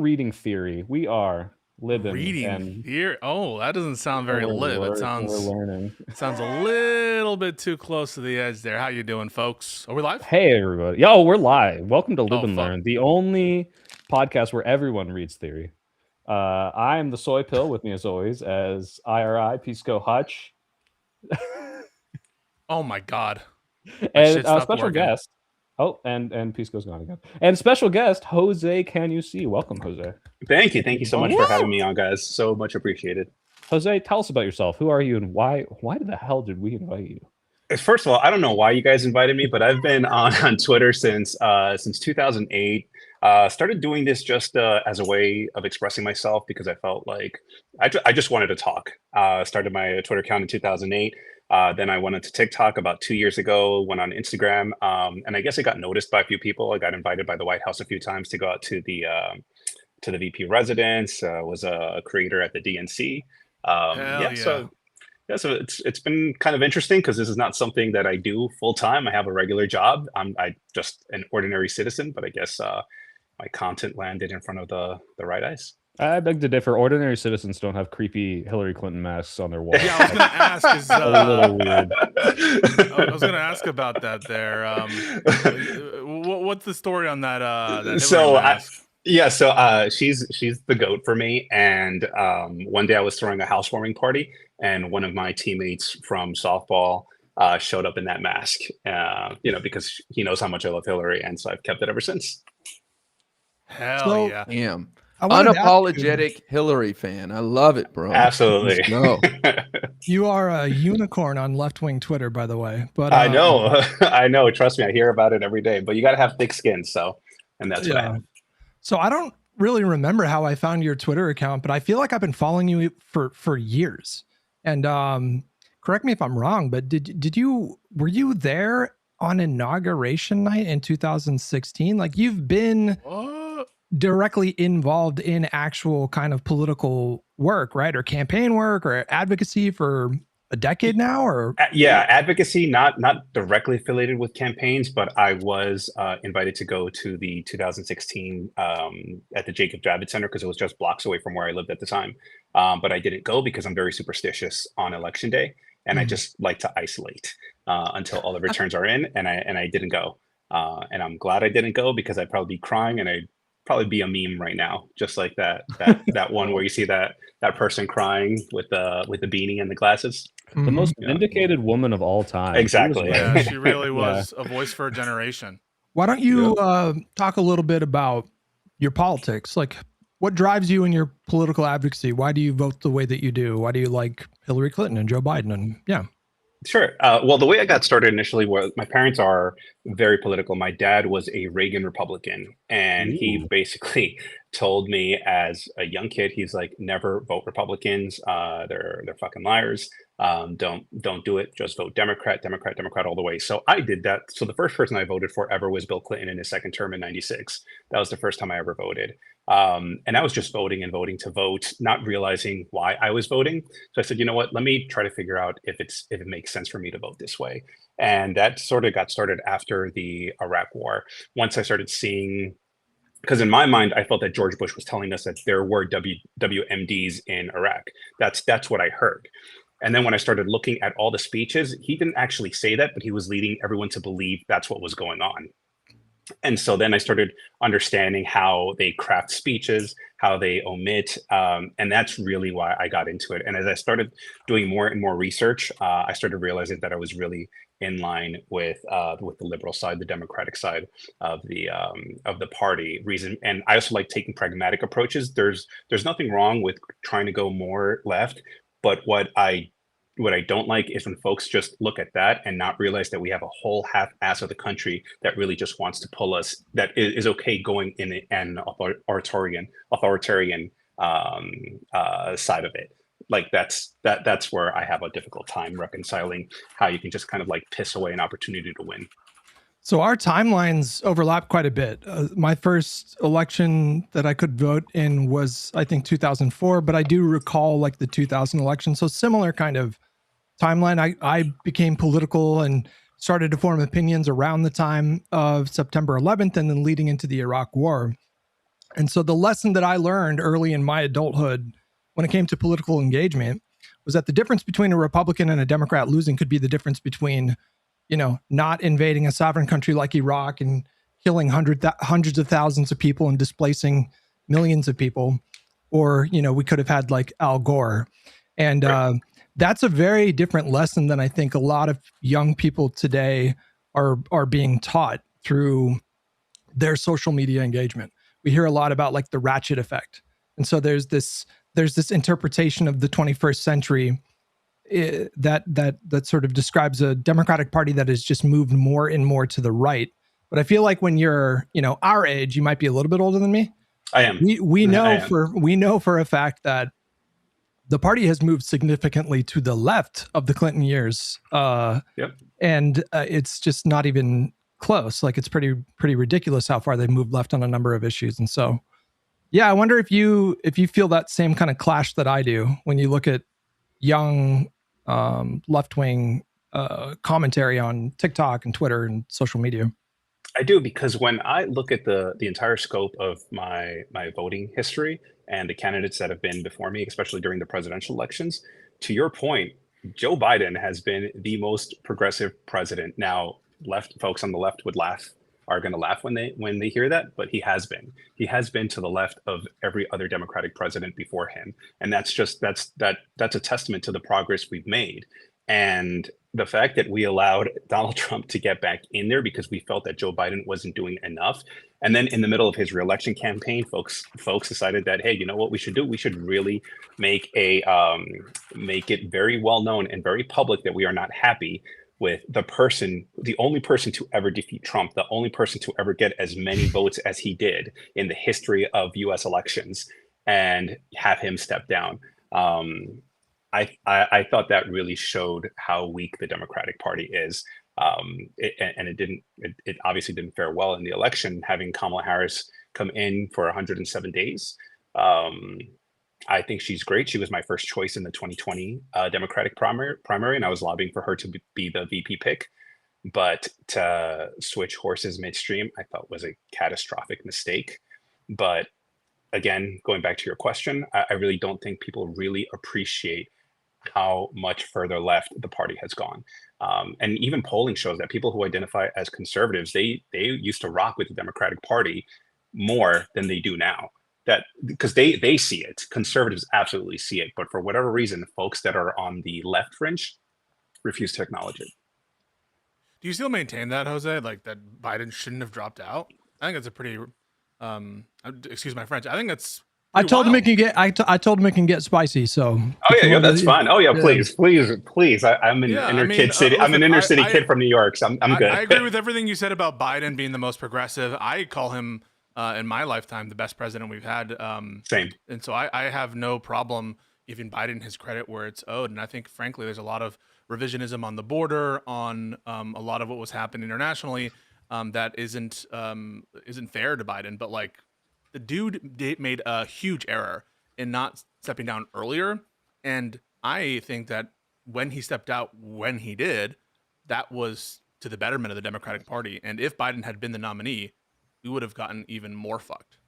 reading theory. We are living Reading and here. Oh, that doesn't sound very live. It we're sounds learning. sounds a little bit too close to the edge there. How you doing, folks? Are we live? Hey, everybody. Yo, we're live. Welcome to Live Oh, and fuck. Learn, the only podcast where everyone reads theory. I am the soy pill with me as always as IRI, Pisco Hutch, Oh my god. My and shit stopped special working. guest. Oh, and Pisco's gone again. And special guest, Jose Can You See? Welcome, Jose. Thank you so much for having me on, guys. So much appreciated. Jose, tell us about yourself. Who are you and why the hell did we invite you? First of all, I don't know why you guys invited me, but I've been on Twitter since 2008. Started doing this just as a way of expressing myself because I felt like I just wanted to talk. Started my Twitter account in 2008. Then I went into TikTok about 2 years ago, went on Instagram, and I guess I got noticed by a few people. I got invited by the White House a few times to go out to the VP residence, was a creator at the DNC. So it's been kind of interesting because this is not something that I do full time. I have a regular job. I just an ordinary citizen, but I guess my content landed in front of the right eyes. I beg to differ. Ordinary citizens don't have creepy Hillary Clinton masks on their wall. Yeah, I was gonna ask. Is a little weird. I was gonna ask about that. There. What's the story on that? That Hillary mask? She's the goat for me. And one day I was throwing a housewarming party, and one of my teammates from softball showed up in that mask. Because he knows how much I love Hillary, and so I've kept it ever since. Hell yeah! Damn. Unapologetic Hillary fan. I love it, bro. Absolutely. No. You are a unicorn on left-wing Twitter, by the way. But I know. I know. Trust me, I hear about it every day. But you got to have thick skin, and that's what I have. So I don't really remember how I found your Twitter account, but I feel like I've been following you for years. And correct me if I'm wrong, but were you there on inauguration night in 2016? Like, you've been directly involved in actual kind of political work, right? Or campaign work or advocacy for a decade now, or advocacy, not directly affiliated with campaigns, but I was invited to go to the 2016 at the Jacob Javits Center because it was just blocks away from where I lived at the time. But I didn't go because I'm very superstitious on election day, and I just like to isolate until all the returns are in, and I didn't go, and I'm glad I didn't go because I'd probably be crying, and I'd probably be a meme right now, just like that one where you see that person crying with the beanie and the glasses. The most vindicated woman of all time. Exactly. Yeah, she really was a voice for a generation. Why don't you talk a little bit about your politics? Like, what drives you in your political advocacy? Why do you vote the way that you do? Why do you like Hillary Clinton and Joe Biden? And Sure. Well, the way I got started initially was my parents are very political. My dad was a Reagan Republican, and he basically told me as a young kid, he's like, never vote Republicans. They're fucking liars. Don't do it. Just vote Democrat all the way. So I did that. So the first person I voted for ever was Bill Clinton in his second term in '96. That was the first time I ever voted. And I was just voting to vote, not realizing why I was voting. So I said, you know what, let me try to figure out if it makes sense for me to vote this way. And that sort of got started after the Iraq War. Once I started seeing, because in my mind, I felt that George Bush was telling us that there were WMDs in Iraq. That's what I heard. And then when I started looking at all the speeches, he didn't actually say that, but he was leading everyone to believe that's what was going on. And so then I started understanding how they craft speeches, how they omit, and that's really why I got into it. And as I started doing more and more research, I started realizing that I was really in line with the liberal side, the Democratic side of the party. And I also like taking pragmatic approaches. There's nothing wrong with trying to go more left, but what I don't like is when folks just look at that and not realize that we have a whole half-ass of the country that really just wants to pull us, that is okay going in an authoritarian side of it. Like that's where I have a difficult time reconciling how you can just kind of like piss away an opportunity to win. So our timelines overlap quite a bit. My first election that I could vote in was, I think, 2004, but I do recall like the 2000 election. So similar kind of timeline. I became political and started to form opinions around the time of September 11th and then leading into the Iraq War. And so the lesson that I learned early in my adulthood when it came to political engagement was that the difference between a Republican and a Democrat losing could be the difference between, not invading a sovereign country like Iraq and killing hundreds of thousands of people and displacing millions of people, or, we could have had like Al Gore. And that's a very different lesson than I think a lot of young people today are being taught through their social media engagement. We hear a lot about like the ratchet effect. And so there's this interpretation of the 21st century that sort of describes a Democratic Party that has just moved more and more to the right. But I feel like when you're, our age, you might be a little bit older than me. I am. We know for a fact that the party has moved significantly to the left of the Clinton years. And it's just not even close. Like it's pretty ridiculous how far they've moved left on a number of issues. And so, yeah, I wonder if you feel that same kind of clash that I do when you look at young left-wing commentary on TikTok and Twitter and social media. I do, because when I look at the entire scope of my voting history and the candidates that have been before me, especially during the presidential elections, to your point, Joe Biden has been the most progressive president. Now, folks on the left are going to laugh when they hear that, but he has been to the left of every other Democratic president before him, and that's a testament to the progress we've made. And the fact that we allowed Donald Trump to get back in there because we felt that Joe Biden wasn't doing enough, and then in the middle of his reelection campaign, folks decided that, hey, you know what we should do? We should really make it very well known and very public that we are not happy with the only person to ever defeat Trump, the only person to ever get as many votes as he did in the history of US elections, and have him step down. I thought that really showed how weak the Democratic Party is. It obviously didn't fare well in the election, having Kamala Harris come in for 107 days. I think she's great. She was my first choice in the 2020 Democratic primary, and I was lobbying for her to be the VP pick. But to switch horses midstream, I thought was a catastrophic mistake. But again, going back to your question, I really don't think people really appreciate how much further left the party has gone. And even polling shows that people who identify as conservatives, they used to rock with the Democratic Party more than they do now. That because they see it. Conservatives absolutely see it, but for whatever reason, folks that are on the left fringe refuse to acknowledge it. Do you still maintain that, Jose? Like that Biden shouldn't have dropped out? I think that's a pretty excuse my French. I think that's I told him it can get I told him it can get spicy, so yeah, that's fine. Oh yeah, please. I'm an inner city. I'm an inner city kid from New York, so I'm good. I agree with everything you said about Biden being the most progressive. I call him in my lifetime the best president we've had. Same. And so I have no problem giving Biden his credit where it's owed. And I think, frankly, there's a lot of revisionism on the border, on a lot of what was happening internationally that isn't fair to Biden. But like, the dude made a huge error in not stepping down earlier. And I think that when he stepped out, when he did, that was to the betterment of the Democratic Party. And if Biden had been the nominee, we would have gotten even more fucked.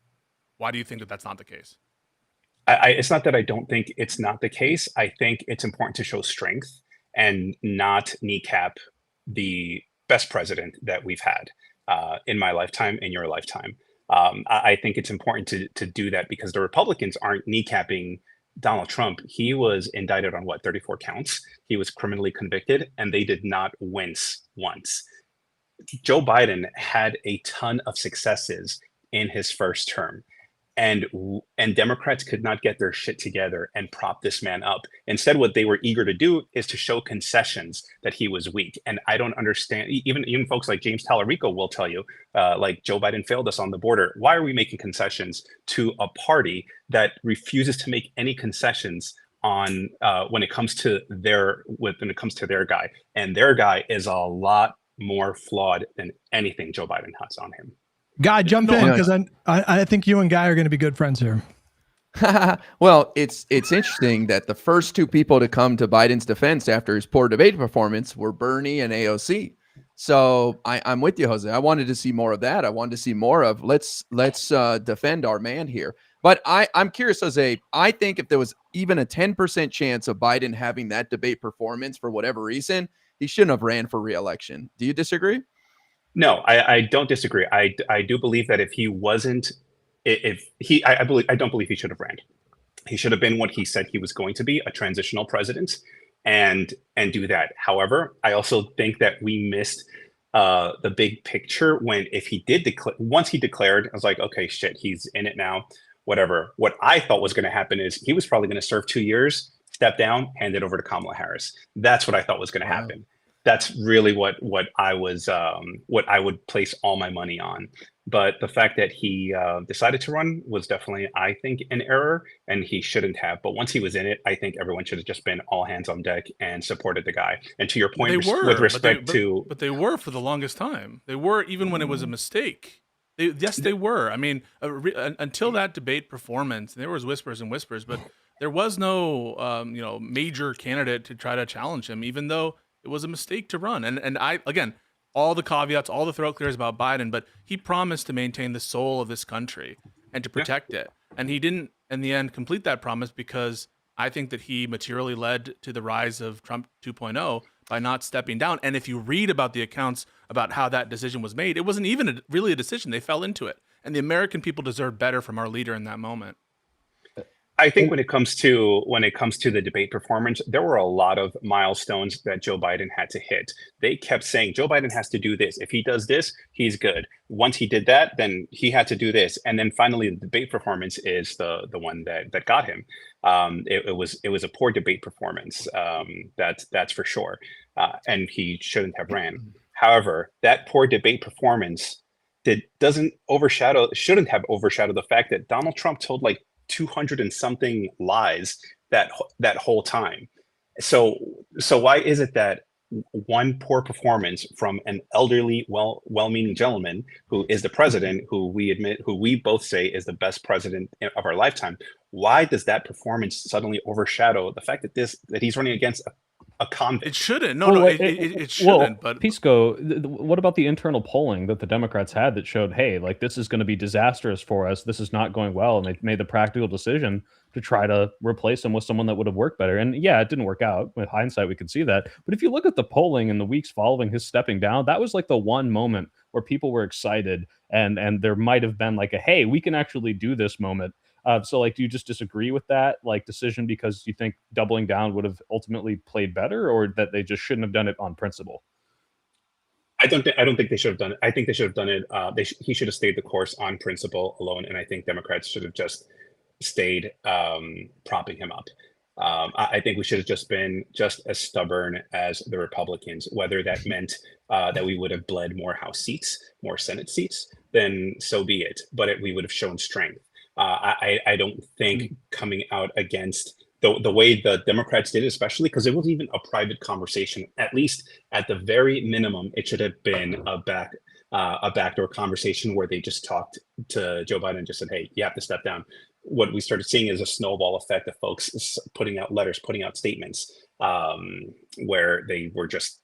Why do you think that that's not the case? It's not that I don't think it's not the case. I think it's important to show strength and not kneecap the best president that we've had in my lifetime, in your lifetime. I think it's important to do that because the Republicans aren't kneecapping Donald Trump. He was indicted on 34 counts. He was criminally convicted, and they did not wince once. Joe Biden had a ton of successes in his first term, and Democrats could not get their shit together and prop this man up. Instead, what they were eager to do is to show concessions that he was weak. And I don't understand. Even folks like James Tallarico will tell you, like, Joe Biden failed us on the border. Why are we making concessions to a party that refuses to make any concessions on when it comes to their guy? And their guy is a lot more flawed than anything Joe Biden has on him. Guy, jump in, because I think you and Guy are going to be good friends here. Well, it's interesting that the first two people to come to Biden's defense after his poor debate performance were Bernie and AOC. So I'm with you, Jose. I wanted to see more of that. I wanted to see more of let's defend our man here. But I'm curious, Jose. I think if there was even a 10% chance of Biden having that debate performance for whatever reason, he shouldn't have ran for re-election. Do you disagree? No, I don't disagree. I do believe that if he wasn't, if he, I don't believe he should have ran. He should have been what he said he was going to be, a transitional president, and do that. However, I also think that we missed the big picture when if he did declare, once he declared, I was like, okay, shit, he's in it now, whatever. What I thought was going to happen is he was probably going to serve 2 years, step down, hand it over to Kamala Harris. That's what I thought was going to happen. That's really what I was what I would place all my money on. But the fact that he decided to run was definitely, I think, an error, and he shouldn't have. But once he was in it, I think everyone should have just been all hands on deck and supported the guy. And to your point, with respect but they were for the longest time. They were even when it was a mistake. They were. I mean, until that debate performance, there was whispers and whispers, but there was no major candidate to try to challenge him, even though it was a mistake to run. And I, again, all the caveats, all the throat clears about Biden, but he promised to maintain the soul of this country and to protect it. And he didn't, in the end, complete that promise because I think that he materially led to the rise of Trump 2.0 by not stepping down. And if you read about the accounts about how that decision was made, it wasn't even really a decision. They fell into it. And the American people deserved better from our leader in that moment. I think when it comes to the debate performance, there were a lot of milestones that Joe Biden had to hit. They kept saying Joe Biden has to do this. If he does this, he's good. Once he did that, then he had to do this. And then finally, the debate performance is the one that got him. It was a poor debate performance. That's for sure. And he shouldn't have ran. However, that poor debate performance shouldn't have overshadowed the fact that Donald Trump told like 200 and something lies that whole time. So why is it that one poor performance from an elderly, well-meaning gentleman who is the president, who we both say is the best president of our lifetime, why does that performance suddenly overshadow the fact that he's running against a convict? It shouldn't. It shouldn't. But Pisco, what about the internal polling that the Democrats had that showed, hey, like this is going to be disastrous for us. This is not going well, and they made the practical decision to try to replace him with someone that would have worked better. And yeah, it didn't work out. With hindsight, we could see that. But if you look at the polling in the weeks following his stepping down, that was like the one moment where people were excited, and there might have been like a hey, we can actually do this moment. So, like, do you just disagree with that, like, decision because you think doubling down would have ultimately played better, or that they just shouldn't have done it on principle? I don't think they should have done it. I think they should have done it. He should have stayed the course on principle alone, and I think Democrats should have just stayed propping him up. I think we should have just been just as stubborn as the Republicans. Whether that meant that we would have bled more House seats, more Senate seats, then so be it. But we would have shown strength. I don't think coming out against the way the Democrats did, especially because it wasn't even a private conversation. At least at the very minimum, it should have been a backdoor conversation where they just talked to Joe Biden and just said, "Hey, you have to step down." What we started seeing is a snowball effect of folks putting out letters, putting out statements where they were just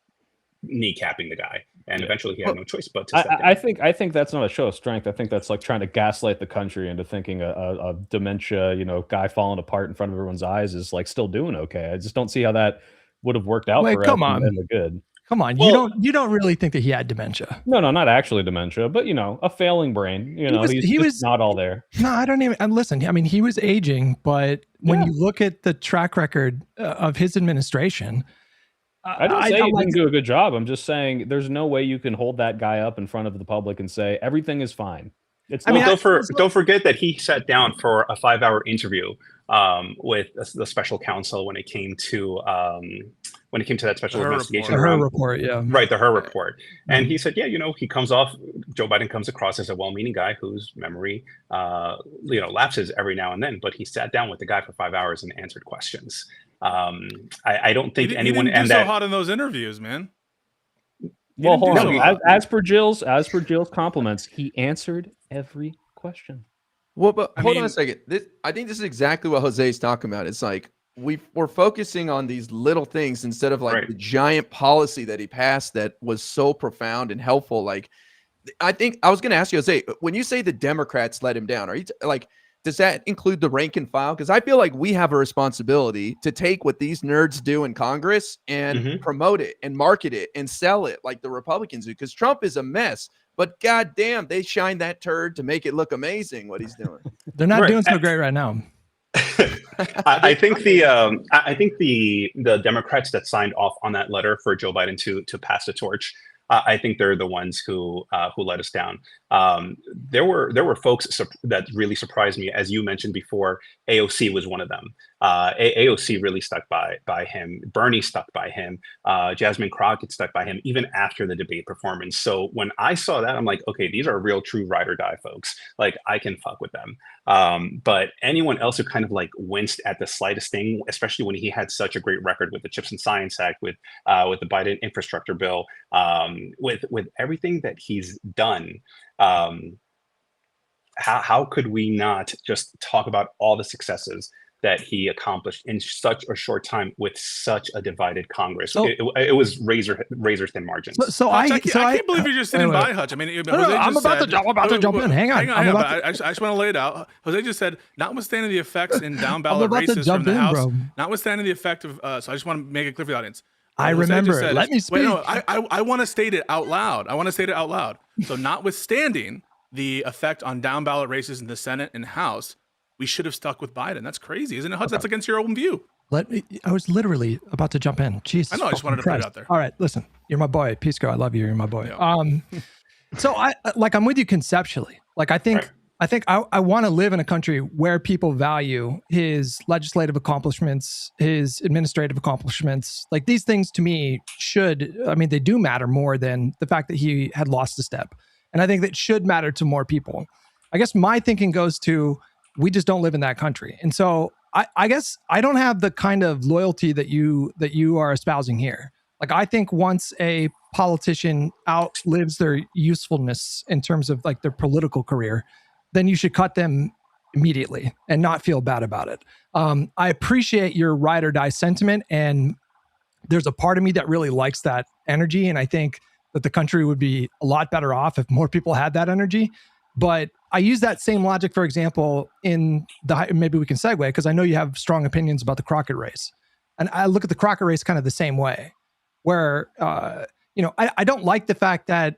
kneecapping the guy, and eventually he had no choice but to step down. I think that's not a show of strength. I think that's like trying to gaslight the country into thinking a dementia, guy falling apart in front of everyone's eyes is like still doing okay. I just don't see how that would have worked out for us in the good. Come on, well, you don't really think that he had dementia? No, not actually dementia, but a failing brain. He was not all there. No, I don't even. And listen, I mean, he was aging, but when you look at the track record of his administration. I didn't say he didn't do a good job. I'm just saying there's no way you can hold that guy up in front of the public and say everything is fine. Don't forget that he sat down for a 5-hour interview with the special counsel when it came to that special investigation. The Her report, yeah. Right, the Her report. And he said, Joe Biden comes across as a well-meaning guy whose memory, lapses every now and then. But he sat down with the guy for 5 hours and answered questions. I don't think anyone he didn't do so hot in those interviews, man. Well, hold on. As per Jill's compliments, he answered every question. Well, but hold on a second. I think this is exactly what Jose's talking about. It's like we're focusing on these little things instead of like Right. the giant policy that he passed that was so profound and helpful. Like, I think I was going to ask you, Jose, when you say the Democrats let him down, are you like, does that include the rank and file? Because I feel like we have a responsibility to take what these nerds do in Congress and promote it and market it and sell it like the Republicans do. Because Trump is a mess, but goddamn, they shine that turd to make it look amazing what he's doing. They're not doing so great right now. I think the Democrats that signed off on that letter for Joe Biden to pass the torch, I think they're the ones who let us down. There were folks that really surprised me, as you mentioned before. AOC was one of them. AOC really stuck by him. Bernie stuck by him. Jasmine Crockett stuck by him, even after the debate performance. So when I saw that, I'm like, okay, these are real, true ride or die folks. Like, I can fuck with them. But anyone else who kind of like winced at the slightest thing, especially when he had such a great record with the Chips and Science Act, with the Biden infrastructure bill, with everything that he's done, how could we not just talk about all the successes that he accomplished in such a short time with such a divided Congress? So, it was razor thin margins. I can't believe you're just sitting by, Hutch. I mean, I'm about to jump in. Hang on. I just want to lay it out. Jose just said, notwithstanding the effects in down ballot races from the House, notwithstanding the effect of. So I just want to make it clear for the audience. I remember. Let me speak. Wait, no, I want to state it out loud. So, notwithstanding the effect on down ballot races in the Senate and House, we should have stuck with Biden. That's crazy, isn't it, Hutch? That's against your own view. I was literally about to jump in. Jesus, I know. I just wanted to put it out there. All right, listen. You're my boy, Pisco. I love you. You're my boy. Yeah. So I'm with you conceptually. Like, I think I want to live in a country where people value his legislative accomplishments, his administrative accomplishments. Like, these things to me they do matter more than the fact that he had lost a step. And I think that should matter to more people. I guess my thinking goes to, we just don't live in that country. And so I guess I don't have the kind of loyalty that you are espousing here. Like, I think once a politician outlives their usefulness in terms of like their political career, then you should cut them immediately and not feel bad about it. I appreciate your ride or die sentiment, and there's a part of me that really likes that energy. And I think that the country would be a lot better off if more people had that energy. But I use that same logic, for example, maybe we can segue, because I know you have strong opinions about the Crockett race. And I look at the Crockett race kind of the same way, where, I don't like the fact that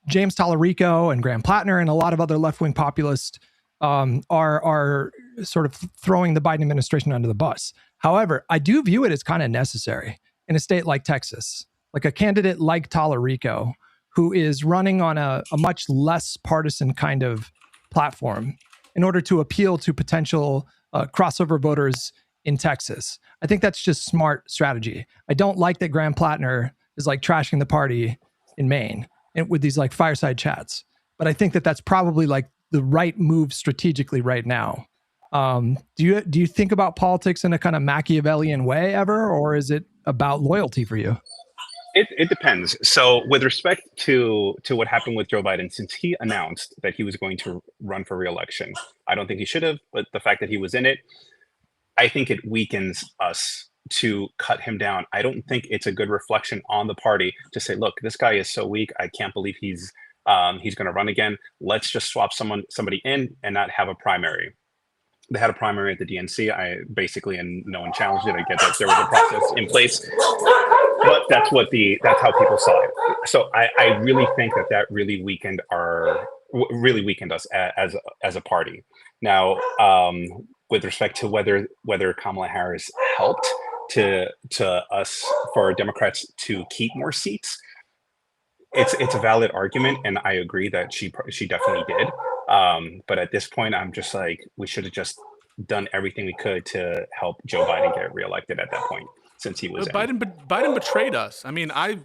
James Tallarico and Graham Plattner and a lot of other left-wing populists are sort of throwing the Biden administration under the bus. However, I do view it as kind of necessary in a state like Texas, like a candidate like Tallarico, who is running on a much less partisan kind of platform in order to appeal to potential crossover voters in Texas. I think that's just smart strategy. I don't like that Graham Plattner is like trashing the party in Maine and with these like fireside chats. But I think that that's probably like the right move strategically right now. Do you think about politics in a kind of Machiavellian way ever, or is it about loyalty for you? It depends. So with respect to what happened with Joe Biden, since he announced that he was going to run for re-election, I don't think he should have, but the fact that he was in it, I think it weakens us to cut him down. I don't think it's a good reflection on the party to say, look, this guy is so weak. I can't believe he's going to run again. Let's just swap somebody in and not have a primary. They had a primary at the DNC. And no one challenged it. I get that there was a process in place, but that's how people saw it. So I really think that really weakened us as a party. Now, with respect to whether Kamala Harris helped to us, for Democrats to keep more seats, it's a valid argument, and I agree that she definitely did. But at this point, I'm just like, we should have just done everything we could to help Joe Biden get reelected at that point, since he was in. Biden betrayed us. I mean, I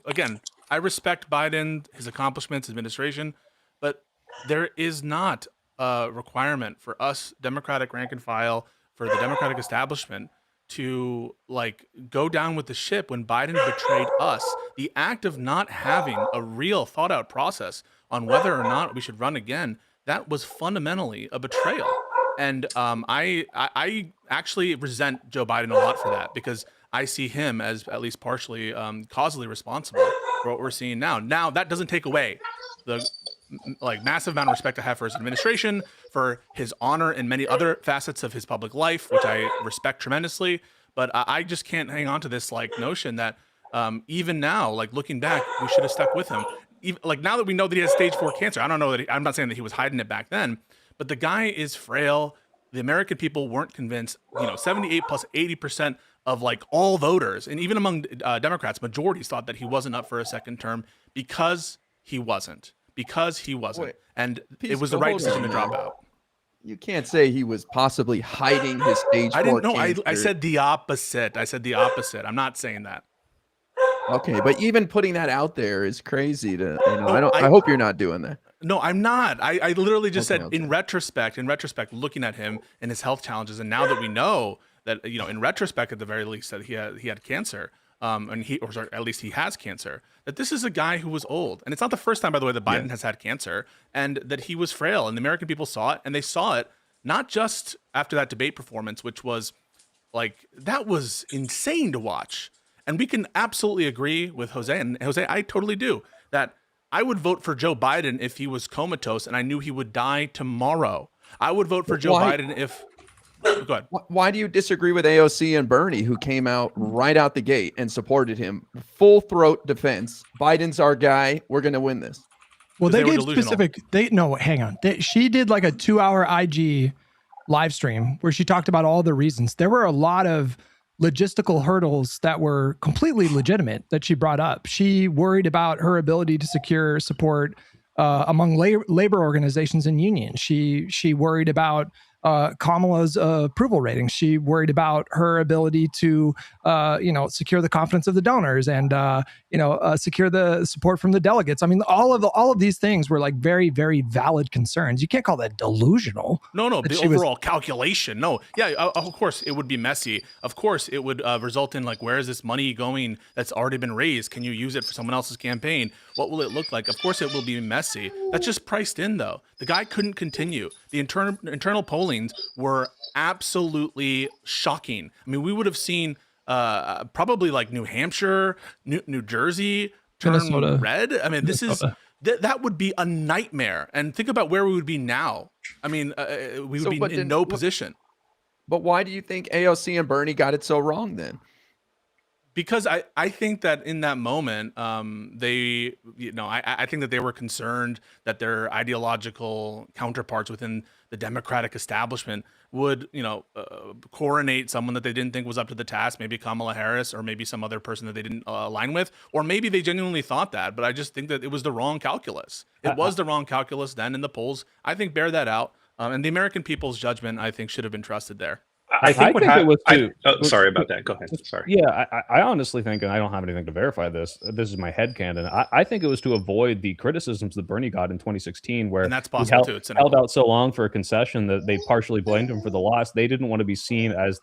respect Biden, his accomplishments, his administration, but there is not a requirement for us, Democratic rank and file, for the Democratic establishment to like go down with the ship when Biden betrayed us. The act of not having a real thought out process on whether or not we should run again, that was fundamentally a betrayal. And I actually resent Joe Biden a lot for that, because I see him as at least partially causally responsible for what we're seeing now. Now, that doesn't take away the massive amount of respect I have for his administration, for his honor and many other facets of his public life, which I respect tremendously. But I just can't hang on to this notion that even now, looking back, we should have stuck with him. Even, now that we know that he has stage 4 cancer, I don't know that I'm not saying that he was hiding it back then, but the guy is frail. The American people weren't convinced. 78 plus 80% of all voters, and even among Democrats, majorities thought that he wasn't up for a second term because he wasn't. Wait, And it was the right decision to drop out. You can't say he was possibly hiding his stage 4 I didn't know. cancer. I said the opposite. I'm not saying that. Okay, but even putting that out there is crazy to, I hope you're not doing that. No, I'm not. I literally just said in retrospect, looking at him and his health challenges, and now that we know that, in retrospect, at the very least, that he had cancer, at least he has cancer, that this is a guy who was old. And it's not the first time, by the way, that Biden has had cancer, and that he was frail, and the American people saw it, and they saw it not just after that debate performance, which was that was insane to watch. And we can absolutely agree with Jose, and Jose, I totally do, that I would vote for Joe Biden if he was comatose and I knew he would die tomorrow. I would vote for Joe Biden if... Go ahead. Why do you disagree with AOC and Bernie, who came out right out the gate and supported him? Full throat defense. Biden's our guy. We're going to win this. Well, they gave specific... hang on. She did a 2-hour IG live stream where she talked about all the reasons. There were a lot of logistical hurdles that were completely legitimate that she brought up. She worried about her ability to secure support among labor organizations and unions. She worried about Kamala's approval rating. She worried about her ability to, secure the confidence of the donors and, secure the support from the delegates. I mean, all of these things were very, very valid concerns. You can't call that delusional. No, the overall calculation. No, yeah, of course it would be messy. Of course it would result in where is this money going that's already been raised? Can you use it for someone else's campaign? What will it look like? Of course it will be messy. That's just priced in, though. The guy couldn't continue. The internal polling were absolutely shocking. I mean, we would have seen probably New Hampshire, New Jersey turn Minnesota. red. I mean, that would be a nightmare. And think about where we would be now. I mean, we would be in no position. But why do you think AOC and Bernie got it so wrong then? Because I think that in that moment, I think that they were concerned that their ideological counterparts within the Democratic establishment would, coronate someone that they didn't think was up to the task, maybe Kamala Harris or maybe some other person that they didn't align with, or maybe they genuinely thought that. But I just think that it was the wrong calculus. It was the wrong calculus then, in the polls, I think, bear that out. And the American people's judgment, I think, should have been trusted there. I think it was too. Sorry about that. Go ahead. Sorry. Yeah, I honestly think, and I don't have anything to verify this. This is my headcanon. I think it was to avoid the criticisms that Bernie got in 2016, where and that's possible too. It's held out so long for a concession that they partially blamed him for the loss. They didn't want to be seen as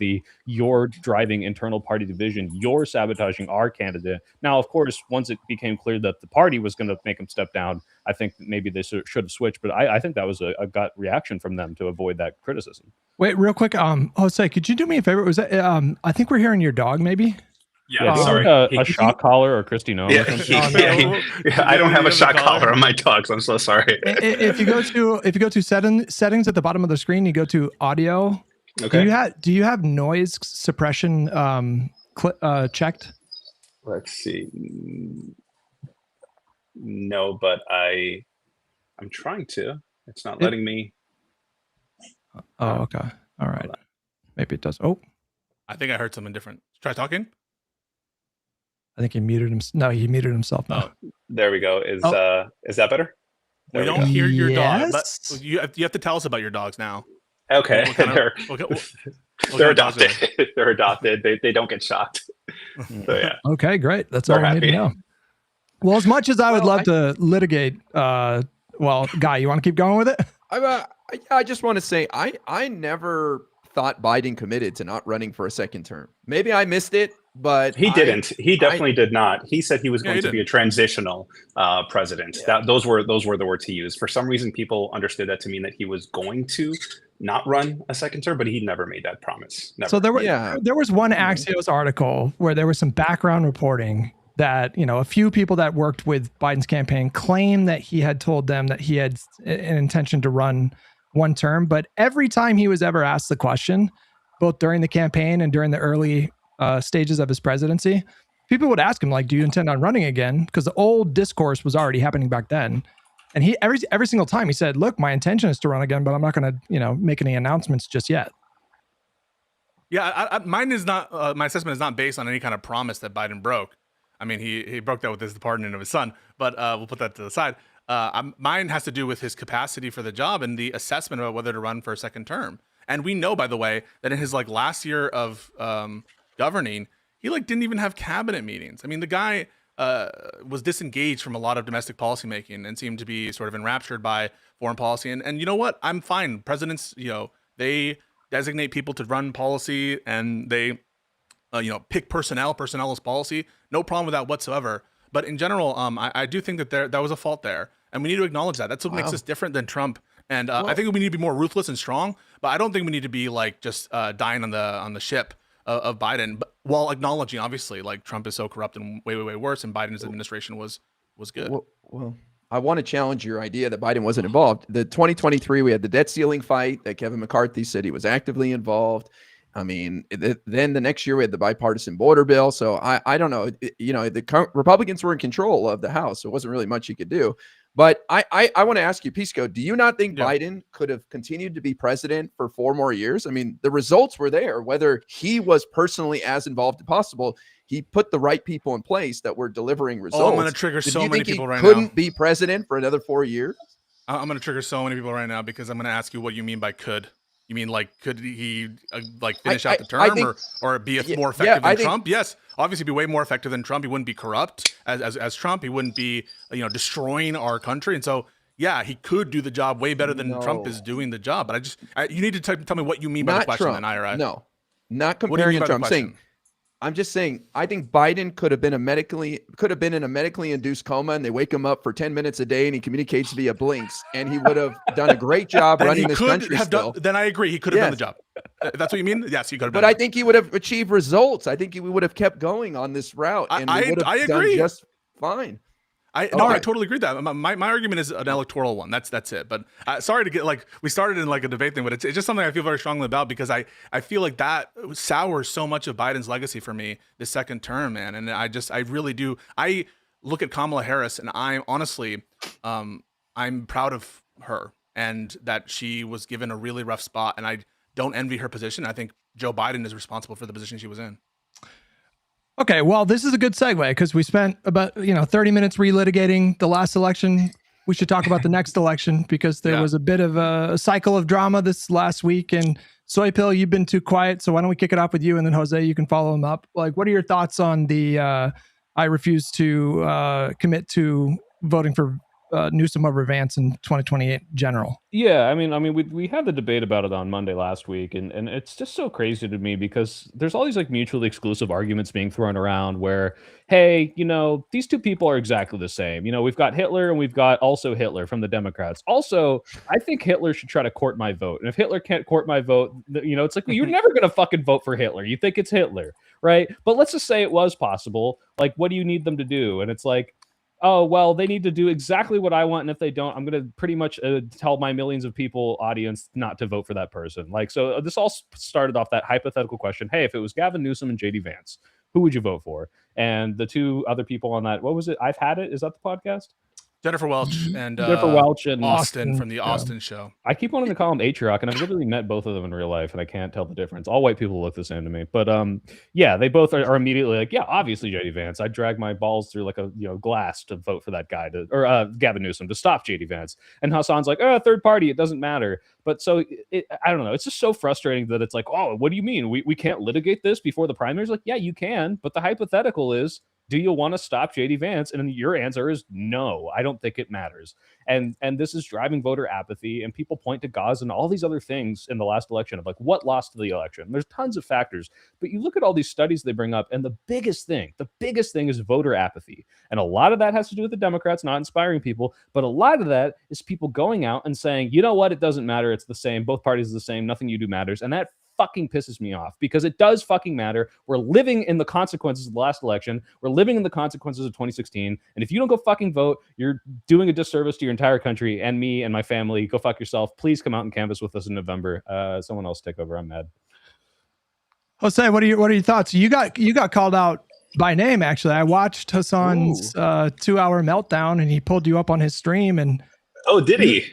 you're driving internal party division. You're sabotaging our candidate. Now, of course, once it became clear that the party was going to make him step down, I think maybe they should have switched. But I think that was a gut reaction from them to avoid that criticism. Wait, real quick, Jose, could you do me a favor? Was that I think we're hearing your dog, maybe? Yeah, sorry. A shock collar or Christy No? Yeah, I don't have a shock collar on my dogs. I'm so sorry. If you go to settings at the bottom of the screen, you go to audio. Okay. Do you have noise suppression checked? Let's see. No, but I'm trying to. It's not letting me. Oh, okay. All right. Maybe it does. Oh, I think I heard something different. Try talking. I think he muted him. No, he muted himself now. Oh, there we go. Is that better? We don't hear your dog, but you have to tell us about your dogs now. Okay. They're adopted. They're adopted. They don't get shocked. So yeah. Okay, great. That's all I need to know. Well, as much as I would love to litigate, Guy, you want to keep going with it? I just want to say I never thought Biden committed to not running for a second term. Maybe I missed it. but he didn't. He definitely did not. He said he was going to be a transitional president. Those were the words he used. For some reason, people understood that to mean that he was going to not run a second term, but he never made that promise. Never. So there was one Axios article where there was some background reporting that, you know, a few people that worked with Biden's campaign claim that he had told them that he had an intention to run one term. But every time he was ever asked the question, both during the campaign and during the early stages of his presidency, people would ask him, like, do you intend on running again? Because the old discourse was already happening back then. And he every single time he said, look, my intention is to run again, but I'm not going to, you know, make any announcements just yet. Yeah, mine is not, my assessment is not based on any kind of promise that Biden broke. I mean, he broke that with the pardoning of his son, but we'll put that to the side. Mine has to do with his capacity for the job and the assessment about whether to run for a second term. And we know, by the way, that in his like last year of governing, he like didn't even have cabinet meetings. I mean, the guy was disengaged from a lot of domestic policymaking and seemed to be sort of enraptured by foreign policy. And you know what? I'm fine. Presidents, you know, they designate people to run policy and they, you know, pick personnel as policy. No problem with that whatsoever. But in general, I do think that that was a fault there. And we need to acknowledge that. That's what makes us different than Trump. And I think we need to be more ruthless and strong, but I don't think we need to be like just dying on the ship of Biden, but while acknowledging obviously like Trump is so corrupt and way worse, and Biden's administration was good. Well, I want to challenge your idea that Biden wasn't involved. The 2023, we had the debt ceiling fight that Kevin McCarthy said he was actively involved. I mean, then the next year we had the bipartisan border bill. So I don't know, you know, the Republicans were in control of the House. So it wasn't really much he could do. But I want to ask you, Pisco, do you not think Biden could have continued to be president for 4 more years? I mean, the results were there, whether he was personally as involved as possible. He put the right people in place that were delivering results. Oh, I'm going to trigger so many people right now. Couldn't be president for another 4 years? I'm going to trigger so many people right now because I'm going to ask you what you mean by could. You mean like could he like finish out the term or be more effective than Trump? Yes, obviously be way more effective than Trump. He wouldn't be corrupt as Trump. He wouldn't be, you know, destroying our country. And so yeah, he could do the job way better than Trump is doing the job. But you need to tell me what you mean by the question. Then Ira. No, not comparing it to Trump. I'm just saying, I think Biden could have been in a medically induced coma, and they wake him up for 10 minutes a day, and he communicates via blinks, and he would have done a great job running this country. Then I agree, he could have done the job. That's what you mean? Yes, he could have. But I think he would have achieved results. I think we would have kept going on this route, and we would have done just fine. I totally agree with that. My argument is an electoral one. That's it. But sorry to get like we started in like a debate thing, but it's just something I feel very strongly about because I feel like that sours so much of Biden's legacy for me this second term, man. And I really do. I look at Kamala Harris and I'm honestly, I'm proud of her and that she was given a really rough spot, and I don't envy her position. I think Joe Biden is responsible for the position she was in. Okay, well, this is a good segue because we spent about 30 minutes relitigating the last election. We should talk about the next election because there was a bit of a cycle of drama this last week. And Soy Pill, you've been too quiet, so why don't we kick it off with you, and then Jose, you can follow him up. Like, what are your thoughts on the I refuse to commit to voting for Newsom over Vance in 2028 general? Yeah, I mean, we had the debate about it on Monday last week, and it's just so crazy to me because there's all these like mutually exclusive arguments being thrown around where, hey, these two people are exactly the same. We've got Hitler and we've got also Hitler from the Democrats. Also, I think Hitler should try to court my vote, and if Hitler can't court my vote, it's like, well, you're never gonna fucking vote for Hitler. You think it's Hitler, right? But let's just say it was possible. Like, what do you need them to do? And it's like, oh, well, they need to do exactly what I want. And if they don't, I'm going to pretty much tell my millions of people audience not to vote for that person. Like, so this all started off that hypothetical question. Hey, if it was Gavin Newsom and JD Vance, who would you vote for? And the two other people on that, what was it? I've Had It. Is that the podcast? Jennifer Welch and Austin from the Austin show. I keep wanting to call him H-Rock, and I've literally met both of them in real life, and I can't tell the difference. All white people look the same to me. But yeah, they both are immediately like, yeah, obviously JD Vance. I'd drag my balls through like a glass to vote for that guy or Gavin Newsom to stop JD Vance. And Hassan's like, third party, it doesn't matter. But so I don't know. It's just so frustrating that it's like, oh, what do you mean? We can't litigate this before the primaries? Like, yeah, you can. But the hypothetical is, Do you want to stop JD Vance? And your answer is no. I don't think it matters. And this is driving voter apathy. And people point to Gaza and all these other things in the last election of like what lost the election. There's tons of factors, but you look at all these studies they bring up, and the biggest thing is voter apathy. And a lot of that has to do with the Democrats not inspiring people, but a lot of that is people going out and saying, you know what, it doesn't matter. It's the same. Both parties are the same. Nothing you do matters. And that fucking pisses me off because it does fucking matter. We're living in the consequences of the last election. We're living in the consequences of 2016. And if you don't go fucking vote, you're doing a disservice to your entire country and me and my family. Go fuck yourself. Please come out and canvass with us in November. Someone else take over. I'm mad. Jose, what are your thoughts? You got called out by name. Actually, I watched Hassan's 2-hour meltdown, and he pulled you up on his stream. And oh, did he?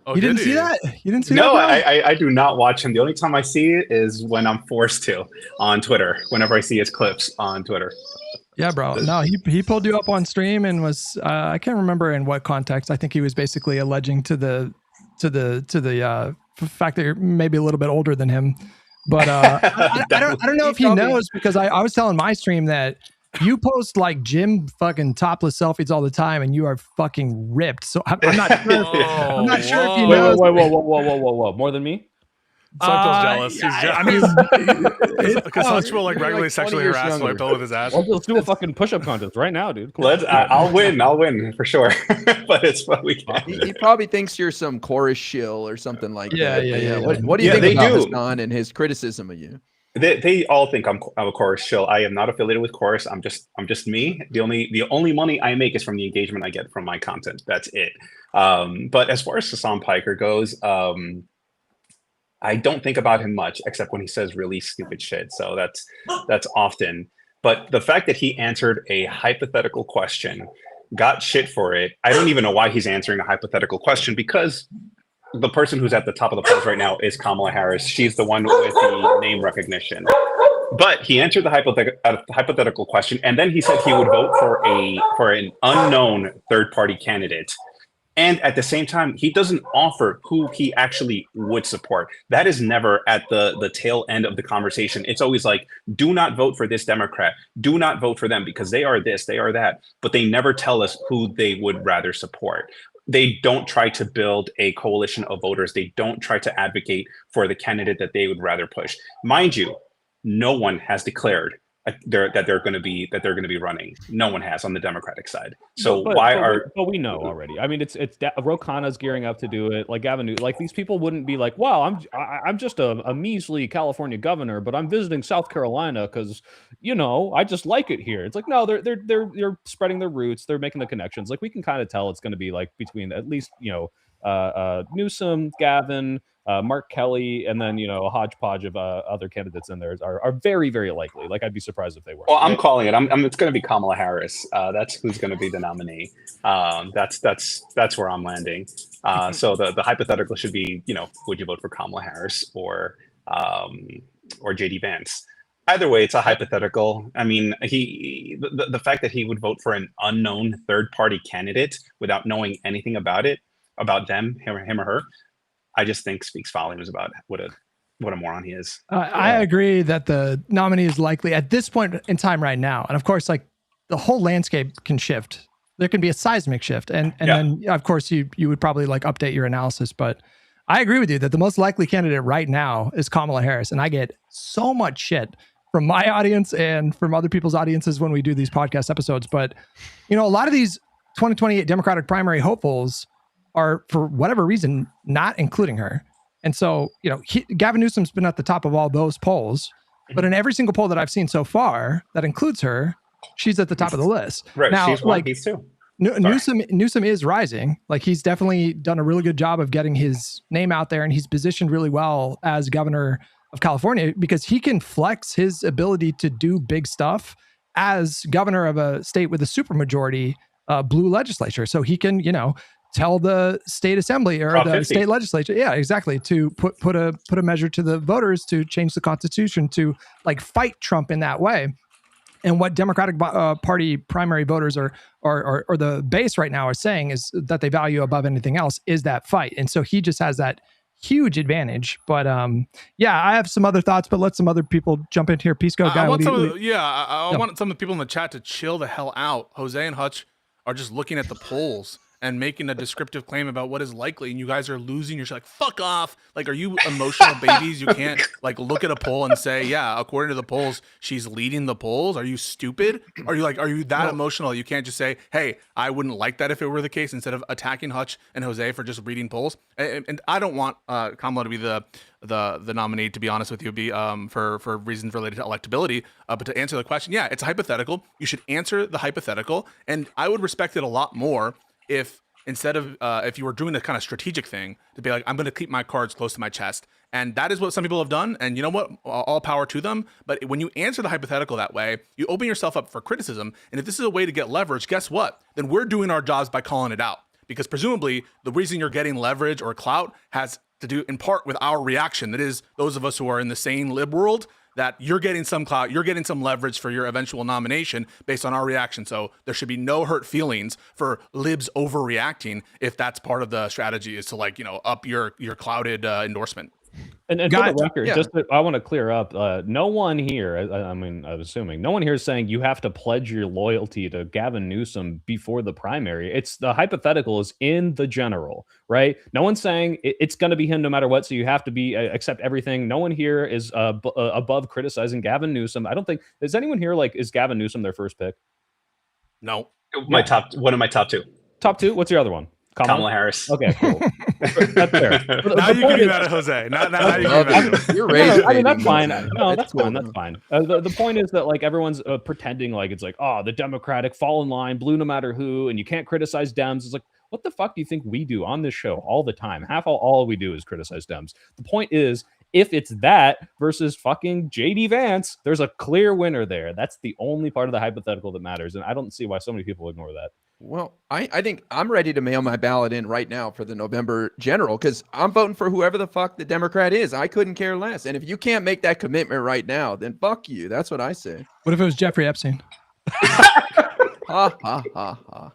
You didn't see that? You didn't see that? No, I I do not watch him. The only time I see it is when I'm forced to on Twitter. Whenever I see his clips on Twitter. Yeah, bro. No, he pulled you up on stream and was I can't remember in what context. I think he was basically alleging to the fact that you're maybe a little bit older than him. But I don't know if he knows, because I was telling my stream that you post like gym fucking topless selfies all the time, and you are fucking ripped. So I'm not sure. I'm not sure if he knows. Whoa! More than me? Son feels jealous. He's jealous. Because Son will like regularly like sexually harass so I play with his ass. Let's do a fucking push-up contest right now, dude. I'll win for sure. But it's what we can. He probably thinks you're some chorus shill or something like that. Yeah. What do you think about Hassan and his criticism of you? They all think I'm a chorus shill. I am not affiliated with chorus. I'm just me. The only money I make is from the engagement I get from my content. That's it. But as far as Hassan Piker goes, I don't think about him much, except when he says really stupid shit. So that's often. But the fact that he answered a hypothetical question, got shit for it. I don't even know why he's answering a hypothetical question, because the person who's at the top of the polls right now is Kamala Harris. She's the one with the name recognition. But he answered the hypothetical question, and then he said he would vote for an unknown third-party candidate. And at the same time, he doesn't offer who he actually would support. That is never at the tail end of the conversation. It's always like, do not vote for this Democrat. Do not vote for them because they are this, they are that. But they never tell us who they would rather support. They don't try to build a coalition of voters. They don't try to advocate for the candidate that they would rather push. Mind you, no one has declared that they're going to be running. No one has on the Democratic side. So but we know already. I mean, it's Ro Khanna's gearing up to do it. Like Gavin Newsom, like these people wouldn't be like, wow, I'm just a measly California governor, but I'm visiting South Carolina because I just like it here. It's like, no, they're spreading their roots. They're making the connections. Like we can kind of tell it's going to be like between at least Newsom, Gavin, Mark Kelly, and then a hodgepodge of other candidates in there are very, very likely. Like I'd be surprised if they were. Well, I'm calling it. It's going to be Kamala Harris. That's who's going to be the nominee. That's where I'm landing. So the hypothetical should be, would you vote for Kamala Harris or JD Vance? Either way, it's a hypothetical. I mean, the fact that he would vote for an unknown third-party candidate without knowing anything about them, him or her, I just think speaks volumes about what a moron he is. I agree that the nominee is likely at this point in time right now. And of course, like the whole landscape can shift. There can be a seismic shift. And then of course you would probably like update your analysis, but I agree with you that the most likely candidate right now is Kamala Harris. And I get so much shit from my audience and from other people's audiences when we do these podcast episodes. But, a lot of these 2028 Democratic primary hopefuls are, for whatever reason, not including her. And so, Gavin Newsom's been at the top of all those polls, but in every single poll that I've seen so far that includes her, she's at the top of the list. Right. Now, she's one of these too. Newsom is rising. Like he's definitely done a really good job of getting his name out there, and he's positioned really well as governor of California because he can flex his ability to do big stuff as governor of a state with a supermajority blue legislature. So he can, tell the state assembly or the state legislature, yeah, exactly, to put a measure to the voters to change the Constitution, to like fight Trump in that way. And what Democratic Party primary voters or the base right now are saying is that they value above anything else is that fight. And so he just has that huge advantage. But yeah, I have some other thoughts, but let some other people jump in here. Pisco guy. I want some of the people in the chat to chill the hell out. Jose and Hutch are just looking at the polls and making a descriptive claim about what is likely, and you guys are losing your shit. Like, fuck off. Like, are you emotional babies? You can't like look at a poll and say, yeah, according to the polls, she's leading the polls. Are you stupid? Are you that emotional? You can't just say, hey, I wouldn't like that if it were the case, instead of attacking Hutch and Jose for just reading polls. And I don't want Kamala to be the nominee, to be honest with you, for reasons related to electability. But to answer the question, yeah, it's a hypothetical. You should answer the hypothetical, and I would respect it a lot more if instead of if you were doing a kind of strategic thing, to be like, I'm going to keep my cards close to my chest. And that is what some people have done. And you know what? All power to them. But when you answer the hypothetical that way, you open yourself up for criticism. And if this is a way to get leverage, guess what? Then we're doing our jobs by calling it out. Because presumably the reason you're getting leverage or clout has to do in part with our reaction. That is, those of us who are in the sane lib world, that you're getting some clout, you're getting some leverage for your eventual nomination based on our reaction. So there should be no hurt feelings for libs overreacting if that's part of the strategy, is to, like, up your clouded endorsement. And for the record, I want to clear up, no one here, I mean, I'm assuming, no one here is saying you have to pledge your loyalty to Gavin Newsom before the primary. It's the hypothetical is in the general, right? No one's saying it's going to be him no matter what, so you have to accept everything. No one here is above criticizing Gavin Newsom. I don't think, is anyone here like, is Gavin Newsom their first pick? No. One of my top two. Top two? What's your other one? Kamala Harris. Okay, cool. That's fair. Now you can do that, Jose. Now you can do that. You're raising. I mean, that's fine. No, that's fine. That's fine. The point is that, like, everyone's pretending like it's like, oh, the Democratic fall in line, blue no matter who, and you can't criticize Dems. It's like, what the fuck do you think we do on this show all the time? All we do is criticize Dems. The point is, if it's that versus fucking JD Vance, there's a clear winner there. That's the only part of the hypothetical that matters, and I don't see why so many people ignore that. Well, I think I'm ready to mail my ballot in right now for the November general, because I'm voting for whoever the fuck the Democrat is. I couldn't care less. And if you can't make that commitment right now, then fuck you. That's what I say. What if it was Jeffrey Epstein? Ha, ha, ha, ha.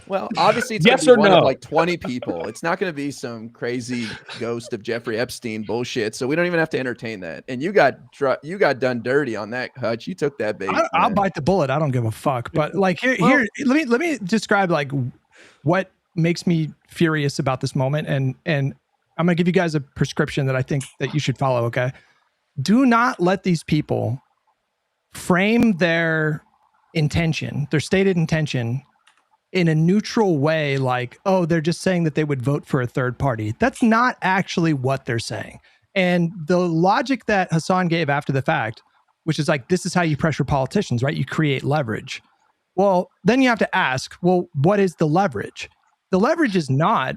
Well, obviously it's yes going to be or one no? of like 20 people. It's not going to be some crazy ghost of Jeffrey Epstein bullshit. So we don't even have to entertain that. And you got done dirty on that, Hutch. You took that bait. I'll bite the bullet. I don't give a fuck. But like here, let me describe like what makes me furious about this moment. And I'm going to give you guys a prescription that I think that you should follow. Okay. Do not let these people frame their intention, their stated intention, in a neutral way, like, oh, they're just saying that they would vote for a third party. That's not actually what they're saying. And the logic that Hassan gave after the fact, which is like, this is how you pressure politicians, right? You create leverage. Well, then you have to ask, well, what is the leverage? The leverage is not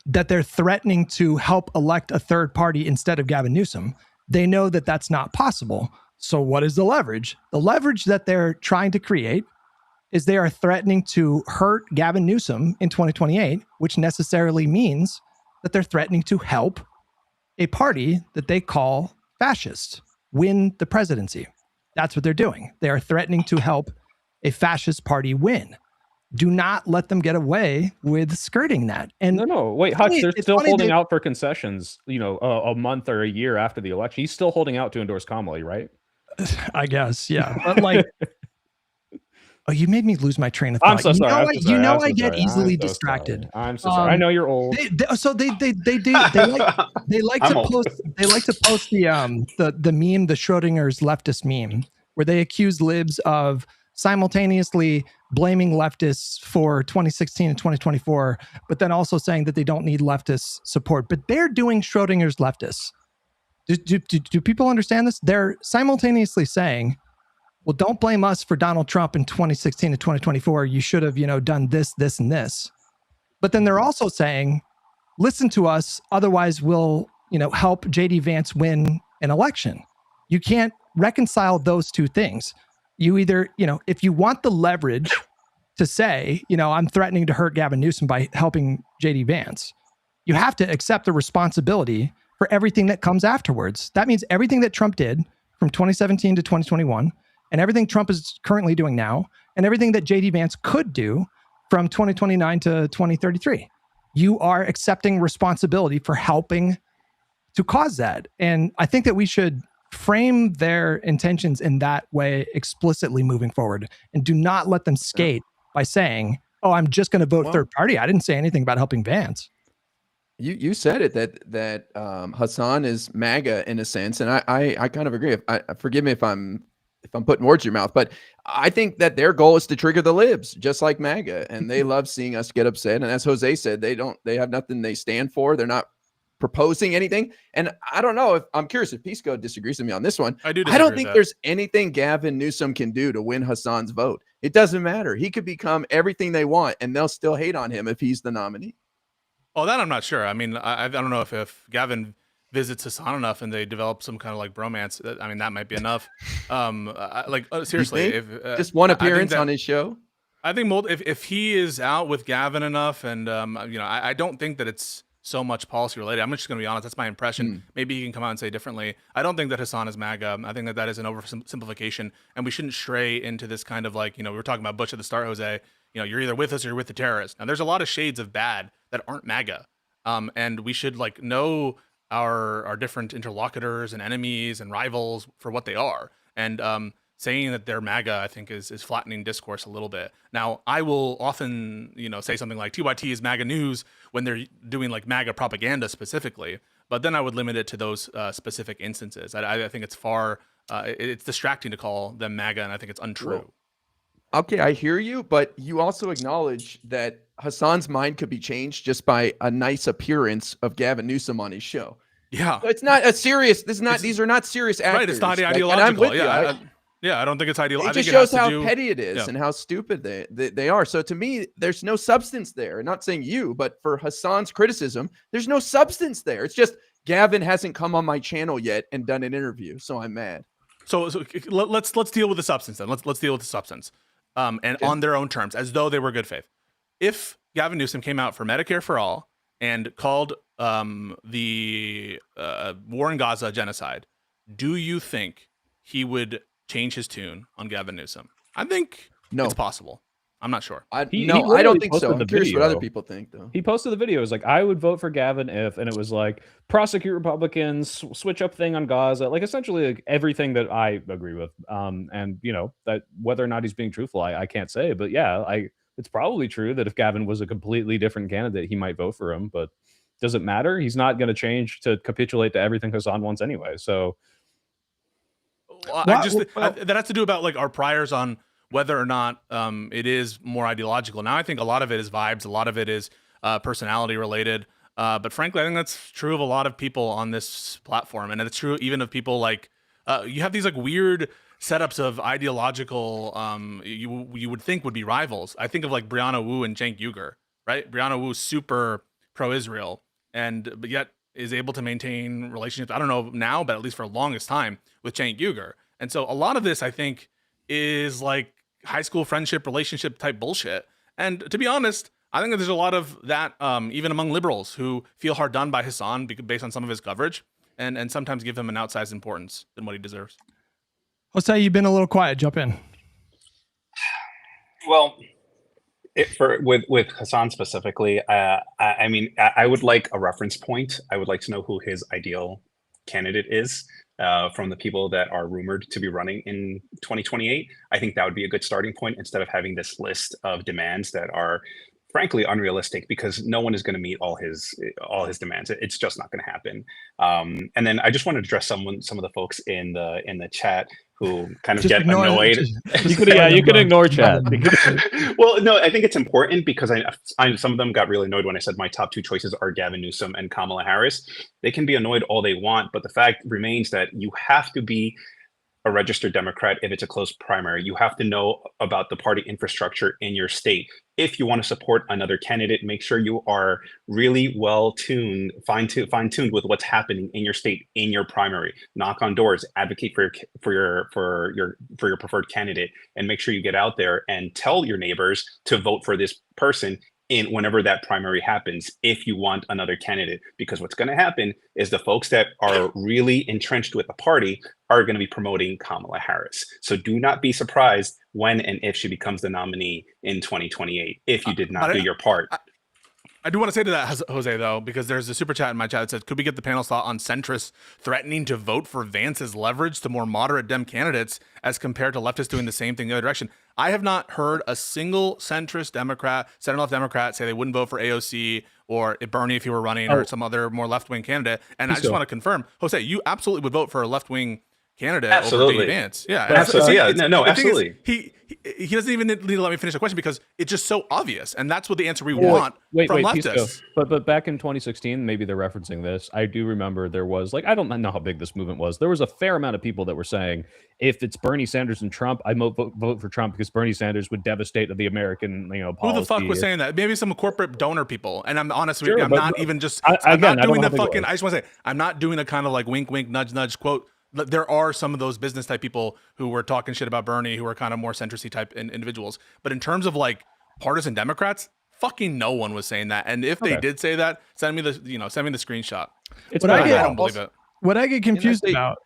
that they're threatening to help elect a third party instead of Gavin Newsom. They know that that's not possible. So what is the leverage? The leverage that they're trying to create is they are threatening to hurt Gavin Newsom in 2028, which necessarily means that they're threatening to help a party that they call fascist win the presidency. That's what they're doing. They are threatening to help a fascist party win. Do not let them get away with skirting that. And no, wait, Hutch, they're still holding out for concessions, a month or a year after the election. He's still holding out to endorse Kamala, right? I guess, yeah. But like, oh, you made me lose my train of thought. I'm so sorry. I get easily distracted. I'm so sorry. I know you're old. They like to post the meme, the Schrodinger's leftist meme, where they accuse libs of simultaneously blaming leftists for 2016 and 2024, but then also saying that they don't need leftist support. But they're doing Schrodinger's leftists. Do people understand this? They're simultaneously saying, well, don't blame us for Donald Trump in 2016 to 2024. You should have, done this, this, and this. But then they're also saying, listen to us. Otherwise, we'll, help JD Vance win an election. You can't reconcile those two things. You either, if you want the leverage to say, I'm threatening to hurt Gavin Newsom by helping JD Vance, you have to accept the responsibility for everything that comes afterwards. That means everything that Trump did from 2017 to 2021, and everything Trump is currently doing now, and everything that JD Vance could do from 2029 to 2033. you are accepting responsibility for helping to cause that. And I think that we should frame their intentions in that way explicitly moving forward, and do not let them skate by saying, oh, I'm just going to vote third party. I didn't say anything about helping Vance. You said it, that Hassan is MAGA in a sense, and I kind of agree. Forgive me if I'm putting words in your mouth, but I think that their goal is to trigger the libs, just like MAGA, and they love seeing us get upset. And as Jose said, they have nothing they stand for. They're not proposing anything. And I don't know, if I'm curious if Pisco disagrees with me on this one. I don't think there's anything Gavin Newsom can do to win Hassan's vote. It doesn't matter. He could become everything they want, and they'll still hate on him if he's the nominee. Oh, that I'm not sure. I mean, I don't know if Gavin visits Hassan enough and they develop some kind of like bromance. I mean, that might be enough. Seriously, if just one appearance on his show. I think if he is out with Gavin enough, and I don't think that it's so much policy related. I'm just going to be honest. That's my impression. Maybe he can come out and say differently. I don't think that Hassan is MAGA. I think that is an oversimplification, and we shouldn't stray into this kind of like, we were talking about Bush at the start, Jose. You're either with us or you're with the terrorists. Now, there's a lot of shades of bad that aren't MAGA, and we should like know our different interlocutors and enemies and rivals for what they are. And saying that they're MAGA, I think, is flattening discourse a little bit. Now, I will often, say something like TYT is MAGA news when they're doing like MAGA propaganda specifically, but then I would limit it to those specific instances. I think it's it's distracting to call them MAGA, and I think it's untrue. Well, okay, I hear you, but you also acknowledge that Hassan's mind could be changed just by a nice appearance of Gavin Newsom on his show. Yeah. So it's not a serious, these are not serious actors. Right, it's not ideological. I don't think it's ideological. It just shows how petty it is and how stupid they are. So to me, there's no substance there. I'm not saying you, but for Hassan's criticism, there's no substance there. It's just Gavin hasn't come on my channel yet and done an interview, so I'm mad. So let's deal with the substance then. Let's deal with the substance. On their own terms, as though they were good faith. If Gavin Newsom came out for Medicare for all and called the war in Gaza genocide, do you think he would change his tune on Gavin Newsom? I think it's possible. I'm not sure. I don't think so. I'm curious what other people think, though. He posted the video. It was like, I would vote for Gavin if, and it was like, prosecute Republicans, switch up thing on Gaza, like essentially like everything that I agree with. And that whether or not he's being truthful, I can't say. But yeah, it's probably true that if Gavin was a completely different candidate, he might vote for him. But does it matter? He's not going to change to capitulate to everything Hassan wants anyway. So that has to do about like our priors on whether or not it is more ideological. Now, I think a lot of it is vibes. A lot of it is personality related. But frankly, I think that's true of a lot of people on this platform. And it's true even of people like, you have these like weird setups of ideological, you would think would be rivals. I think of like Brianna Wu and Cenk Uygur, right? Brianna Wu is super pro-Israel, but yet is able to maintain relationships, I don't know now, but at least for the longest time, with Cenk Uygur. And so a lot of this, I think, is like high school friendship relationship type bullshit. And to be honest, I think that there's a lot of that even among liberals who feel hard done by Hassan based on some of his coverage, and sometimes give him an outsized importance than what he deserves. Jose, you've been a little quiet. Jump in. Well, with Hassan specifically, I mean, I would like a reference point. I would like to know who his ideal candidate is. From the people that are rumored to be running in 2028. I think that would be a good starting point instead of having this list of demands that are frankly unrealistic, because no one is going to meet all his demands. It's just not going to happen. And then I just want to address some of the folks in the chat who kind of just get annoyed. You could ignore chat. Well, no, I think it's important because I some of them got really annoyed when I said my top two choices are Gavin Newsom and Kamala Harris. They can be annoyed all they want, but the fact remains that you have to be a registered Democrat if it's a close primary. You have to know about the party infrastructure in your state. If you want to support another candidate, make sure you are really well-tuned, fine-tuned with what's happening in your state, in your primary. Knock on doors, advocate for your preferred candidate, and make sure you get out there and tell your neighbors to vote for this person in whenever that primary happens, if you want another candidate. Because what's going to happen is the folks that are really entrenched with the party are going to be promoting Kamala Harris. So do not be surprised when and if she becomes the nominee in 2028, if you did not do your part. I do want to say to that, Jose, though, because there's a super chat in my chat that says, could we get the panel's thought on centrists threatening to vote for Vance's leverage to more moderate Dem candidates as compared to leftists doing the same thing the other direction? I have not heard a single centrist Democrat, center-left Democrat say they wouldn't vote for AOC or Bernie if he were running or some other more left-wing candidate. And I just want to confirm, Jose, you absolutely would vote for a left-wing candidate over JD Vance. Yeah, absolutely. Absolutely. He doesn't even need to let me finish the question because it's just so obvious, and that's what the answer we want from leftists. But back in 2016, maybe they're referencing this. I do remember there was I don't know how big this movement was. There was a fair amount of people that were saying, if it's Bernie Sanders and Trump, I vote for Trump because Bernie Sanders would devastate the American policy. Who the fuck was saying that? Maybe some corporate donor people. And I'm honest with Sure, you, I'm not even just. I'm not doing the fucking. I just want to say, I'm not doing the kind of wink, wink, nudge, nudge quote. There are some of those business type people who were talking shit about Bernie, who are kind of more centrist type individuals. But in terms of partisan Democrats, fucking no one was saying that. And if they did say that, send me the screenshot. I don't believe it. What I get confused about.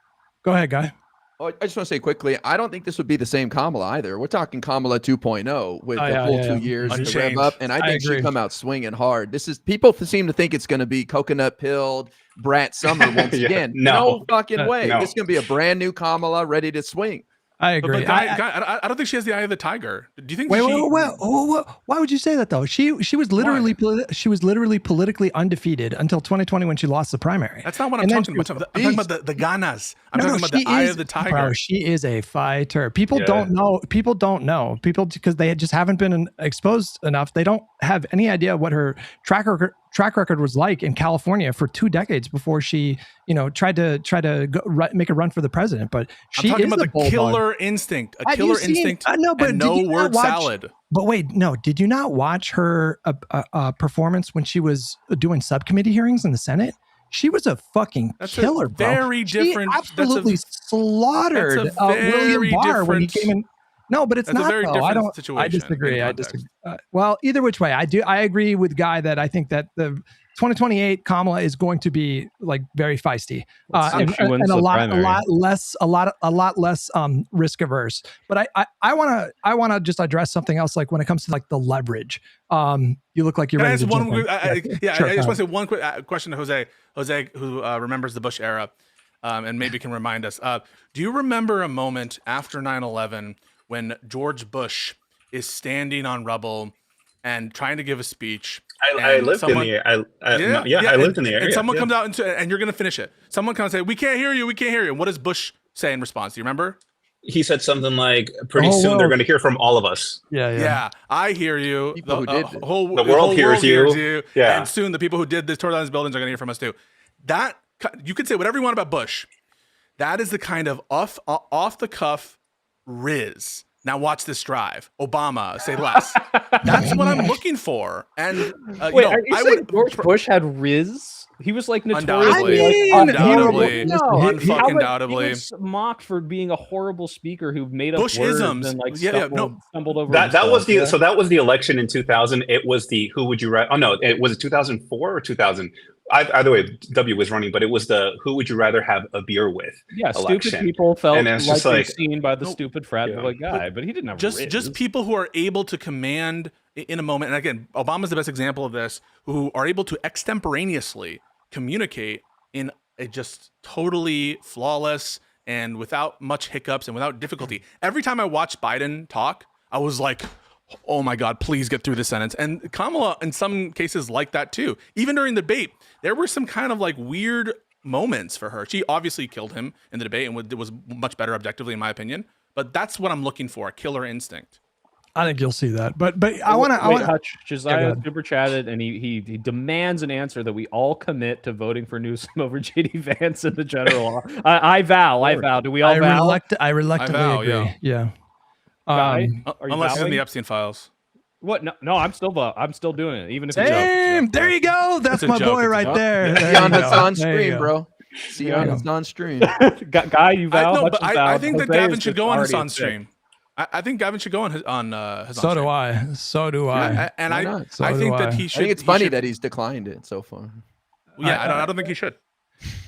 Go ahead, Guy. Oh, I just want to say quickly, I don't think this would be the same Kamala either. We're talking Kamala 2.0 with the full 2 years to rev up, and I think she'd come out swinging hard. People seem to think it's going to be coconut pilled Brat Summer once again. No fucking way. This is going to be a brand new Kamala ready to swing. I agree. But I don't think she has the eye of the tiger. Do you think? Wait, why would you say that though? She was literally politically undefeated until 2020 when she lost the primary. That's not what I'm talking about. I'm talking about the ganas. I'm talking about the eye of the tiger. Bro, she is a fighter. People don't know. People because they just haven't been exposed enough. They don't have any idea what her track record was like in California for 2 decades before she, tried to make a run for the president. But I'm talking about the killer instinct, killer instinct. But no word salad. But wait, no, did you not watch her performance when she was doing subcommittee hearings in the Senate? She was a fucking killer, bro. Very different. She absolutely slaughtered William Barr when he came in. No, but it's not. A very different situation. I disagree. Well, either which way, I agree with Guy that I think that the 2028 Kamala is going to be very feisty and a lot less risk averse. But I want to just address something else. When it comes to the leverage, you look like you're ready to jump in. I just want to say one quick question to Jose, who remembers the Bush era, and maybe can remind us. Do you remember a moment after 9/11? When George Bush is standing on rubble and trying to give a speech. I lived in the area. I lived in the area. And someone comes out and you're going to finish it. Someone comes and say, we can't hear you. And what does Bush say in response? Do you remember? He said something like, pretty soon they're going to hear from all of us. Yeah. I hear you. The world hears you. Yeah. And soon the people who did this, tore down these buildings, are going to hear from us too. That, you could say whatever you want about Bush. That is the kind of off the cuff Riz. Now watch this drive. Obama, say less. That's what I'm looking for. And wait, are you saying George Bush had Riz? He was notoriously undoubtedly. He was mocked for being a horrible speaker who made up Bush-isms. words and stumbled over. That was the election in 2000. It was the who would you rather? Oh no, was it 2004 or 2000? Either way, W was running, but it was the who would you rather have a beer with? Yeah, election. Stupid people felt like seen by the stupid frat boy guy, but he didn't have just people who are able to command in a moment. And again, Obama's the best example of this, who are able to extemporaneously communicate in a just totally flawless and without much hiccups and without difficulty. Every time I watched Biden talk, I was like, oh my God, please get through this sentence. And Kamala, in some cases, like that too. Even during the debate, there were some kind of weird moments for her. She obviously killed him in the debate and was much better objectively, in my opinion. But that's what I'm looking for, a killer instinct. I think you'll see that. But I want to touch Josiah super chatted, and he demands an answer that we all commit to voting for Newsom over JD Vance in the general. I vow. Do we all vow? I reluctantly agree. Yeah. Unless it's in the Epstein files. What? No, I'm still doing it, even if it's a joke. There you go. That's my boy right there. It's on stream, bro. See you on stream. Guy, you vow. I think that Gavin should go on his on stream. I think Gavin should go on his on So do I. Yeah, and I think that he should. I think it's funny that he's declined it so far. Yeah, I don't think he should.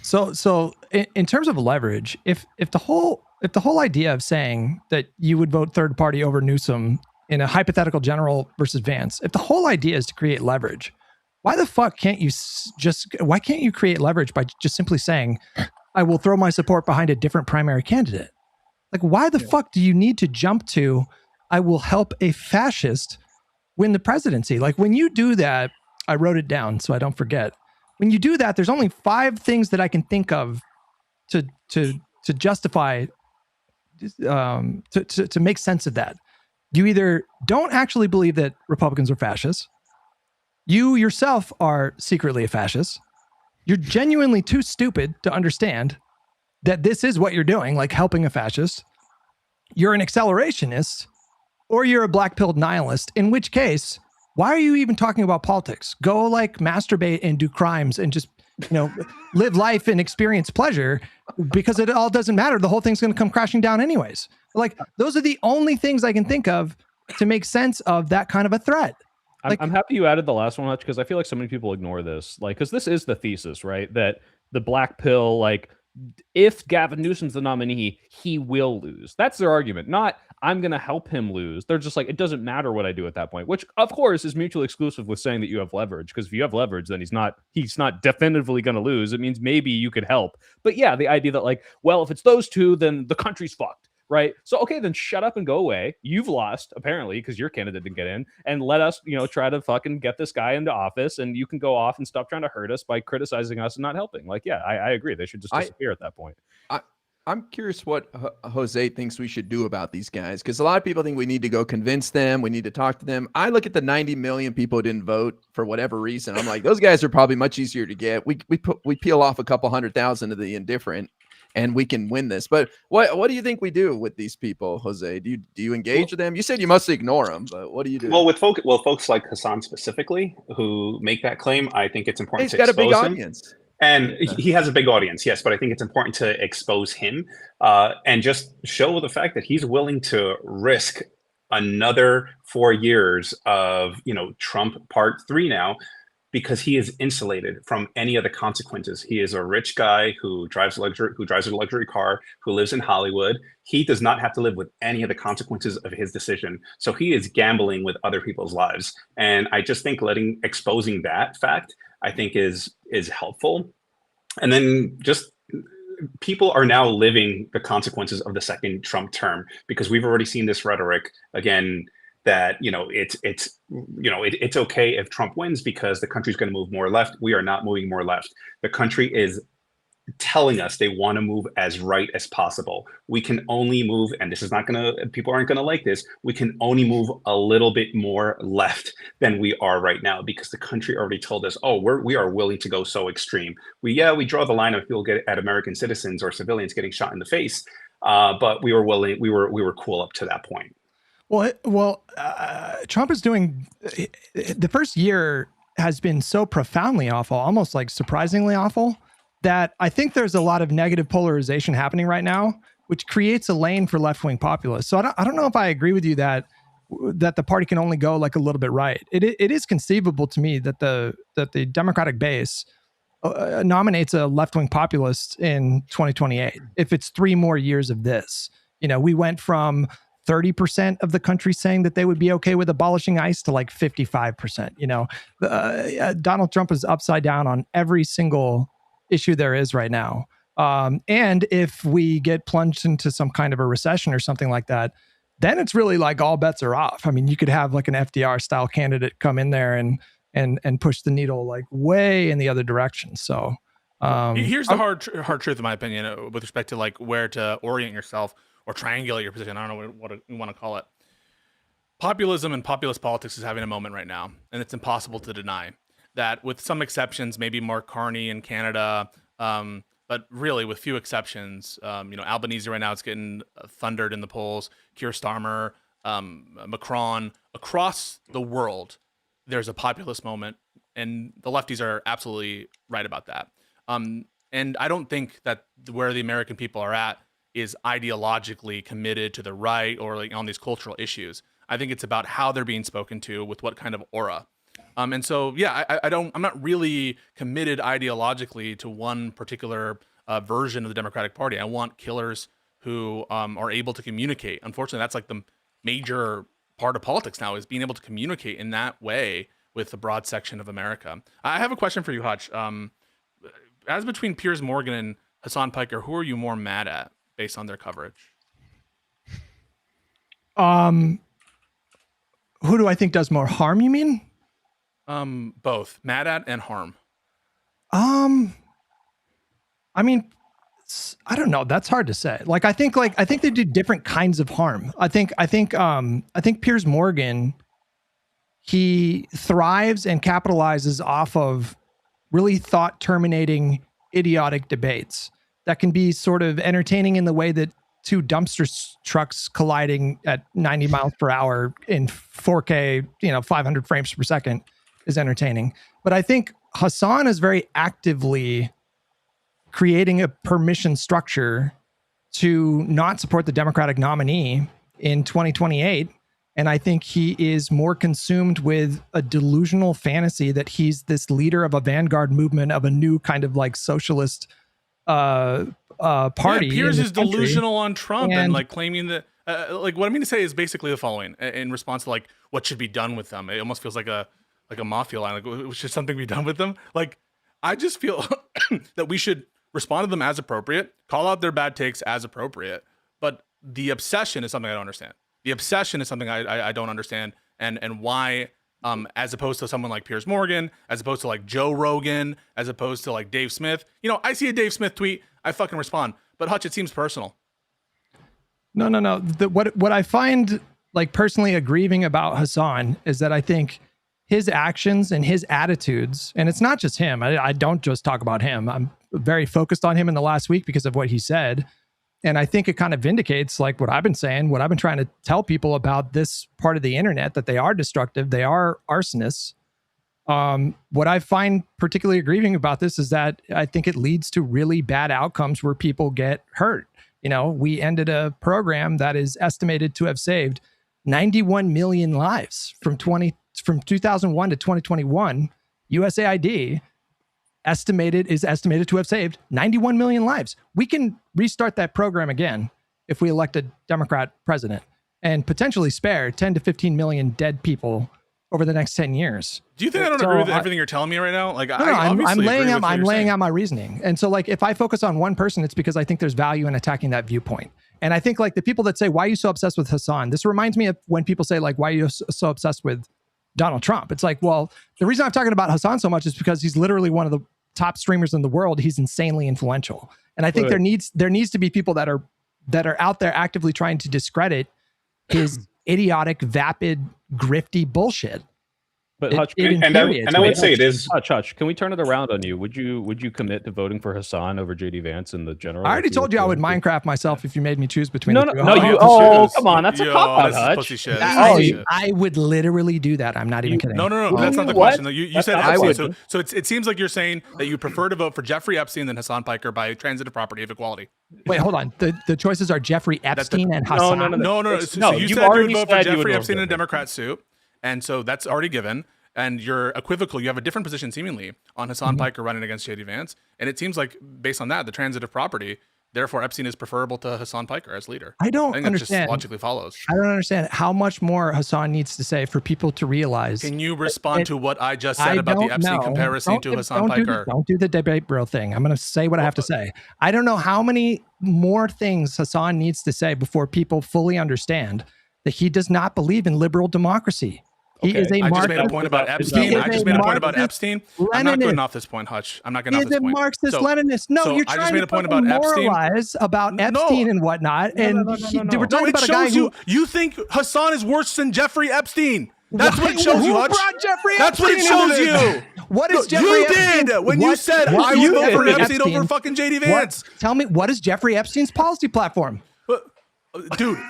So in terms of leverage, if the whole idea of saying that you would vote third party over Newsom in a hypothetical general versus Vance, if the whole idea is to create leverage, why the fuck can't you why can't you create leverage by just simply saying, I will throw my support behind a different primary candidate? Like, why the fuck do you need to jump to, I will help a fascist win the presidency? Like, when you do that, I wrote it down so I don't forget. When you do that, there's only 5 things that I can think of to justify, to make sense of that. You either don't actually believe that Republicans are fascists, you yourself are secretly a fascist, you're genuinely too stupid to understand that this is what you're doing, like helping a fascist, you're an accelerationist, or you're a black-pilled nihilist, in which case, why are you even talking about politics? Go like masturbate and do crimes and just, live life and experience pleasure, because it all doesn't matter. The whole thing's going to come crashing down anyways. Like, those are the only things I can think of to make sense of that kind of a threat. I'm happy you added the last one, because I feel like so many people ignore this. Like, because this is the thesis, right? That the black pill, like, if Gavin Newsom's the nominee, he will lose. That's their argument. Not, I'm going to help him lose. They're just like, it doesn't matter what I do at that point, which of course is mutually exclusive with saying that you have leverage. Because if you have leverage, then he's not definitively going to lose. It means maybe you could help. But yeah, the idea that like, well, if it's those two, then the country's fucked. Right. So, okay, then shut up and go away. You've lost, apparently, because your candidate didn't get in. And let us, try to fucking get this guy into office. And you can go off and stop trying to hurt us by criticizing us and not helping. Like, yeah, I agree. They should just disappear at that point. I'm curious what Jose thinks we should do about these guys, because a lot of people think we need to go convince them. We need to talk to them. I look at the 90 million people who didn't vote for whatever reason. I'm like, those guys are probably much easier to get. We peel off a couple 100,000 of the indifferent, and we can win this. But what do you think we do with these people, Jose? Do you engage with them? You said you mostly ignore them, but what do you do? Well, with folks like Hassan specifically who make that claim, I think it's important to expose him. He's got a big him. audience. And he has a big audience, yes, but I think it's important to expose him and just show the fact that he's willing to risk another 4 years of, Trump Part 3 now, because he is insulated from any of the consequences. He is a rich guy who drives a luxury car, who lives in Hollywood. He does not have to live with any of the consequences of his decision. So he is gambling with other people's lives. And I just think exposing that fact, I think is helpful. And then just people are now living the consequences of the second Trump term, because we've already seen this rhetoric again that, it's okay if Trump wins because the country's going to move more left. We are not moving more left. The country is telling us they want to move as right as possible. We can only move, and people aren't going to like this, we can only move a little bit more left than we are right now, because the country already told us, we are willing to go so extreme. We draw the line of people at American citizens or civilians getting shot in the face. But we were willing, we were cool up to that point. Well, Trump is doing, the first year has been so profoundly awful, almost like surprisingly awful, that I think there's a lot of negative polarization happening right now, which creates a lane for left-wing populists. So I don't know if I agree with you that the party can only go like a little bit right. It is conceivable to me that the Democratic base nominates a left-wing populist in 2028 if it's 3 more years of this. We went from 30% of the country saying that they would be okay with abolishing ICE to like 55%. Donald Trump is upside down on every single issue there is right now. And if we get plunged into some kind of a recession or something like that, then it's really like all bets are off. I mean, you could have like an FDR style candidate come in there and push the needle like way in the other direction. So here's the hard truth, in my opinion, with respect to like where to orient yourself or triangulate your position. I don't know what you want to call it. Populism and populist politics is having a moment right now, and it's impossible to deny that, with some exceptions, maybe Mark Carney in Canada, but really with few exceptions, Albanese right now is getting thundered in the polls, Keir Starmer, Macron, across the world, there's a populist moment, and the lefties are absolutely right about that. And I don't think that where the American people are at is ideologically committed to the right or like on these cultural issues. I think it's about how they're being spoken to with what kind of aura. And so, yeah, I'm not really committed ideologically to one particular version of the Democratic Party. I want killers who are able to communicate. Unfortunately, that's like the major part of politics now, is being able to communicate in that way with the broad section of America. I have a question for you, Hutch. As between Piers Morgan and Hassan Piker, who are you more mad at based on their coverage? Who do I think does more harm, you mean? Both mad at and harm. I mean, I don't know. That's hard to say. I think they do different kinds of harm. I think Piers Morgan, he thrives and capitalizes off of really thought terminating idiotic debates that can be sort of entertaining in the way that two dumpster trucks colliding at 90 miles per hour in 4K, 500 frames per second is entertaining. But I think Hassan is very actively creating a permission structure to not support the Democratic nominee in 2028. And I think he is more consumed with a delusional fantasy that he's this leader of a vanguard movement of a new kind of socialist party. Yeah, Piers is delusional on Trump and claiming that what I mean to say is basically the following in response to what should be done with them. It almost feels like a mafia line. Should something be done with them? I just feel that we should respond to them as appropriate, call out their bad takes as appropriate. But the obsession is something I don't understand. The obsession is something I don't understand, and why, as opposed to someone like Piers Morgan, as opposed to Joe Rogan, as opposed to Dave Smith. I see a Dave Smith tweet, I fucking respond. But Hutch, it seems personal. No. What I find personally aggrieving about Hassan is that I think his actions and his attitudes, and it's not just him. I don't just talk about him. I'm very focused on him in the last week because of what he said. And I think it kind of vindicates what I've been saying, what I've been trying to tell people about this part of the internet, that they are destructive, they are arsonists. What I find particularly aggrieving about this is that I think it leads to really bad outcomes where people get hurt. We ended a program that is estimated to have saved 91 million lives from 2001 to 2021. USAID is estimated to have saved 91 million lives. We can restart that program again if we elect a Democrat president and potentially spare 10 to 15 million dead people over the next 10 years. Do you think I don't agree with everything you're telling me right now? I'm laying out my reasoning. And so if I focus on one person, it's because I think there's value in attacking that viewpoint. And I think the people that say, why are you so obsessed with Hassan? This reminds me of when people say why are you so obsessed with Donald Trump? It's well, the reason I'm talking about Hassan so much is because he's literally one of the top streamers in the world. He's insanely influential. And I think there needs to be people that are out there actively trying to discredit his idiotic, vapid, grifty bullshit. But Hutch, and I would say it is. Hutch, can we turn it around on you? Would you commit to voting for Hassan over JD Vance in the general? I already told you I would Minecraft myself if you made me choose between the two. Come on, that's a cop-out, Hutch. I would literally do that. I'm not even kidding. No, that's not the question. You said Epstein. So it seems like you're saying that you prefer to vote for Jeffrey Epstein than Hassan Piker by transitive property of equality. Wait, hold on. The choices are Jeffrey Epstein and Hassan. No. So you said you would vote for Jeffrey Epstein in a Democrat suit, and so that's already given. And you're equivocal. You have a different position, seemingly, on Hassan Piker running against JD Vance. And it seems like, based on that, the transitive property, therefore Epstein is preferable to Hassan Piker as leader. I think understand. That just logically follows. I don't understand how much more Hassan needs to say for people to realize. Can you respond to what I just said about the Epstein comparison to Hassan Piker? Don't do the debate bro thing. I'm going to say what I have to say. I don't know how many more things Hassan needs to say before people fully understand that he does not believe in liberal democracy. He is a I just made a point about Epstein. I'm not getting off this point, Hutch. I'm not getting off this point. He is a Marxist-Leninist. No, you're trying to point about moralize about Epstein and whatnot. And we're talking about a guy who... You think Hassan is worse than Jeffrey Epstein. That's what it shows you, Hutch. That's what it shows you. What is Jeffrey Epstein? You did when you said I would vote for Epstein over fucking JD Vance. Tell me, what is Jeffrey Epstein's policy platform? Dude.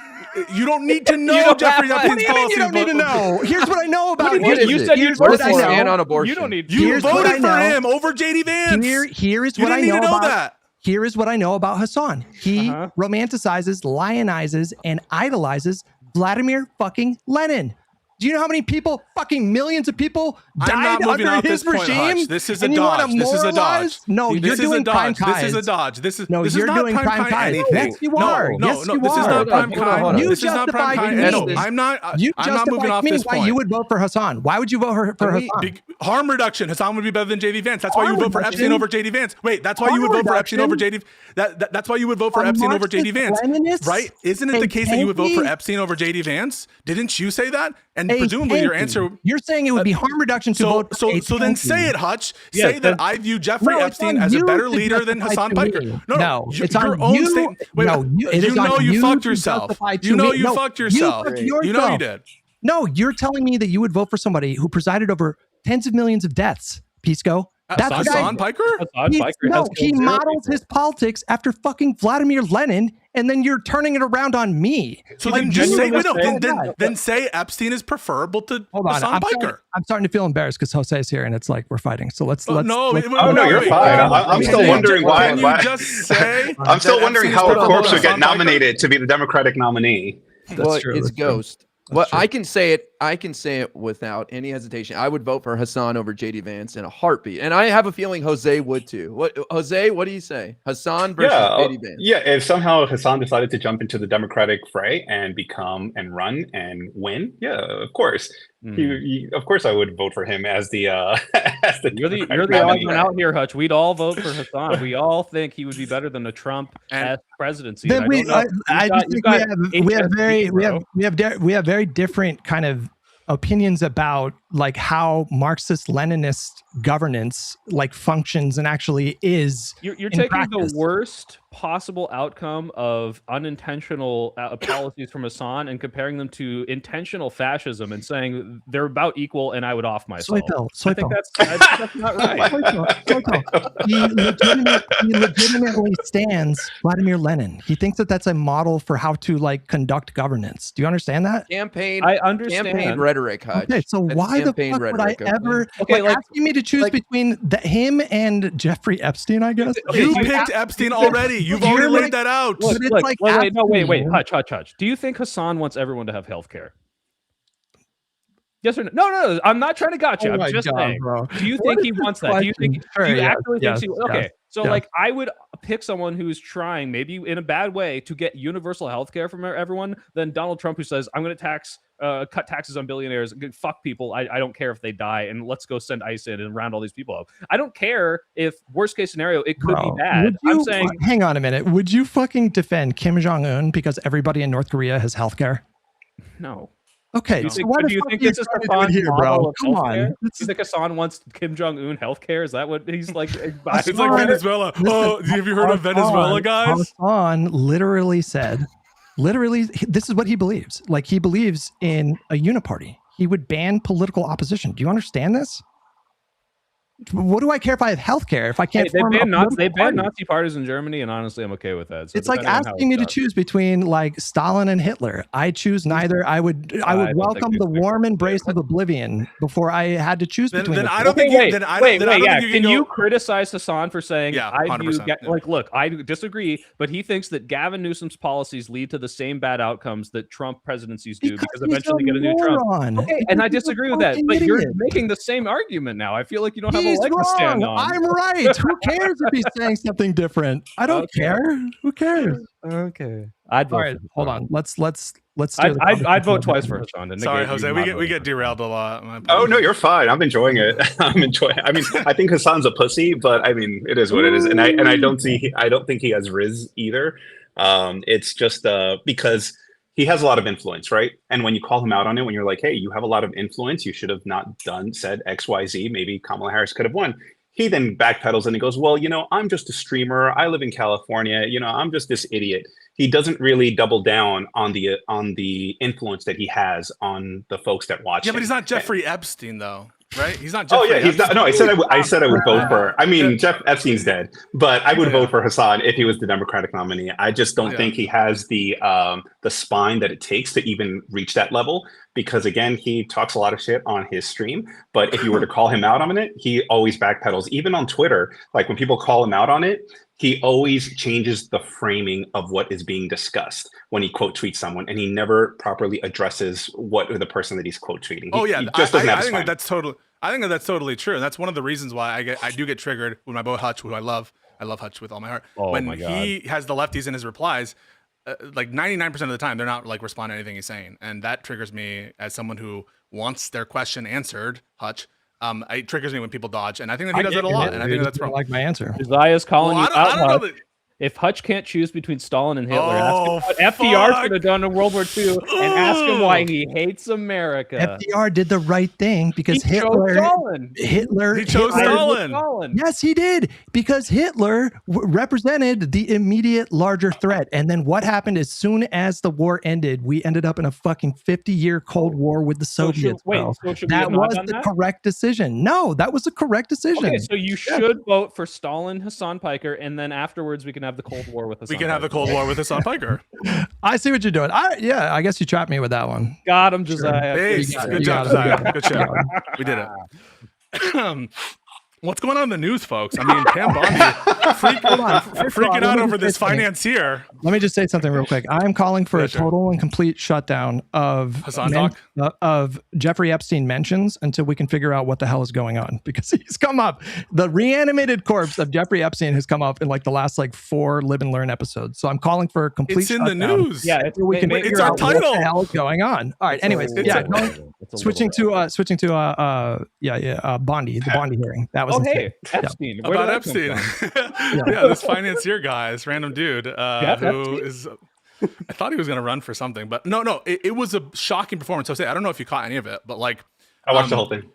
You don't need to know Jeffrey Epstein's policy. You don't need to know. Here's what I know about him. You said you'd vote for him on abortion. You don't need. You voted for him over JD Vance. Here is what I know about that. Here is what I know about Hassan. He romanticizes, lionizes, and idolizes Vladimir fucking Lenin. Do you know how many people, fucking millions of people, I'm not died moving under off his this point, regime? Hutch. This is a And you wanna dodge. This is a moralize? dodge. No, This you're is a doing prime dodge. This is a ties. dodge. This is No, this is you're not doing prime prime time ties. anything. Yes, you are. No, Yes, no, you this is are. not prime Hold on, hold time. on. You This is not prime justified time. me. No, I'm not. You I'm not moving justified off me this why point. you would vote for Hassan. Why would you vote for Can we- Hassan? Harm reduction. Hassan would be better than JD Vance. That's why you would vote for reduction? Epstein over JD Vance. Wait, that's why you would vote for Epstein over JD. That's why you would vote for A Epstein over JD Vance, Marxist-Leninist? right? Isn't it the A case that you would vote for tanky- Epstein over JD Vance? Didn't you say that? And A presumably your tanky. answer. You're saying it would be harm reduction to So vote. for a then tanky. say it, Hutch. Yeah, Say that I view Jeffrey No, it's Epstein on as a you better to leader than justify Hassan to Piker. me. No, No, it's your on own you. statement. Wait, No, it is you on know you you fucked to yourself. justify to You know me. you No, fucked you yourself. fucked You know you yourself. did. No, you're telling me that you would vote for somebody who presided over tens of millions of deaths, Pisco. That's the guy. Hassan Piker? Hassan Piker has No, killed he 0 models people. his politics after fucking Vladimir Lenin, and then you're turning it around on me. So Like, then just say genuinely then say Epstein is preferable to Hold on, Hassan Piker. I'm starting to feel embarrassed because Jose's here, and it's like we're fighting. So let's. Oh no, you're fine. I'm still wondering why. Can you just say? I'm still wondering Epstein is how a preferable corpse to would get Hassan Piker? nominated to be the Democratic nominee. Well, true, it's that's true. Ghost. Well, I can say it. I can say it without any hesitation. I would vote for Hassan over JD Vance in a heartbeat, and I have a feeling Jose would too. What, Jose? What do you say? Hassan versus JD Vance? Yeah, if somehow Hassan decided to jump into the Democratic fray and run and win, yeah, of course. Of course, I would vote for him as the as the. You're the Democratic odd nominee. one out here, Hutch. We'd all vote for Hassan. We all think he would be better than the Trump And- presidency. Then And I just think we have very different kind of opinions about like how Marxist Leninist governance like functions and actually is. You're in taking practice. the worst possible outcome of unintentional policies from Hassan and comparing them to intentional fascism and saying they're about equal and I would off myself. I think that's not right. He legitimately stands Vladimir Lenin. He thinks that that's a model for how to like conduct governance. Do you understand that? Campaign. I understand. Campaign rhetoric, Hutch. Okay, so That's why the campaign fuck would I rhetoric, okay? ever Okay, like- asking me to choose between him and Jeffrey Epstein? I guess Okay, You so picked Epstein already. You've You're already like- laid that out. But it's like wait, asking- Hutch. Do you think Hassan wants everyone to have health care? Yes or no? No. I'm not trying to gotcha. Oh I'm my just God, saying. bro. Do you What think is he this wants that? Do you think? question? Sure, Do you yes, actually yes, think? Okay. yes, So yes. like, I would pick someone who's trying, maybe in a bad way, to get universal health care from everyone than Donald Trump, who says, "I'm going to cut taxes on billionaires, fuck people. I don't care if they die, and let's go send ICE in and round all these people up. I don't care if worst case scenario it could be bad. I'm saying, hang on a minute. Would you fucking defend Kim Jong Un because everybody in North Korea has health care? no. Okay, Do you so think, why the do you fuck think are you this is trying to do Hassan's it here, model bro? of Come healthcare? on. Do you think Hassan wants Kim Jong Un healthcare? Is that what he's like? It's like Venezuela. Oh, have you heard of Venezuela, guys? Hassan literally said, this is what he believes. Like he believes in a uniparty. He would ban political opposition. Do you understand this? What do I care if I have health care if I can't? They form a banned political party? Nazi parties in Germany, and honestly, I'm okay with that. So It's like depending on how asking me to it's done. choose between like Stalin and Hitler. I choose neither. I would don't think welcome these the things warm are embrace of oblivion before I had to choose between. Then the I two. don't think. Wait, Then I wait, don't yeah. think Can you you go. criticize Hassan for saying, Yeah, I view, 100%, yeah. like, look, I disagree, but he thinks that Gavin Newsom's policies lead to the same bad outcomes that Trump presidencies do because he's eventually a get a new Trump. moron. Okay, and I He's a disagree with that, fucking but you're idiot. making the same argument now. I feel like you don't have He's a leg to stand wrong. on. I'm right. Who cares if he's saying something different? I don't Okay. care. Who cares? Okay, I'd vote. All right, for hold Hassan. on. Let's steer the I'd conversation vote twice a for bit. Hassan. to Sorry, negate you Jose. not We voting get for derailed a lot. My Oh apologies. no, you're fine. I'm enjoying it. I'm enjoying. I mean, I think Hassan's a pussy, but I mean, it is what it is, and I don't think he has Riz either. It's just because he has a lot of influence, right? And when you call him out on it, when you're like, hey, you have a lot of influence, you should have not said X, Y, Z. Maybe Kamala Harris could have won. He then backpedals and he goes, well, I'm just a streamer. I live in California. I'm just this idiot. He doesn't really double down on the influence that he has on the folks that watch Yeah, him. but he's not Jeffrey Epstein, though, right? He's not. Oh Jeffrey yeah, he's not. Epstein. No, I said I would vote for. I mean, Jeff Epstein's dead, but I would vote for Hassan if he was the Democratic nominee. I just don't think he has the spine that it takes to even reach that level. because again, he talks a lot of shit on his stream, but if you were to call him out on it, he always backpedals. Even on Twitter, like when people call him out on it, he always changes the framing of what is being discussed when he quote tweets someone, and he never properly addresses what the person that he's quote tweeting. He just doesn't have I think that that's totally. I think that that's totally true, and that's one of the reasons why I do get triggered with my boy Hutch, who I love. I love Hutch with all my heart. When he has the lefties in his replies, like 99% of the time, they're not like responding to anything he's saying, and that triggers me as someone who wants their question answered. Hutch. It triggers me when people dodge, and I think that he does it a lot, and I think that's wrong. Like my answer. Isaiah's calling you out. I don't know that. If Hutch can't choose between Stalin and Hitler, ask him what FDR should have done in World War II, and ask him why he hates America. FDR did the right thing because Hitler chose Stalin. Yes, he did, because Hitler represented the immediate larger threat. And then what happened as soon as the war ended? We ended up in a fucking 50-year Cold War with the Soviets. That was the correct decision. No, that was the correct decision. Okay, so you should vote for Stalin, Hassan Piker, and then afterwards we can have the Cold War with Hassan. We can have the Cold War with Hassan Piker. I see what you're doing. I guess you trapped me with that one. Got him, Josiah. Hey, good job, Josiah. Good show. We did it. What's going on in the news, folks? I mean, Pam Bondi freaking out over this financier. Let me just say something real quick. I am calling for a total and complete shutdown of Jeffrey Epstein mentions until we can figure out what the hell is going on, because he's come up. The reanimated corpse of Jeffrey Epstein has come up in like the last 4 Live and Learn episodes. So I'm calling for a complete shutdown. It's in the news. Yeah, it's our title. What the hell is going on? All right. Anyways, switching to Bondi, the Bondi hearing. That was Epstein. Yeah. About Epstein. This financier guy, this random dude who is. I thought he was going to run for something, but no. It was a shocking performance. I don't know if you caught any of it, but I watched the whole thing.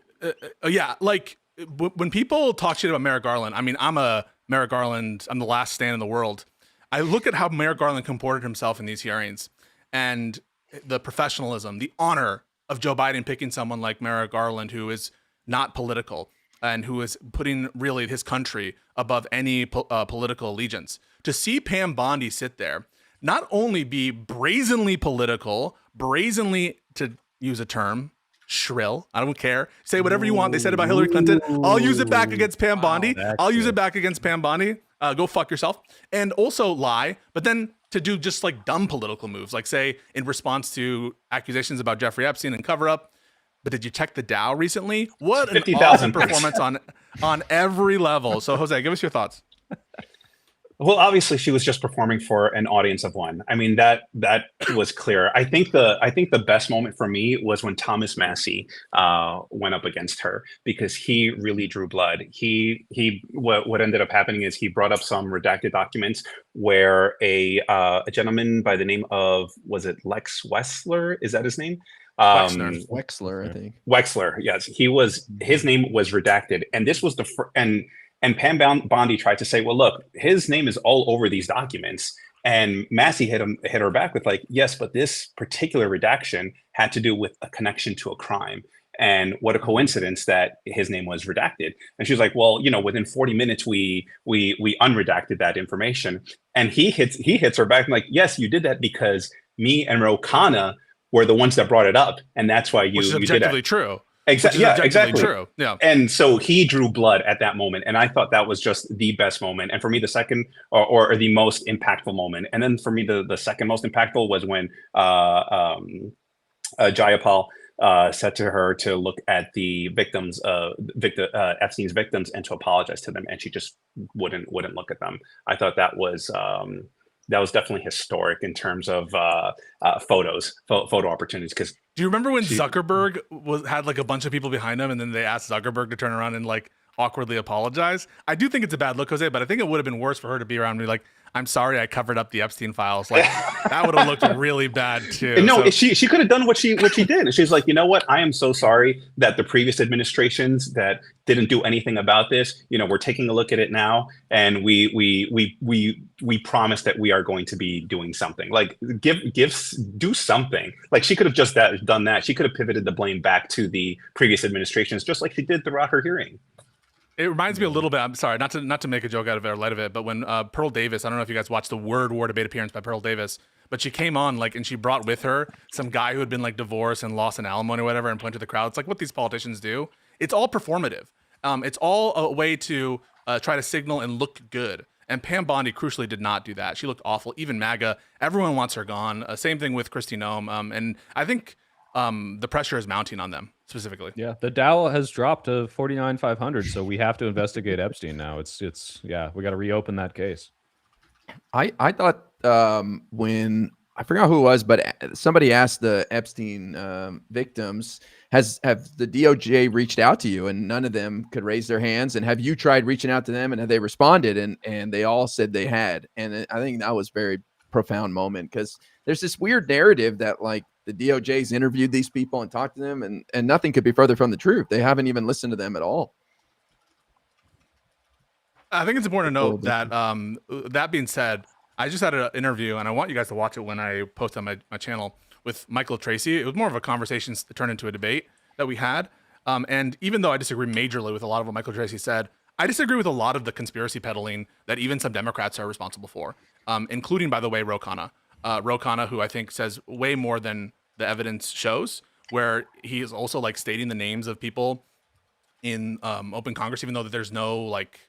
When people talk shit about Merrick Garland, I mean, I'm a Merrick Garland. I'm the last stand in the world. I look at how Merrick Garland comported himself in these hearings, and the professionalism, the honor of Joe Biden picking someone like Merrick Garland, who is not political and who is putting really his country above any political allegiance. To see Pam Bondi sit there, not only be brazenly political, brazenly, to use a term, shrill, I don't care, say whatever you want. They said about Hillary Clinton. I'll use it back against Pam Bondi. Use it back against Pam Bondi. Go fuck yourself. And also lie, but then to do just dumb political moves, say in response to accusations about Jeffrey Epstein and cover up. But did you check the Dow recently? What an awesome performance on every level. So Jose, give us your thoughts. Well, obviously she was just performing for an audience of one. I mean, that was clear. I think the best moment for me was when Thomas Massey went up against her, because he really drew blood. What ended up happening is he brought up some redacted documents where a gentleman by the name of, was it Lex Wexler? Is that his name? Wexler, I think. Wexler, yes. His name was redacted. And this was and Pam Bondi tried to say, well, look, his name is all over these documents. And Massey hit her back with yes, but this particular redaction had to do with a connection to a crime. And what a coincidence that his name was redacted. And she was like, well, within 40 minutes, we unredacted that information. And he hits her back yes, you did that because me and Ro Khanna were the ones that brought it up, and that's why you did that. Objectively true. Exactly. Yeah, exactly. True. Yeah. And so he drew blood at that moment, and I thought that was just the best moment. And for me, the second or the most impactful moment. And then for me, the second most impactful was when Jayapal said to her to look at the victims, Epstein's victims, and to apologize to them, and she just wouldn't look at them. I thought that was definitely historic in terms of photo opportunities. Because do you remember when Zuckerberg had a bunch of people behind him, and then they asked Zuckerberg to turn around and awkwardly apologize? I do think it's a bad look, Jose, but I think it would have been worse for her to be around and be I'm sorry, I covered up the Epstein files. That would have looked really bad too. No, she could have done what she did. She's like, you know what? I am so sorry that the previous administrations that didn't do anything about this. We're taking a look at it now, and we promise that we are going to be doing something. Do something. She could have just done that. She could have pivoted the blame back to the previous administrations, just like she did throughout her hearing. It reminds me a little bit. I'm sorry, not to make a joke out of it or light of it, but when Pearl Davis, I don't know if you guys watched the Word War debate appearance by Pearl Davis, but she came on like, and she brought with her some guy who had been like divorced and lost an alimony or whatever, and pointed to the crowd. It's like what these politicians do. It's all performative. It's all a way to try to signal and look good. And Pam Bondi crucially did not do that. She looked awful. Even MAGA, everyone wants her gone. Same thing with Kristi Noem. And I think the pressure is mounting on them specifically. Yeah, the Dow has dropped to 49,500, so we have to investigate Epstein now. It's yeah, we got to reopen that case. I thought when I forgot who it was, but somebody asked the Epstein victims, have the DOJ reached out to you? And none of them could raise their hands. And have you tried reaching out to them? And have they responded? And they all said they had. And I think that was a very profound moment, because there's this weird narrative that like the DOJ's interviewed these people and talked to them, and nothing could be further from the truth. They haven't even listened to them at all. I think it's important to note that that being said, I just had an interview, and I want you guys to watch it when I post on my channel, with Michael Tracy. It was more of a conversation that turned into a debate that we had. And even though I disagree majorly with a lot of what Michael Tracy said, I disagree with a lot of the conspiracy peddling that even some Democrats are responsible for, including, by the way, Ro Khanna. Ro Khanna, who I think says way more than the evidence shows, where he is also like stating the names of people in open Congress, even though that there's no like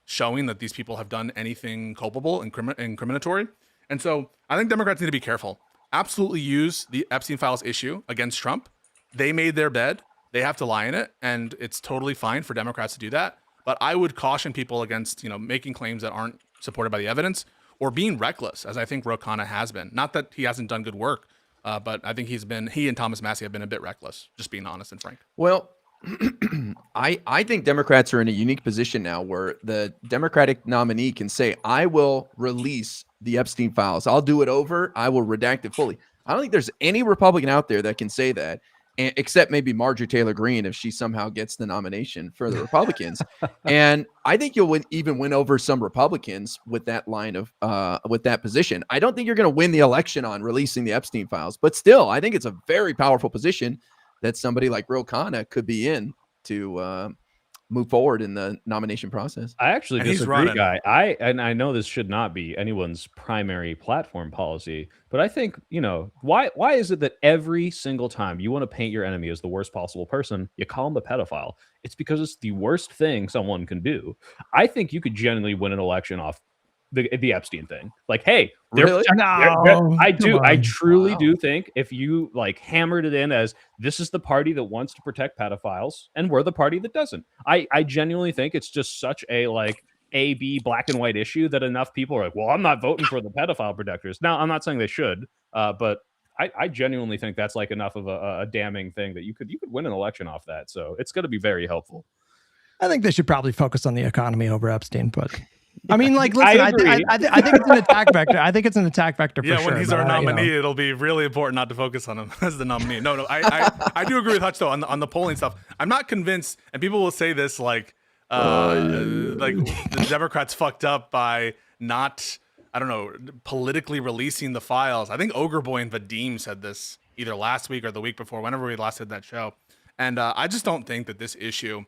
showing that these people have done anything culpable and incriminatory. And so I think Democrats need to be careful. Absolutely use the Epstein files issue against Trump. They made their bed. They have to lie in it. And it's totally fine for Democrats to do that. But I would caution people against, making claims that aren't supported by the evidence, or being reckless, as I think Ro Khanna has been. Not that he hasn't done good work, but I think he and Thomas Massie have been a bit reckless, just being honest and frank. Well, I think Democrats are in a unique position now where the Democratic nominee can say, I will release the Epstein files. I'll do it over. I will redact it fully. I don't think there's any Republican out there that can say that, except maybe Marjorie Taylor Greene, if she somehow gets the nomination for the Republicans. And I think you'll even win over some Republicans with that line of with that position. I don't think you're going to win the election on releasing the Epstein files, but still, I think it's a very powerful position that somebody like Ro Khanna could be in to move forward in the nomination process. I actually disagree, Guy. I know this should not be anyone's primary platform policy, but I think, why is it that every single time you want to paint your enemy as the worst possible person, you call him a pedophile? It's because it's the worst thing someone can do. I think you could genuinely win an election off the Epstein thing. Like, hey, I truly do think if you like hammered it in as this is the party that wants to protect pedophiles and we're the party that doesn't. I genuinely think it's just such a like A-B black and white issue that enough people are like, well, I'm not voting for the pedophile protectors. Now, I'm not saying they should, but I genuinely think that's like enough of a damning thing that you could win an election off that. So it's going to be very helpful. I think they should probably focus on the economy over Epstein, but I mean, like, listen, I think it's an attack vector. I think it's an attack vector for sure. Yeah, when he's our nominee, it'll be really important not to focus on him as the nominee. No, I do agree with Hutch, though, on the polling stuff. I'm not convinced, and people will say this, like the Democrats fucked up by not, I don't know, politically releasing the files. I think Ogre Boy and Vadim said this either last week or the week before, whenever we last did that show. And I just don't think that this issue,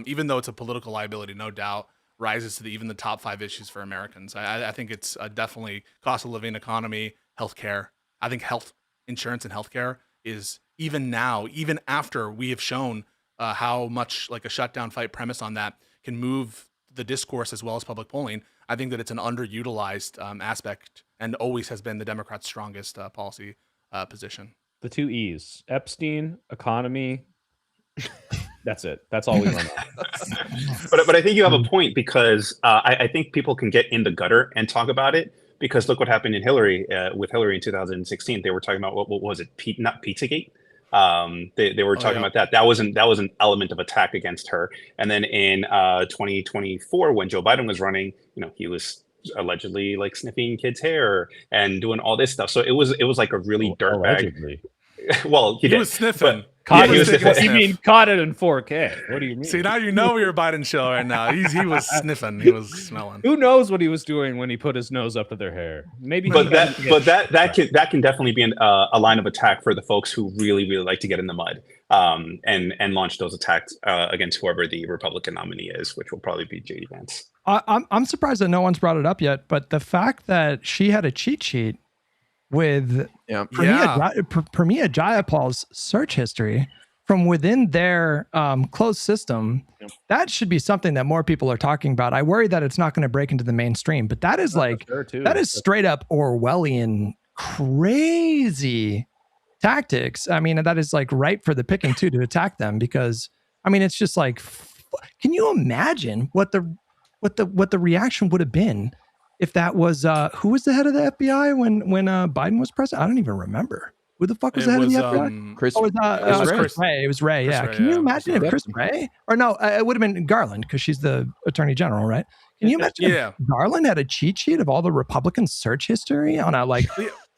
even though it's a political liability, no doubt, rises to even the top 5 issues for Americans. I think it's definitely cost of living, economy, healthcare. I think health insurance and healthcare is, even now, even after we have shown how much like a shutdown fight premise on that can move the discourse as well as public polling. I think that it's an underutilized aspect and always has been the Democrats' strongest policy position. The 2 E's: Epstein, economy. That's it. That's all we run on. But I think you have a point, because I think people can get in the gutter and talk about it, because look what happened with Hillary in 2016. They were talking about what was it? Not Pizzagate. They were talking about that. That was an element of attack against her. And then in 2024, when Joe Biden was running, he was allegedly like sniffing kids' hair and doing all this stuff. So it was like a really dirtbag. Well, he was sniffing. You mean caught it in 4K? What do you mean? See, now you know your Biden show right now. He was sniffing. He was smelling. Who knows what he was doing when he put his nose up to their hair? Maybe. But that can definitely be a line of attack for the folks who really, really like to get in the mud and launch those attacks against whoever the Republican nominee is, which will probably be J.D. Vance. I'm surprised that no one's brought it up yet, but the fact that she had a cheat sheet with Purmia Jayapal's search history from within their closed system. Yep. That should be something that more people are talking about. I worry that it's not going to break into the mainstream, but that is that is straight up Orwellian crazy tactics. I mean, that is like ripe for the picking too, to attack them, because I mean, it's just like, can you imagine what the reaction would have been if that was who was the head of the FBI when Biden was president? I don't even remember. Who the fuck was the head of the FBI? Chris, Chris Wray. It was Wray. Chris Yeah. Wray, Can you yeah. imagine if Chris Wray, or no, it would have been Garland, because she's the attorney general, right? Can you imagine if Garland had a cheat sheet of all the Republican search history on a like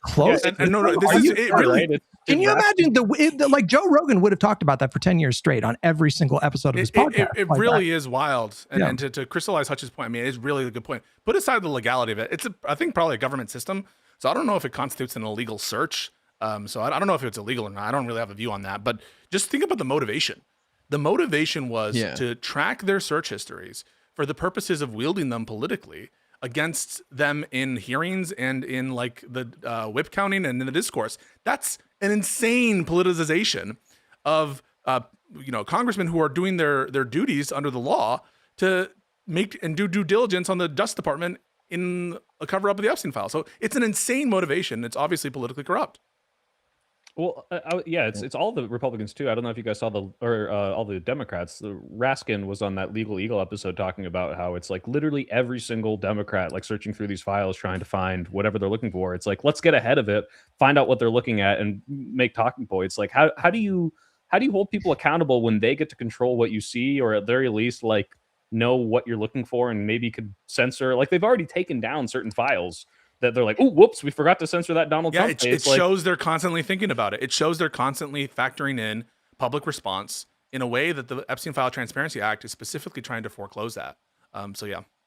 close? No, this is it really. Can you imagine like Joe Rogan would have talked about that for 10 years straight on every single episode of his podcast. It like really is wild. And to crystallize Hutch's point, I mean, it's really a good point. Put aside the legality of it. It's I think probably a government system. So I don't know if it constitutes an illegal search. So I don't know if it's illegal or not. I don't really have a view on that. But just think about the motivation. The motivation was to track their search histories for the purposes of wielding them politically against them in hearings and in like the whip counting and in the discourse. That's an insane politicization of congressmen who are doing their duties under the law to make and do due diligence on the Justice Department in a cover up of the Epstein file. So it's an insane motivation. It's obviously politically corrupt. Well, it's all the Republicans too. I don't know if you guys saw all the Democrats. Raskin was on that Legal Eagle episode talking about how it's like literally every single Democrat like searching through these files trying to find whatever they're looking for. It's like, let's get ahead of it, find out what they're looking at, and make talking points. Like how do you hold people accountable when they get to control what you see, or at the very least like know what you're looking for and maybe could censor? Like they've already taken down certain files that they're like, oh, whoops, we forgot to censor that Donald Trump. It shows they're constantly thinking about it. It shows they're constantly factoring in public response in a way that the Epstein File Transparency Act is specifically trying to foreclose that.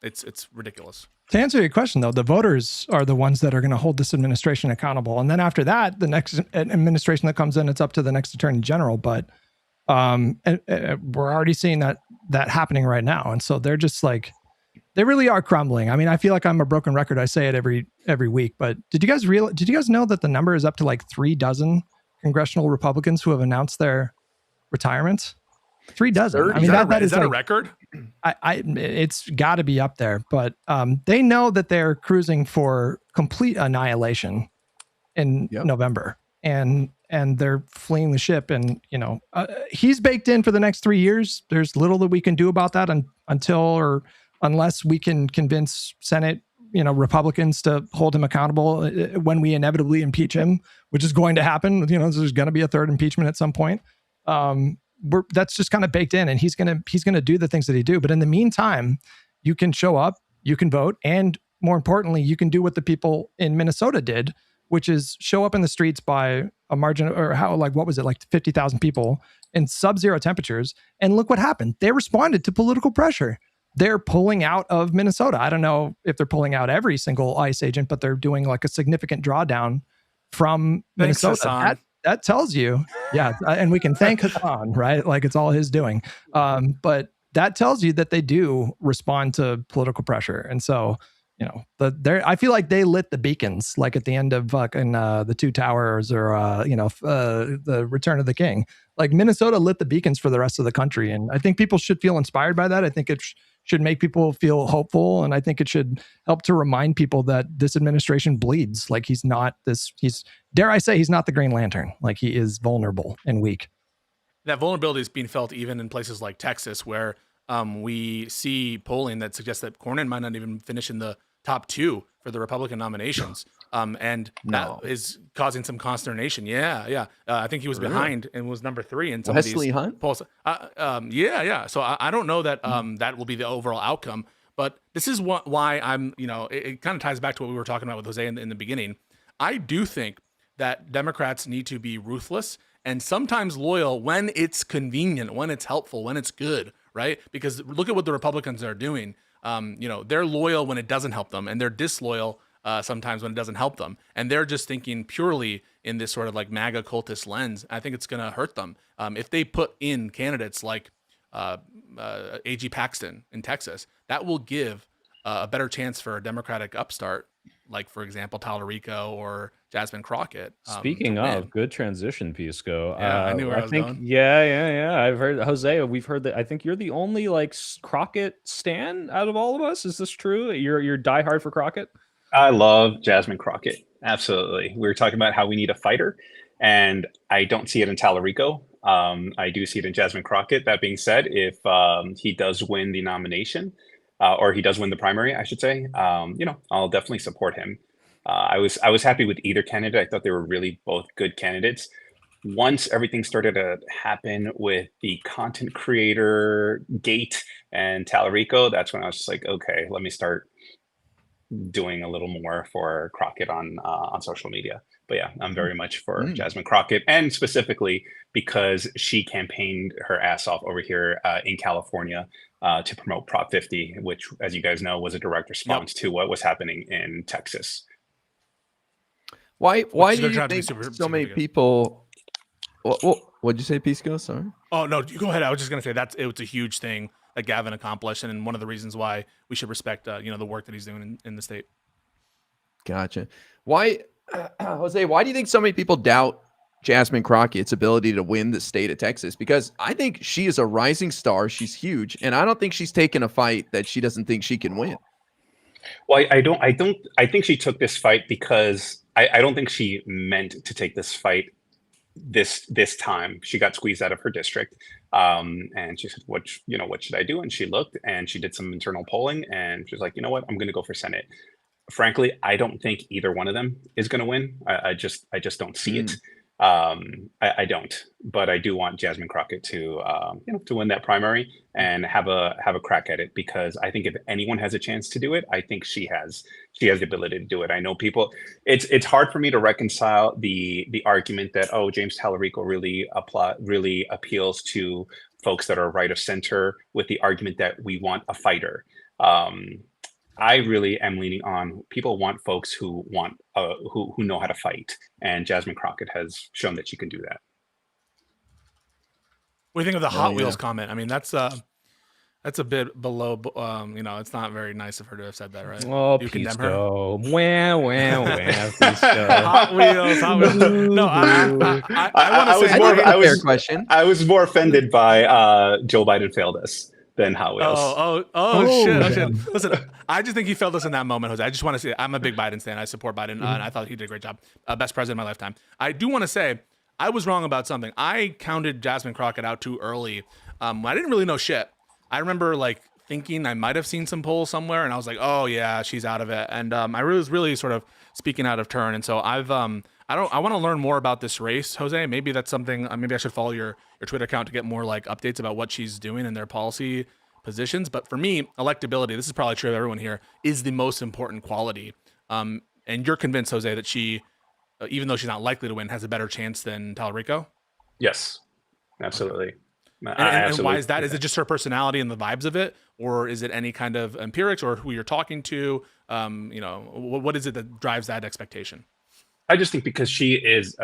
It's ridiculous. To answer your question, though, the voters are the ones that are going to hold this administration accountable. And then after that, the next administration that comes in, it's up to the next attorney general. But we're already seeing that happening right now. And so they're just like, they really are crumbling. I mean, I feel like I'm a broken record. I say it every week, but did you guys know that the number is up to like 36 congressional Republicans who have announced their retirements? 36. I mean, is that a record? It's got to be up there, but they know that they're cruising for complete annihilation in November, and they're fleeing the ship. And he's baked in for the next 3 years. There's little that we can do about that unless we can convince Senate, Republicans to hold him accountable when we inevitably impeach him, which is going to happen. There's going to be a third impeachment at some point. That's just kind of baked in, and he's going to do the things that he do. But in the meantime, you can show up, you can vote, and more importantly, you can do what the people in Minnesota did, which is show up in the streets by a margin, or what was it, like 50,000 people in sub-zero temperatures. And look what happened. They responded to political pressure. They're pulling out of Minnesota. I don't know if they're pulling out every single ICE agent, but they're doing like a significant drawdown from Minnesota. That tells you, and we can thank Hassan, right? Like it's all his doing. But that tells you that they do respond to political pressure. And so, I feel like they lit the beacons, like at the end of fucking the Two Towers, or the Return of the King. Like Minnesota lit the beacons for the rest of the country, and I think people should feel inspired by that. I think it should make people feel hopeful, and I think it should help to remind people that this administration bleeds. Like he's dare I say, he's not the Green Lantern. Like he is vulnerable and weak. That vulnerability is being felt even in places like Texas, where we see polling that suggests that Cornyn might not even finish in the top 2 for the Republican nominations. That is causing some consternation. I think he was behind and was number 3 in some of these polls. So I don't know that that will be the overall outcome, but this is why I'm, it kind of ties back to what we were talking about with Jose in the beginning. I do think that Democrats need to be ruthless and sometimes loyal when it's convenient, when it's helpful, when it's good, right? Because look at what the Republicans are doing. They're loyal when it doesn't help them, and they're disloyal sometimes when it doesn't help them. And they're just thinking purely in this sort of like MAGA cultist lens. I think it's going to hurt them. If they put in candidates like A.G. Paxton in Texas, that will give a better chance for a Democratic upstart, like, for example, Talarico or Jasmine Crockett. Speaking to of, win. good transition, Pisco. Yeah, I knew where I was think, going. yeah. I've heard Jose. We've heard that. I think you're the only like Crockett stan out of all of us. Is this true? You're diehard for Crockett. I love Jasmine Crockett. Absolutely. We were talking about how we need a fighter, and I don't see it in Tallarico. I do see it in Jasmine Crockett. That being said, if he does win the nomination, or he does win the primary, I should say, I'll definitely support him. I was happy with either candidate. I thought they were really both good candidates. Once everything started to happen with the content creator gate and Tallarico, that's when I was just like, okay, let me start doing a little more for Crockett on social media. But yeah, I'm very much for Jasmine Crockett, and specifically because she campaigned her ass off over here in California to promote Prop 50, which, as you guys know, was a direct response to what was happening in Texas. Why do you think super so many good. people? What'd you say, Pisco? Sorry. Oh no, you go ahead. I was just gonna say it was a huge thing that Gavin accomplished, and one of the reasons why we should respect the work that he's doing in the state. Gotcha. Why, Jose? Why do you think so many people doubt Jasmine Crockett's ability to win the state of Texas? Because I think she is a rising star. She's huge, and I don't think she's taken a fight that she doesn't think she can win. Well, I think she took this fight because I don't think she meant to take this fight this time. She got squeezed out of her district, and she said, what should I do? And she looked, and she did some internal polling, and she's like, you know what, I'm going to go for Senate. Frankly, I don't think either one of them is going to win. I just don't see it. I don't, but I do want Jasmine Crockett to win that primary and have a crack at it, because I think if anyone has a chance to do it, I think she has the ability to do it. I know people. It's hard for me to reconcile the argument that, oh, James Tallarico really appeals to folks that are right of center, with the argument that we want a fighter. I really am leaning on people want folks who know how to fight, and Jasmine Crockett has shown that she can do that. What do you think of the Hot Wheels comment? I mean, that's a bit below. It's not very nice of her to have said that, right? Oh, you Pisco. condemn her? Wah, Pisco. Hot Wheels. No, I want to say fair question. I was more offended by Joe Biden failed us than Hot Wheels. Shit. Listen, I just think he failed us in that moment, Jose. I just want to say I'm a big Biden stan. I support Biden, and I thought he did a great job. Best president of my lifetime. I do want to say I was wrong about something. I counted Jasmine Crockett out too early. I didn't really know shit. I remember thinking I might have seen some polls somewhere, and I was like, oh yeah, she's out of it. And I was really sort of speaking out of turn. And so I want to learn more about this race, Jose. Maybe that's something. Maybe I should follow your Twitter account to get more updates about what she's doing in their policy positions. But for me, electability, this is probably true of everyone here, is the most important quality. And you're convinced, Jose, that she, even though she's not likely to win, has a better chance than Tallarico? Yes, absolutely. Okay. And why is that? Is it just her personality and the vibes of it, or is it any kind of empirics or who you're talking to? What is it that drives that expectation? I just think because she is,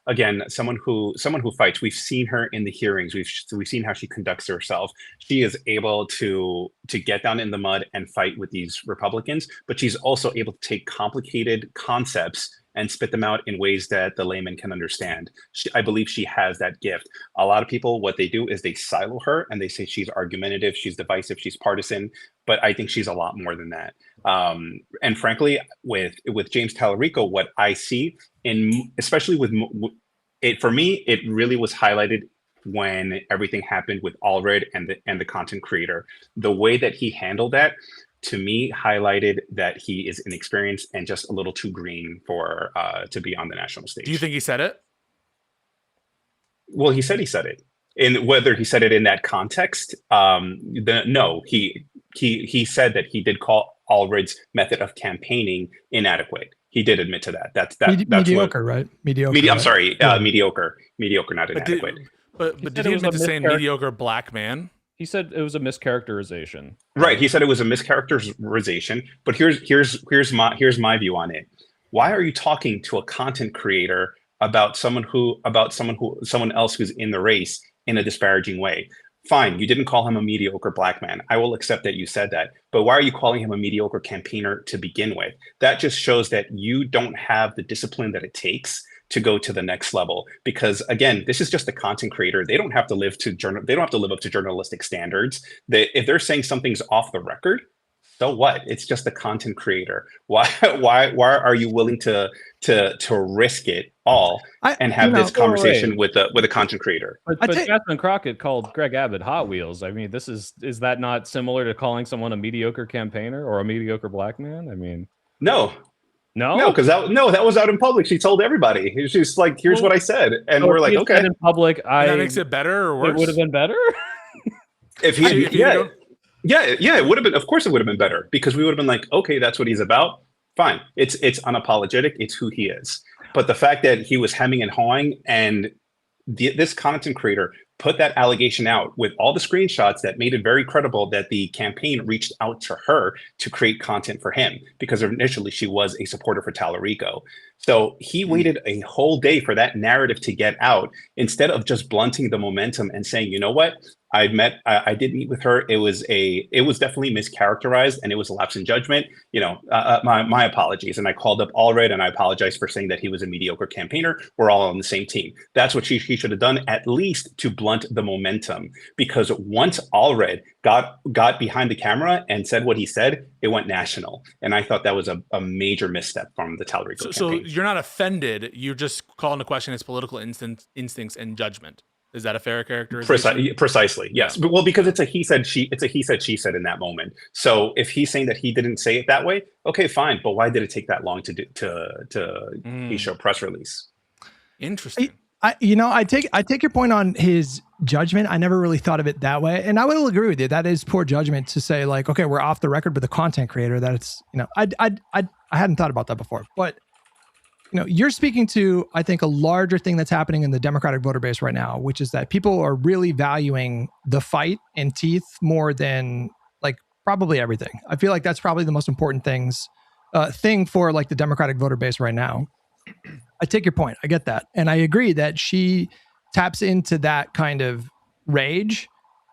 again, someone who fights. We've seen her in the hearings. We've seen how she conducts herself. She is able to get down in the mud and fight with these Republicans, but she's also able to take complicated concepts and spit them out in ways that the layman can understand. I believe she has that gift. A lot of people, what they do is they silo her and they say she's argumentative, she's divisive, she's partisan, but I think she's a lot more than that. And frankly, with James Tallarico, what I see, especially with it, for me, it really was highlighted when everything happened with Allred and the content creator. The way that he handled that, to me, highlighted that he is inexperienced and just a little too green for to be on the national stage. Do you think he said it? Well, he said it. And whether he said it in that context, no, he said that he did call Allred's method of campaigning inadequate. He did admit to that. That's mediocre, right? Mediocre. I'm sorry, mediocre, not inadequate. But did he admit to saying mediocre black man? He said it was a mischaracterization. Right. He said it was a mischaracterization. But here's my view on it. Why are you talking to a content creator about someone else who's in the race in a disparaging way? Fine, you didn't call him a mediocre black man. I will accept that you said that. But why are you calling him a mediocre campaigner to begin with? That just shows that you don't have the discipline that it takes to go to the next level. Because again, this is just a content creator. They don't have to live to they don't have to live up to journalistic standards. If they're saying something's off the record, so what? It's just a content creator. Why are you willing to risk it all and have this conversation with a content creator? But Catherine Crockett called Greg Abbott Hot Wheels. I mean, is that not similar to calling someone a mediocre campaigner or a mediocre black man? I mean, no, because that was out in public. She told everybody. She's just like, here's what I said, and we're like, okay. In public, that makes it better or worse? It would have been better if he, Yeah, it would have been. Of course, it would have been better because we would have been like, okay, that's what he's about. Fine, it's unapologetic. It's who he is. But the fact that he was hemming and hawing, and this content creator put that allegation out with all the screenshots that made it very credible that the campaign reached out to her to create content for him because initially she was a supporter for Tallarico. So he waited a whole day for that narrative to get out instead of just blunting the momentum and saying, you know what? I did meet with her. It was definitely mischaracterized and it was a lapse in judgment. My apologies. And I called up Allred and I apologized for saying that he was a mediocre campaigner. We're all on the same team. That's what he should have done, at least to blunt the momentum. Because once Allred got behind the camera and said what he said, it went national. And I thought that was a major misstep from the Tallarico campaign. So you're not offended. You're just calling into question his political instincts and judgment. Is that a fair characterization? Precisely, yes. Yeah. Well, because it's a he said, she said in that moment. So if he's saying that he didn't say it that way, okay, fine. But why did it take that long to issue a press release? Interesting. I take your point on his judgment. I never really thought of it that way, and I will agree with you. That is poor judgment to say like, okay, we're off the record with the content creator. That it's I hadn't thought about that before, but. You're speaking to, I think, a larger thing that's happening in the Democratic voter base right now, which is that people are really valuing the fight and teeth more than like probably everything. I feel like that's probably the most important thing for like the Democratic voter base right now. I take your point. I get that. And I agree that she taps into that kind of rage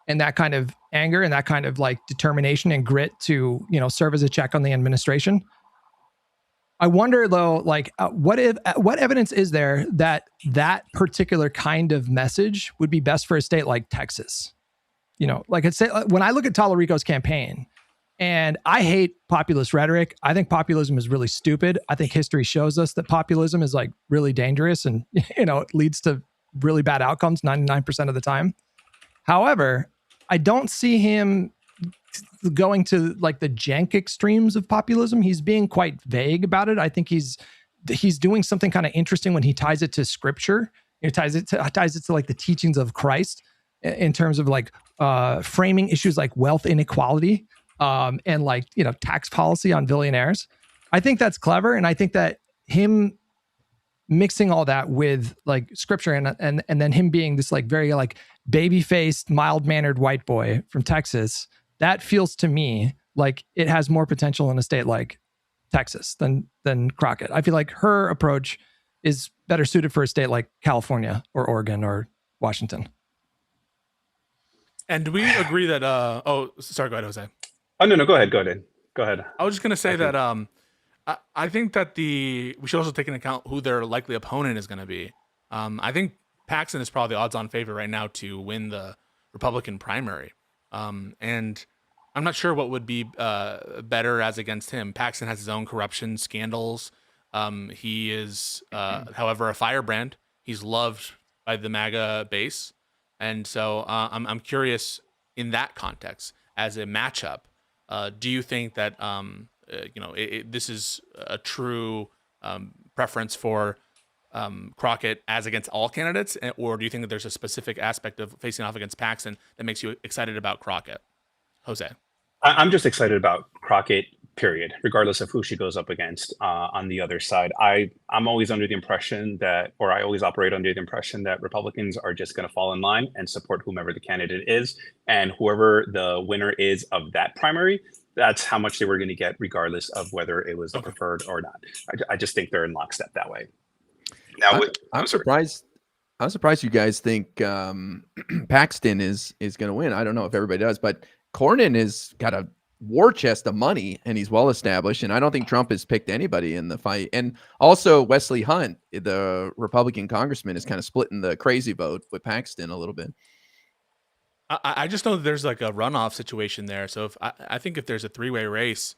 and that kind of anger and that kind of like determination and grit to, serve as a check on the administration. I wonder though, like, what evidence is there that particular kind of message would be best for a state like Texas? Like when I look at Tallarico's campaign, and I hate populist rhetoric. I think populism is really stupid. I think history shows us that populism is like really dangerous, and it leads to really bad outcomes 99% of the time. However, I don't see him going to like the jank extremes of populism. He's being quite vague about it. I think he's doing something kind of interesting when he ties it to scripture. He ties it to like the teachings of Christ in terms of like framing issues like wealth inequality and like tax policy on billionaires. I think that's clever, and I think that him mixing all that with like scripture and then him being this like very like baby-faced, mild-mannered white boy from Texas. That feels to me like it has more potential in a state like Texas than Crockett. I feel like her approach is better suited for a state like California or Oregon or Washington. And do we agree that sorry, go ahead, Jose. Oh no, go ahead. I was just gonna say that I think that we should also take into account who their likely opponent is gonna be. I think Paxton is probably the odds-on favorite right now to win the Republican primary. And I'm not sure what would be better as against him. Paxton has his own corruption scandals. He is, however, a firebrand. He's loved by the MAGA base. And so I'm curious in that context, as a matchup, do you think that, this is a true preference for Crockett as against all candidates, or do you think that there's a specific aspect of facing off against Paxton that makes you excited about Crockett? Jose. I'm just excited about Crockett, period, regardless of who she goes up against on the other side. I'm always under the impression I always operate under the impression that Republicans are just going to fall in line and support whomever the candidate is, and whoever the winner is of that primary, that's how much they were going to get, regardless of whether it was the preferred or not. I just think they're in lockstep that way. Now, I'm surprised. I'm surprised you guys think Paxton is going to win. I don't know if everybody does, but Cornyn has got a war chest of money and he's well established. And I don't think Trump has picked anybody in the fight. And also Wesley Hunt, the Republican congressman, is kind of splitting the crazy vote with Paxton a little bit. I just know that there's like a runoff situation there. So I think if there's a three-way race,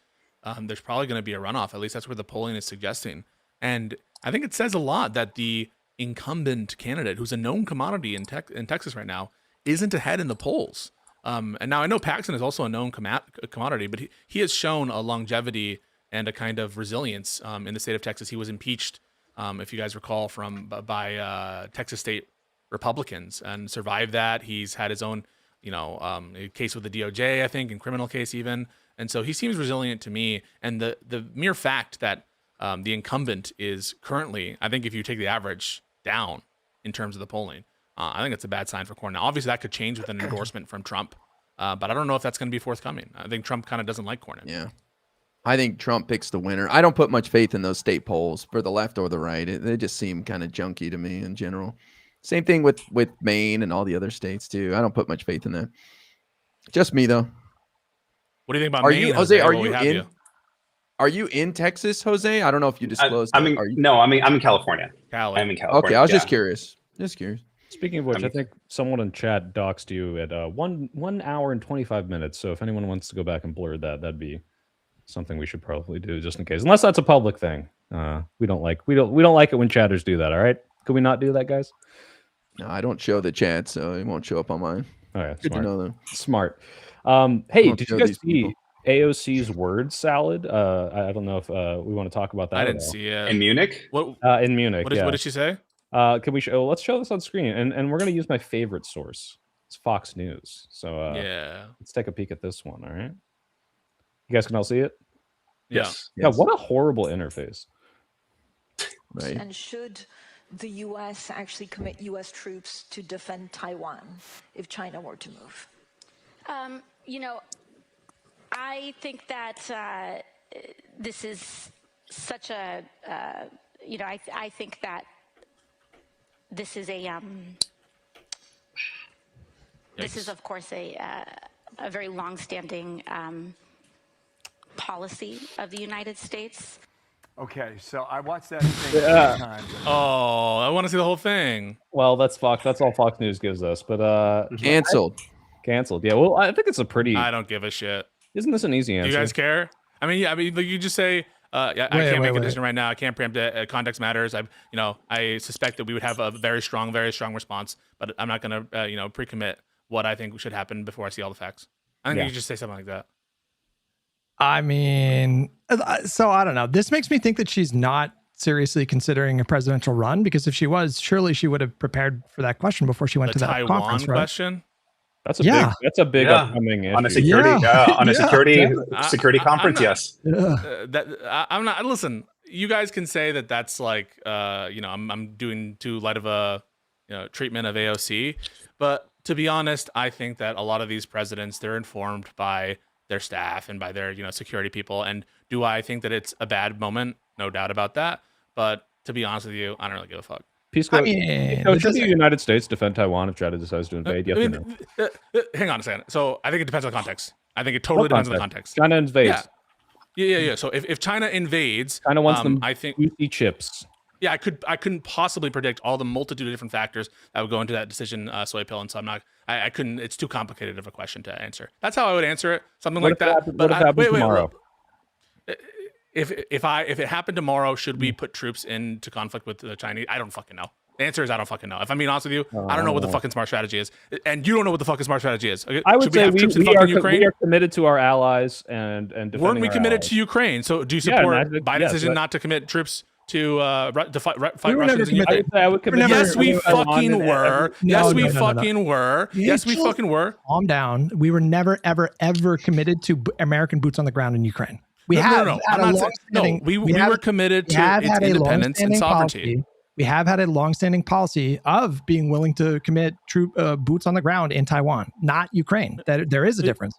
there's probably going to be a runoff. At least that's where the polling is suggesting. And I think it says a lot that the incumbent candidate, who's a known commodity in Texas right now, isn't ahead in the polls. And now I know Paxton is also a known commodity, but he has shown a longevity and a kind of resilience in the state of Texas. He was impeached, if you guys recall, by Texas state Republicans and survived that. He's had his own, case with the DOJ, I think, and criminal case even. And so he seems resilient to me. And the mere fact that the incumbent is currently, I think if you take the average down in terms of the polling, I think it's a bad sign for Cornyn. Now, obviously, that could change with an endorsement from Trump, but I don't know if that's going to be forthcoming. I think Trump kind of doesn't like Cornyn. Yeah. I think Trump picks the winner. I don't put much faith in those state polls for the left or the right. They just seem kind of junky to me in general. Same thing with Maine and all the other states, too. I don't put much faith in that. Just me, though. What do you think about Maine? Jose, are you in Texas, Jose? I don't know if you disclosed. I'm in California. Cali. I'm in California. Okay, I was just curious. Speaking of which, I think someone in chat doxed you at 1 hour and 25 minutes. So if anyone wants to go back and blur that, that'd be something we should probably do just in case. Unless that's a public thing. We don't like it when chatters do that. All right, could we not do that, guys? No, I don't show the chat, so it won't show up on mine. All right, good to know that. Smart. Hey, did you guys see AOC's word salad? I don't know if we want to talk about that. I didn't see it in Munich. What? In Munich. What did she say? Can we show? Let's show this on screen, and we're gonna use my favorite source. It's Fox News. So yeah, let's take a peek at this one. All right, you guys can all see it. Yes. Yeah. What a horrible interface. Right. And should the U.S. actually commit U.S. troops to defend Taiwan if China were to move? I think that this is such a, I think that this is this is of course a very long-standing policy of the United States. Okay, so I watched that thing 3 times. Oh, I want to see the whole thing. Well, that's Fox. That's all Fox News gives us. But canceled. Yeah. Well, I think it's a pretty. I don't give a shit. Isn't this an easy answer? Do you guys care? I mean, you just say. I can't make a decision right now. I can't preempt it. Context matters. I suspect that we would have a very strong response, but I'm not going to, pre-commit what I think should happen before I see all the facts. I think you just say something like that. I mean, so I don't know. This makes me think that she's not seriously considering a presidential run, because if she was, surely she would have prepared for that question before she went to that Taiwan conference. Right? Question. That's a big upcoming issue. On a security conference. Yes. I'm not. Listen, you guys can say that that's like, I'm doing too light of a, treatment of AOC, but to be honest, I think that a lot of these presidents, they're informed by their staff and by their, security people. And do I think that it's a bad moment? No doubt about that. But to be honest with you, I don't really give a fuck. Should the United States defend Taiwan if China decides to invade? Yes or no? Hang on a second. So I think it depends on context. I think it totally depends on the context. China invades. Yeah. So if China invades, China wants them. I think juicy chips. Yeah, I couldn't possibly predict all the multitude of different factors that would go into that decision, Soy Pill, and so I couldn't. It's too complicated of a question to answer. That's how I would answer it, something like that. What happens tomorrow? If it happened tomorrow, should we put troops into conflict with the Chinese? I don't fucking know. The answer is I don't fucking know. If I'm being honest with you, I don't know what the fucking smart strategy is, and you don't know what the fucking smart strategy is. Okay? I would say we are committed to our allies and weren't we committed to Ukraine? So do you support Biden's decision not to commit troops to fight Russians in Ukraine? Yes, we fucking were. Yes, we fucking were. Yes, we fucking were. Calm down. We were never, ever, ever committed to American boots on the ground in Ukraine. We were committed to its independence and sovereignty. We have had a longstanding policy of being willing to commit troop boots on the ground in Taiwan, not Ukraine. That there is a difference.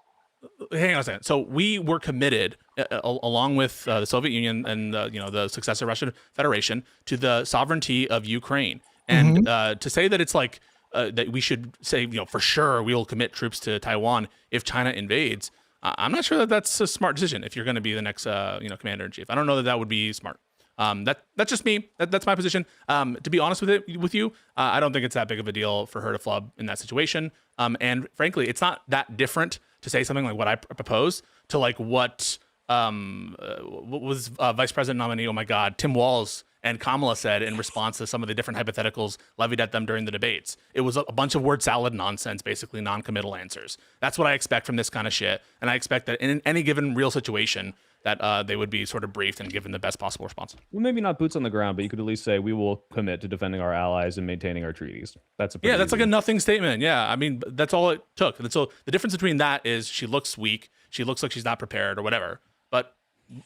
Hang on a second. So we were committed, along with the Soviet Union and the successor Russian Federation, to the sovereignty of Ukraine. And to say that it's like that we should say, for sure we will commit troops to Taiwan if China invades, I'm not sure that that's a smart decision if you're going to be the next, commander in chief. I don't know that that would be smart. That's just me. That's my position. To be honest with you, I don't think it's that big of a deal for her to flub in that situation. And frankly, it's not that different to say something like what I propose to like what was Vice President nominee, oh my God, Tim Walz and Kamala said in response to some of the different hypotheticals levied at them during the debates. It was a bunch of word salad nonsense, basically non-committal answers. That's what I expect from this kind of shit. And I expect that in any given real situation that they would be sort of briefed and given the best possible response. Well, maybe not boots on the ground, but you could at least say we will commit to defending our allies and maintaining our treaties. That's that's like a nothing statement. Yeah, I mean, that's all it took. And so the difference between that is she looks weak, she looks like she's not prepared or whatever. But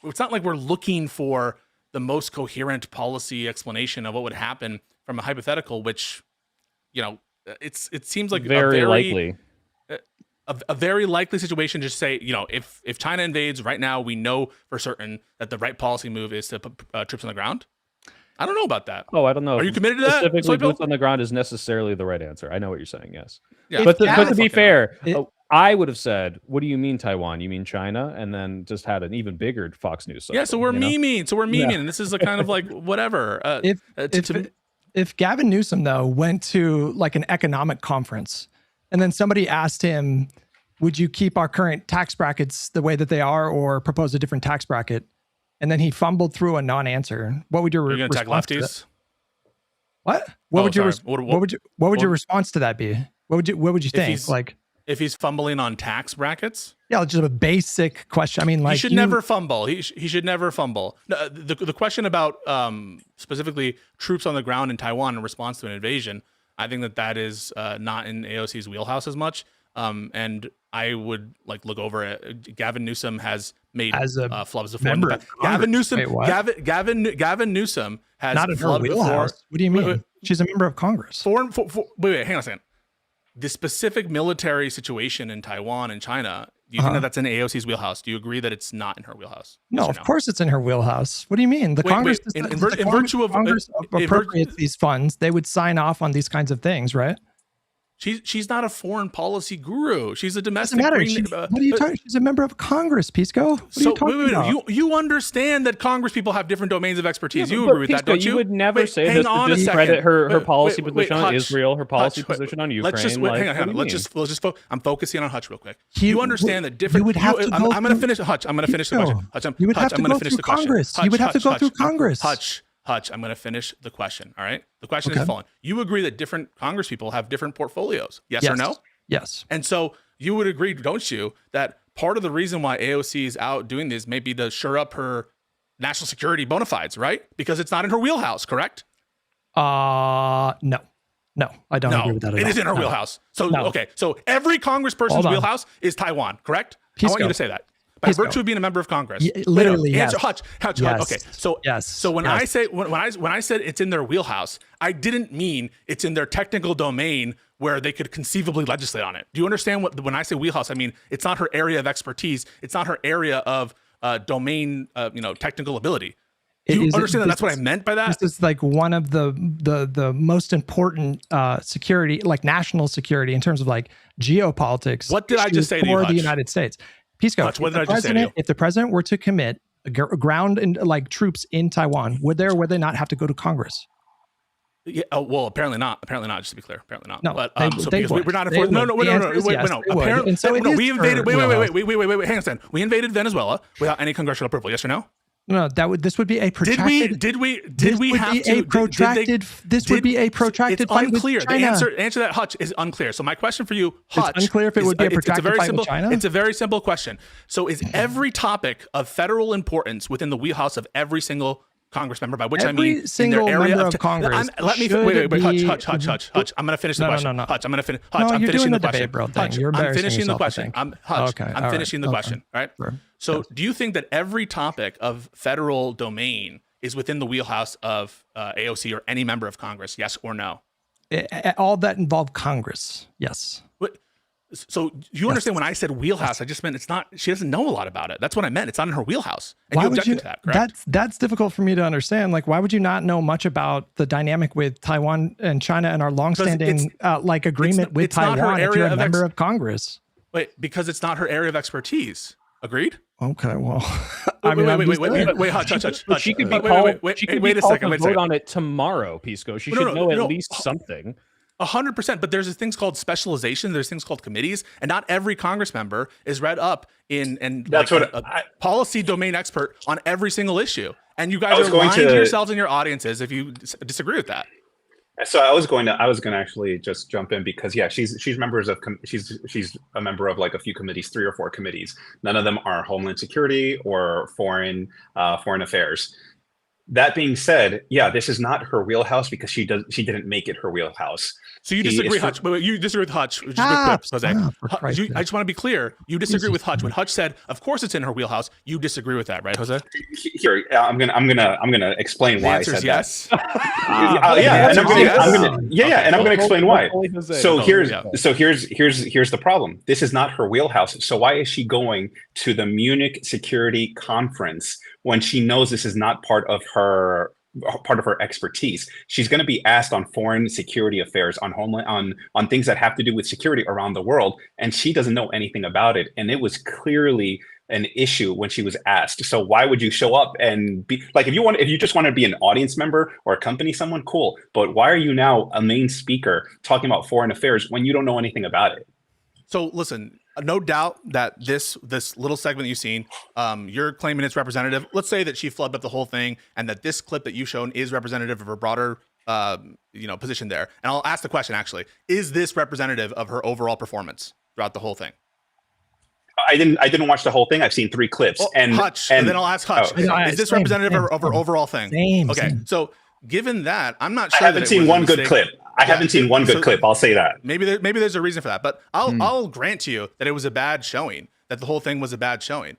it's not like we're looking for the most coherent policy explanation of what would happen from a hypothetical, which, it seems like very likely. A very likely situation. Just say, if China invades right now, we know for certain that the right policy move is to put troops on the ground. I don't know about that. Oh, I don't know. Are you committed to that? Specifically, boots on the ground is necessarily the right answer. I know what you're saying. Yes. Yeah. But to be fair, I would have said, "What do you mean Taiwan? You mean China?" And then just had an even bigger Fox News cycle. Yeah. So we're memeing. And this is a kind of like whatever. If Gavin Newsom though went to like an economic conference, and then somebody asked him, "Would you keep our current tax brackets the way that they are, or propose a different tax bracket?" And then he fumbled through a non-answer. What would your response to that? What? What would your response to that be? What would you think? Like, if he's fumbling on tax brackets? Yeah, just a basic question. I mean, like, he should never fumble. He should never fumble. No, the question about specifically troops on the ground in Taiwan in response to an invasion, I think that is not in AOC's wheelhouse as much. And I would look over it. Gavin Newsom has made flubs before. Gavin Newsom has not in her wheelhouse. What do you mean? She's a member of Congress. Wait, hang on a second. The specific military situation in Taiwan and China, do you think that's in AOC's wheelhouse? Do you agree that it's not in her wheelhouse? No, of course it's in her wheelhouse. What do you mean? Congress appropriates these funds. They would sign off on these kinds of things, right? She's not a foreign policy guru. She's a domestic. What are you talking? She's a member of Congress, Pisco. What are you talking about? You understand that Congress people have different domains of expertise. You agree with that, don't you? You would never say this to discredit her policy position on Israel, her policy position on Ukraine. Hang on. Let's just I'm focusing on Hutch real quick. You understand that different. I'm going to finish. Hutch, I'm going to finish the question. Hutch, you would have to go through Congress. You would have to go through Congress. Hutch, I'm going to finish the question. All right. The question is the following. You agree that different Congress people have different portfolios. Yes or no? Yes. And so you would agree, don't you, that part of the reason why AOC is out doing this may be to shore up her national security bona fides, right? Because it's not in her wheelhouse, correct? No, I don't agree with that at all. It is in her wheelhouse. So, okay. So every congressperson's wheelhouse is Taiwan, correct? I want you to say that. By virtue of being a member of Congress, literally, yes. Hutch. Okay, so when I say when I said it's in their wheelhouse, I didn't mean it's in their technical domain where they could conceivably legislate on it. Do you understand when I say wheelhouse? I mean it's not her area of expertise. It's not her area of domain, technical ability. Do you understand that? That's what I meant by that. This is like one of the most important security, like national security in terms of like geopolitics. What did I just say to you, for Hutch? the United States? Pisco, what did I just say to you? If the president were to commit ground and troops in Taiwan, would they not have to go to Congress? Yeah. Oh, well, apparently not. Just to be clear, apparently not. No, but because we're not enforcing. No. Apparently, and so we invaded. Wait. Hang on a second. We invaded Venezuela without any congressional approval. Yes or no? No, this would be a protracted. Did we have to? This would be a protracted. It's unclear. The answer that Hutch is unclear. So my question for you, Hutch, it's unclear if it would be a protracted fight with China. It's a very simple question. So is every topic of federal importance within the wheelhouse of every single Congress member, by which I mean in their area of Congress? Let me wait. Hutch. I'm going to finish the question. No. Hutch, I'm going to finish. I'm finishing the question. Hutch, I'm finishing the question. I'm finishing the question. Right. So do you think that every topic of federal domain is within the wheelhouse of AOC or any member of Congress? Yes or no? All that involve Congress. Yes. So you understand when I said wheelhouse, I just meant it's not. She doesn't know a lot about it. That's what I meant. It's not in her wheelhouse. And you objected to that, correct? That's difficult for me to understand. Like, why would you not know much about the dynamic with Taiwan and China and our longstanding agreement with Taiwan if you're a member of Congress? Wait, because it's not her area of expertise. Agreed? Okay, well, wait, Hutch. She could be called. Wait a second. Vote on it tomorrow, Pisco. She should know at least something. 100%, but there's things called specialization. There's things called committees, and not every Congress member is read up in that's like a policy domain expert on every single issue. And you guys are lying to yourselves and your audiences if you disagree with that. So I was going to actually just jump in because she's a member of like a few committees, 3 or 4 committees. None of them are Homeland Security or foreign affairs. That being said, this is not her wheelhouse because she didn't make it her wheelhouse. So you disagree, Hutch? You disagree with Hutch? Just Jose. I just want to be clear. You disagree with Hutch when Hutch said, "Of course, it's in her wheelhouse." You disagree with that, right, Jose? Here, I'm gonna explain why I said yes. that. And I'm gonna explain why. So here's the problem. This is not her wheelhouse. So why is she going to the Munich Security Conference when she knows this is not part of her expertise? She's going to be asked on foreign security affairs, on homeland, on things that have to do with security around the world, and she doesn't know anything about it. And it was clearly an issue when she was asked. So why would you show up and be like, if you just want to be an audience member or accompany someone, cool. But why are you now a main speaker talking about foreign affairs when you don't know anything about it? So listen, no doubt that this little segment you've seen, you're claiming it's representative. Let's say that she flubbed up the whole thing and that this clip that you've shown is representative of her broader position there. And I'll ask the question, actually, is this representative of her overall performance throughout the whole thing? I didn't watch the whole thing. I've seen 3 clips. And Hutch, and then I'll ask Hutch, is this representative of her overall thing? So given that, I'm not sure. I haven't seen one good clip. I haven't seen one good clip. I'll say that. Maybe there's a reason for that, but I'll grant to you that it was a bad showing, that the whole thing was a bad showing.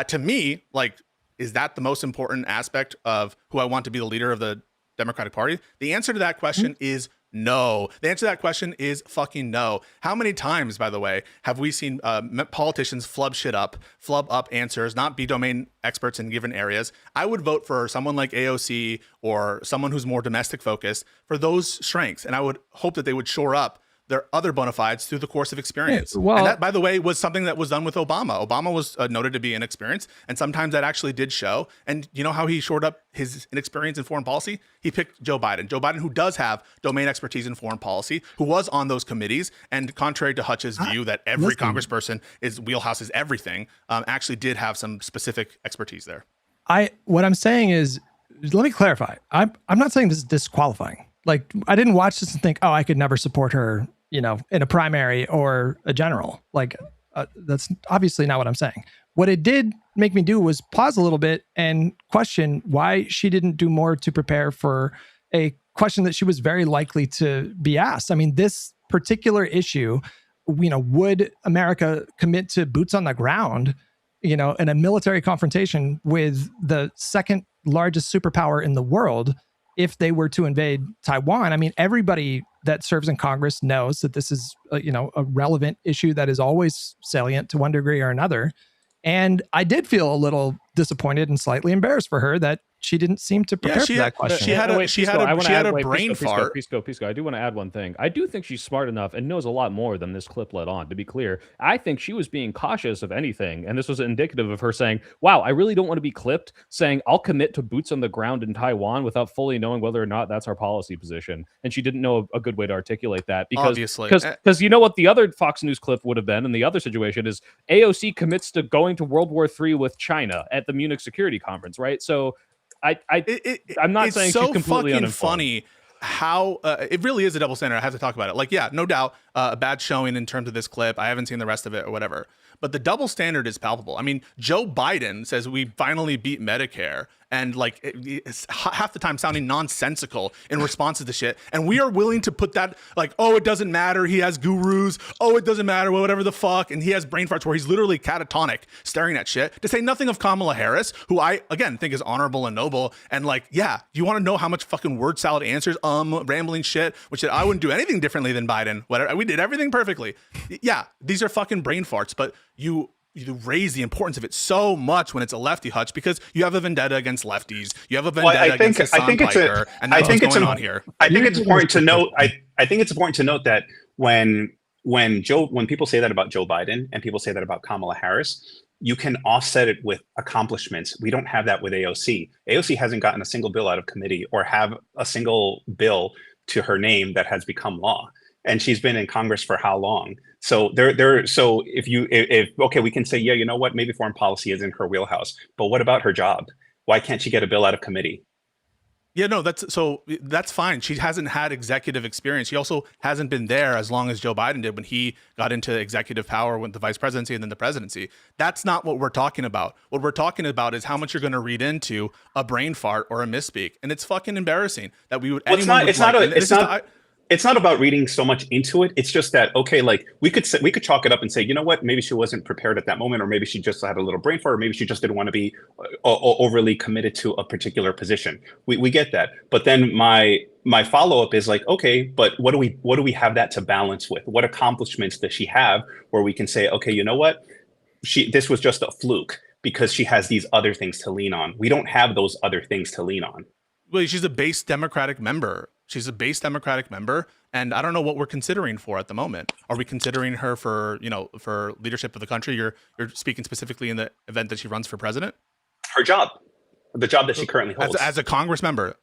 To me, like, is that the most important aspect of who I want to be the leader of the Democratic Party? The answer to that question is no. The answer to that question is fucking no. How many times, by the way, have we seen politicians flub up answers, not be domain experts in given areas? I would vote for someone like AOC or someone who's more domestic focused for those strengths. And I would hope that they would shore up their other bona fides through the course of experience. And that, by the way, was something that was done with Obama. Obama was noted to be inexperienced, and sometimes that actually did show. And you know how he shored up his inexperience in foreign policy? He picked Joe Biden. Joe Biden, who does have domain expertise in foreign policy, who was on those committees, and contrary to Hutch's view that every congressperson is wheelhouse is everything, actually did have some specific expertise there. What I'm saying is, let me clarify. I'm not saying this is disqualifying. Like, I didn't watch this and think, oh, I could never support her, in a primary or a general. Like, that's obviously not what I'm saying. What it did make me do was pause a little bit and question why she didn't do more to prepare for a question that she was very likely to be asked. I mean, this particular issue, would America commit to boots on the ground, in a military confrontation with the second largest superpower in the world if they were to invade Taiwan? I mean, everybody that serves in Congress knows that this is a relevant issue that is always salient to one degree or another. And I did feel a little disappointed and slightly embarrassed for her that she didn't seem to prepare for that question. She had a brain fart. Pisco. I do want to add one thing. I do think she's smart enough and knows a lot more than this clip let on, to be clear. I think she was being cautious of anything, and this was indicative of her saying, wow, I really don't want to be clipped saying I'll commit to boots on the ground in Taiwan without fully knowing whether or not that's our policy position. And she didn't know a good way to articulate that because you know what the other Fox News clip would have been in the other situation is AOC commits to going to World War III with China at the Munich Security Conference, right? So I'm not saying she's completely uninformed. It's so fucking funny how it really is a double standard. I have to talk about it. Like, yeah, no doubt a bad showing in terms of this clip. I haven't seen the rest of it or whatever. But the double standard is palpable. I mean, Joe Biden says we finally beat Medicare, and like it's half the time sounding nonsensical in response to the shit. And we are willing to put that like, oh, it doesn't matter. He has gurus. Oh, it doesn't matter. Whatever the fuck. And he has brain farts where he's literally catatonic staring at shit, to say nothing of Kamala Harris, who I, again, think is honorable and noble. And like, yeah, you want to know how much fucking word salad answers, rambling shit, which I wouldn't do anything differently than Biden. Whatever. We did everything perfectly. Yeah, these are fucking brain farts, but you raise the importance of it so much when it's a lefty, Hutch, because you have a vendetta against lefties. You have a vendetta against Hassan Piker, and that's what's going on here. I think it's important to note. I think it's important to note that when people say that about Joe Biden and people say that about Kamala Harris, you can offset it with accomplishments. We don't have that with AOC. AOC hasn't gotten a single bill out of committee or have a single bill to her name that has become law. And she's been in Congress for how long? So so if okay, we can say, yeah, you know what, maybe foreign policy is in her wheelhouse, but what about her job? Why can't she get a bill out of committee? Yeah, no, that's fine. She hasn't had executive experience. She also hasn't been there as long as Joe Biden did when he got into executive power with the vice presidency and then the presidency. That's not what we're talking about. What we're talking about is how much you're going to read into a brain fart or a misspeak. And it's fucking embarrassing that we would. Well, it's not about reading so much into it. It's just that, okay, like we could chalk it up and say, you know what, maybe she wasn't prepared at that moment, or maybe she just had a little brain fart, or maybe she just didn't want to be overly committed to a particular position. We get that. But then my follow-up is like, okay, but what do we have that to balance with? What accomplishments does she have where we can say, okay, you know what, this was just a fluke because she has these other things to lean on. We don't have those other things to lean on. Well, she's a base Democratic member. She's a base Democratic member, and I don't know what we're considering for at the moment. Are we considering her for leadership of the country? You're speaking specifically in the event that she runs for president? Her job, the job that she currently holds as a Congress member.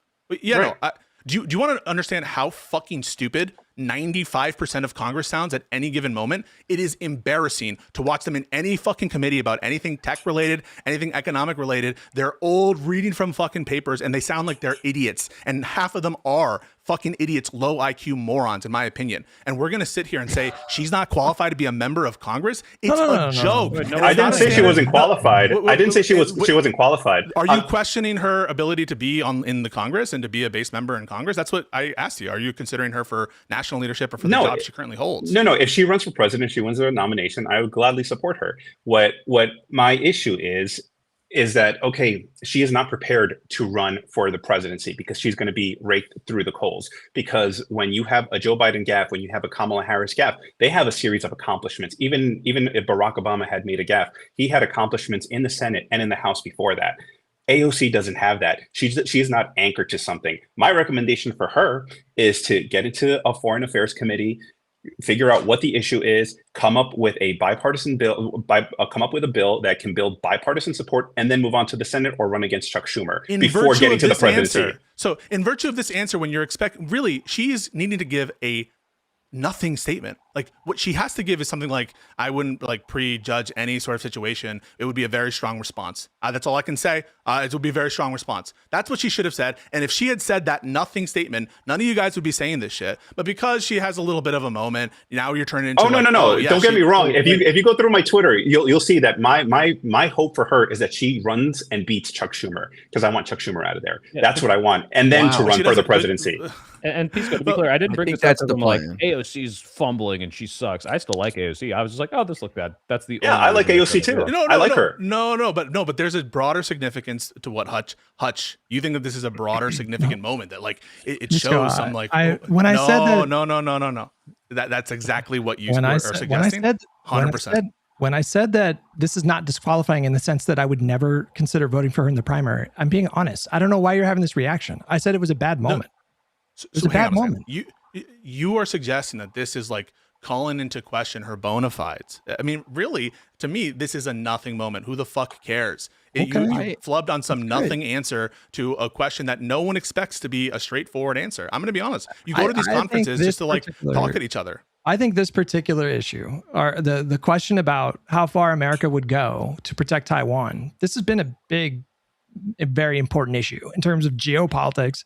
Yeah, right. No. Do you want to understand how fucking stupid 95% of Congress sounds at any given moment? It is embarrassing to watch them in any fucking committee about anything tech related, anything economic related. They're old, reading from fucking papers, and they sound like they're idiots. And half of them are fucking idiots, low IQ morons, in my opinion. And we're going to sit here and say she's not qualified to be a member of Congress? It's a joke. I didn't say she wasn't qualified. I didn't say she wasn't qualified. Are you questioning her ability to be in the Congress and to be a base member in Congress? That's what I asked you. Are you considering her for national leadership or for the job she currently holds? No. If she runs for president, she wins the nomination, I would gladly support her. What my issue is that, okay, she is not prepared to run for the presidency because she's going to be raked through the coals. Because when you have a Joe Biden gaffe, when you have a Kamala Harris gaffe, they have a series of accomplishments. Even if Barack Obama had made a gaffe, he had accomplishments in the Senate and in the House before that. AOC doesn't have that. She is not anchored to something. My recommendation for her is to get into a foreign affairs committee, figure out what the issue is, come up with a bipartisan bill, come up with a bill that can build bipartisan support, and then move on to the Senate or run against Chuck Schumer before getting to the presidency. So in virtue of this answer, when you're really, she's needing to give a nothing statement. Like what she has to give is something like, I wouldn't like prejudge any sort of situation. It would be a very strong response. That's all I can say. It would be a very strong response. That's what she should have said. And if she had said that nothing statement, none of you guys would be saying this shit. But because she has a little bit of a moment, now you're turning into no. Yeah, don't get me wrong. If you go through my Twitter, you'll see that my hope for her is that she runs and beats Chuck Schumer, because I want Chuck Schumer out of there. Yeah. That's what I want. And then to run for the presidency. And Pisco, to be clear, I didn't bring this up because I'm like, AOC's fumbling and she sucks. I still like AOC. I was just like, oh, this looked bad. That's the only I like AOC too. I like her. But there's a broader significance to what Hutch. You think that this is a broader significant moment that like it shows some like no. That's exactly what you are suggesting. 100%. When I said that this is not disqualifying in the sense that I would never consider voting for her in the primary, I'm being honest. I don't know why you're having this reaction. I said it was a bad moment. It was a bad moment. You are suggesting that this is like calling into question her bona fides. I mean, really, to me, this is a nothing moment. Who the fuck cares? You flubbed on some nothing answer to a question that no one expects to be a straightforward answer. I'm going to be honest. You go to these conferences just to like talk at each other. I think this particular issue, or the question about how far America would go to protect Taiwan, this has been a very important issue in terms of geopolitics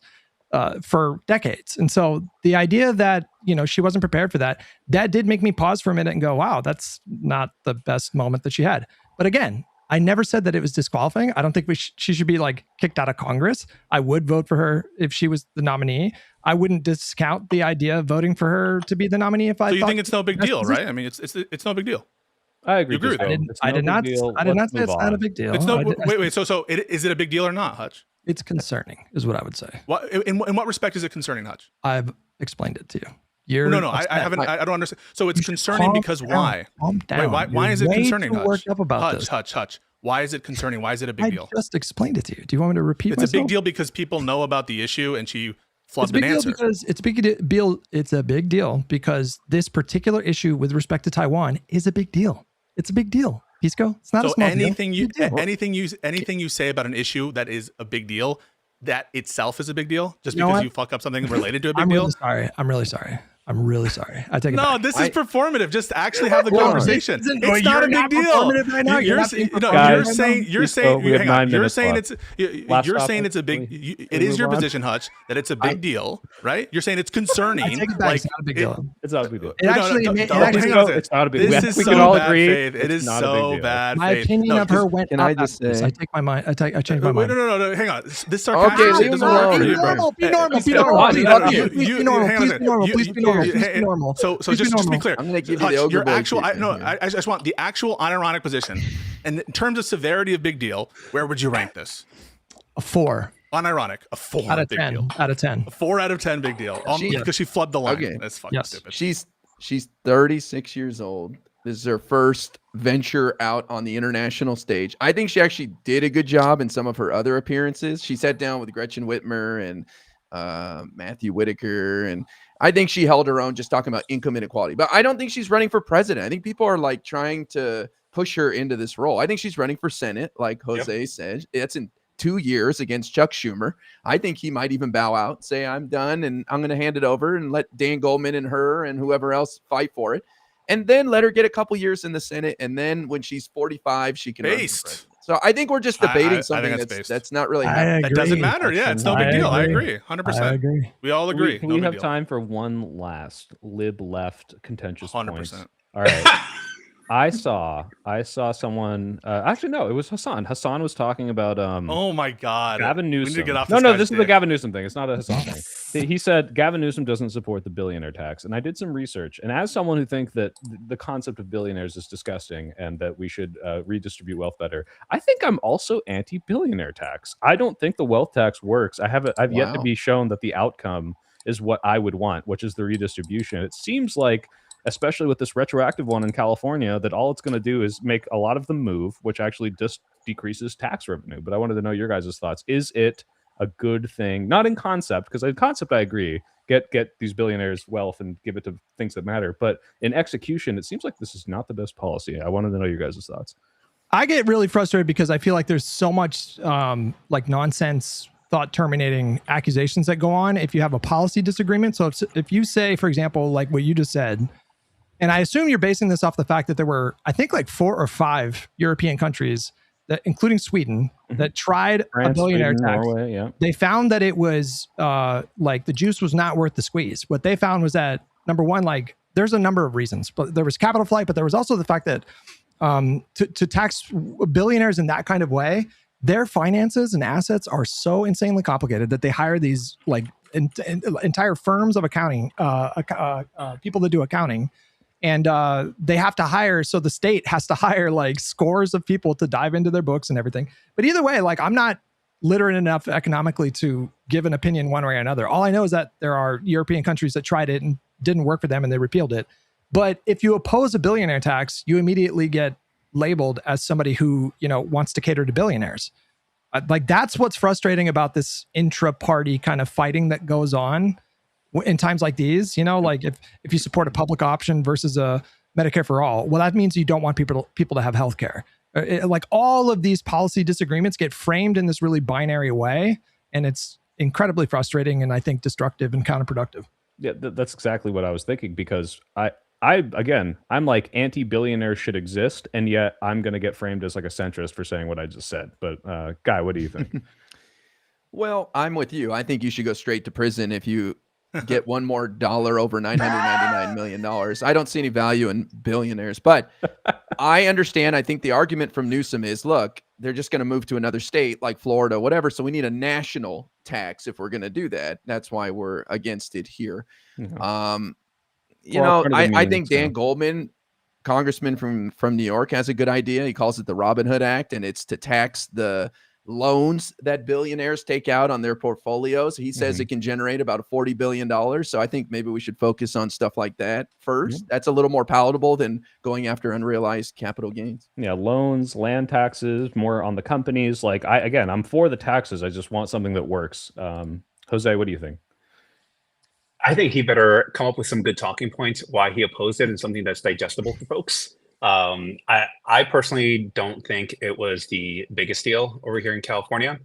for decades. And so the idea that, she wasn't prepared for that did make me pause for a minute and go, wow, that's not the best moment that she had. But again, I never said that it was disqualifying. I don't think she should be like kicked out of Congress. I would vote for her if she was the nominee. I wouldn't discount the idea of voting for her to be the nominee if I. So you think it's no big deal, right? I mean, it's no big deal. I agree. You agree with that? I did not say it's not a big deal. It's no. Wait. So is it a big deal or not, Hutch? It's concerning, is what I would say. What in what respect is it concerning, Hutch? I've explained it to you. No, I haven't. I don't understand. So it's concerning because why? Calm down. Wait, why is it concerning, Hutch? Worked up about this. Hutch. Why is it concerning? Why is it a big deal? I just explained it to you. Do you want me to repeat myself? It's a big deal because people know about the issue and she flubbed an answer. It's a big deal because this particular issue with respect to Taiwan is a big deal. It's a big deal. Pisco, it's not a small deal. Anything you say about an issue that is a big deal, that itself is a big deal, just because you fuck up something related to a big deal. I'm really sorry. I take it back. This is performative. Just actually have the conversation. It's not a big deal. Right now. You're saying it's a big. It is your position, Hutch, that it's a big deal, right? You're saying it's concerning. I take it back. It's not a big deal. It's not a big deal. It's not a big deal. This is so bad faith. It is so bad faith. My opinion of her went up. Can I just say? I take my mind. I change my mind. No. Hang on. This sarcasm shit doesn't work for you, bro. Be normal. Please be normal. So just to be clear, I'm going to give you the ogre I just want the actual unironic position. And in terms of severity of big deal, where would you rank this? A 4. Unironic, a 4 out of big 10. deal. Out of 10. A 4 out of 10 big deal. Because she flubbed the line. Okay. That's fucking stupid. She's 36 years old. This is her first venture out on the international stage. I think she actually did a good job in some of her other appearances. She sat down with Gretchen Whitmer and Matthew Whitaker, and I think she held her own just talking about income inequality. But I don't think she's running for president. I think people are like trying to push her into this role. I think she's running for Senate, like Jose said. It's in 2 years against Chuck Schumer. I think he might even bow out, say, I'm done, and I'm going to hand it over and let Dan Goldman and her and whoever else fight for it. And then let her get a couple years in the Senate. And then when she's 45, she can run for president. So I think we're just debating something that's not really happening. That doesn't matter. Yeah, it's no big deal. I agree. 100%. I agree. We all agree. We have time for one last left contentious 100%. point. All right. I saw someone. Actually, no, it was Hassan. Hassan was talking about. Oh my God, Gavin Newsom. We need to get off This is the Gavin Newsom thing. It's not a Hassan thing. He said Gavin Newsom doesn't support the billionaire tax, and I did some research. And as someone who thinks that the concept of billionaires is disgusting and that we should redistribute wealth better, I think I'm also anti-billionaire tax. I don't think the wealth tax works. I've yet to be shown that the outcome is what I would want, which is the redistribution. It seems like, especially with this retroactive one in California, that all it's going to do is make a lot of them move, which actually just decreases tax revenue. But I wanted to know your guys' thoughts. Is it a good thing? Not in concept, because in concept, I agree. Get these billionaires wealth and give it to things that matter. But in execution, it seems like this is not the best policy. I wanted to know your guys' thoughts. I get really frustrated because I feel like there's so much like nonsense thought terminating accusations that go on if you have a policy disagreement. So if you say, for example, like what you just said, and I assume you're basing this off the fact that there were, I think, like 4 or 5 European countries, that, including Sweden, that tried France, a billionaire Sweden, tax. Norway, yeah. They found that it was like the juice was not worth the squeeze. What they found was that, number one, like there's a number of reasons, but there was capital flight, but there was also the fact that to tax billionaires in that kind of way, their finances and assets are so insanely complicated that they hire these like entire firms of accounting, people that do accounting. And they have to hire, so the state has to hire like scores of people to dive into their books and everything. But either way, like I'm not literate enough economically to give an opinion one way or another. All I know is that there are European countries that tried it and didn't work for them and they repealed it. But if you oppose a billionaire tax, you immediately get labeled as somebody who, you know, wants to cater to billionaires. Like that's what's frustrating about this intra-party kind of fighting that goes on in times like these. You know, like if you support a public option versus a Medicare for all, well, that means you don't want people to have healthcare. Like all of these policy disagreements get framed in this really binary way, and it's incredibly frustrating and I think destructive and counterproductive. Yeah, that's exactly what I was thinking, because I'm like anti-billionaires should exist, and yet I'm going to get framed as like a centrist for saying what I just said. But Guy, what do you think? Well, I'm with you. I think you should go straight to prison if you get one more dollar over $999 million. I don't see any value in billionaires, but I understand. I think the argument from Newsom is, look, they're just going to move to another state like Florida, whatever. So we need a national tax if we're going to do that. That's why we're against it here. Mhm. You Well, know, part of the I means, think Dan Goldman, congressman from New York, has a good idea. He calls it the Robin Hood Act, and it's to tax the loans that billionaires take out on their portfolios. He says it can generate about $40 billion. So I think maybe we should focus on stuff like that first. That's a little more palatable than going after unrealized capital gains. Yeah, loans, land taxes, more on the companies. Like I'm for the taxes. I just want something that works. Jose, what do you think? I think he better come up with some good talking points why he opposed it and something that's digestible for folks. I personally don't think it was the biggest deal over here in California,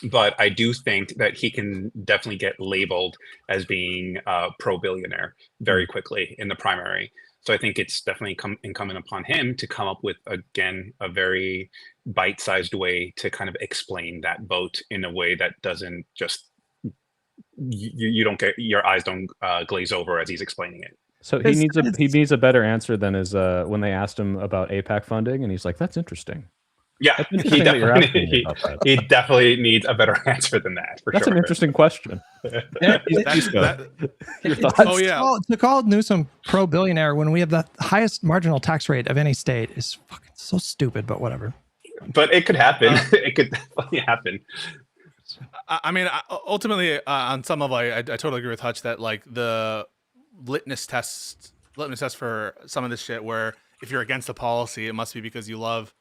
but I do think that he can definitely get labeled as being pro-billionaire very quickly in the primary. So I think it's definitely incumbent upon him to come up with, again, a very bite-sized way to kind of explain that vote in a way that doesn't just, you don't get, your eyes don't glaze over as he's explaining it. So he needs a better answer than his when they asked him about APAC funding, and he's like, "That's interesting." Yeah, he definitely needs a better answer than that. That's an interesting question. To call Newsom pro-billionaire when we have the highest marginal tax rate of any state is fucking so stupid, but whatever. But it could happen. It could definitely happen. I mean, ultimately, on some level, I totally agree with Hutch that like the litmus test for some of this shit, where if you're against the policy, it must be because you love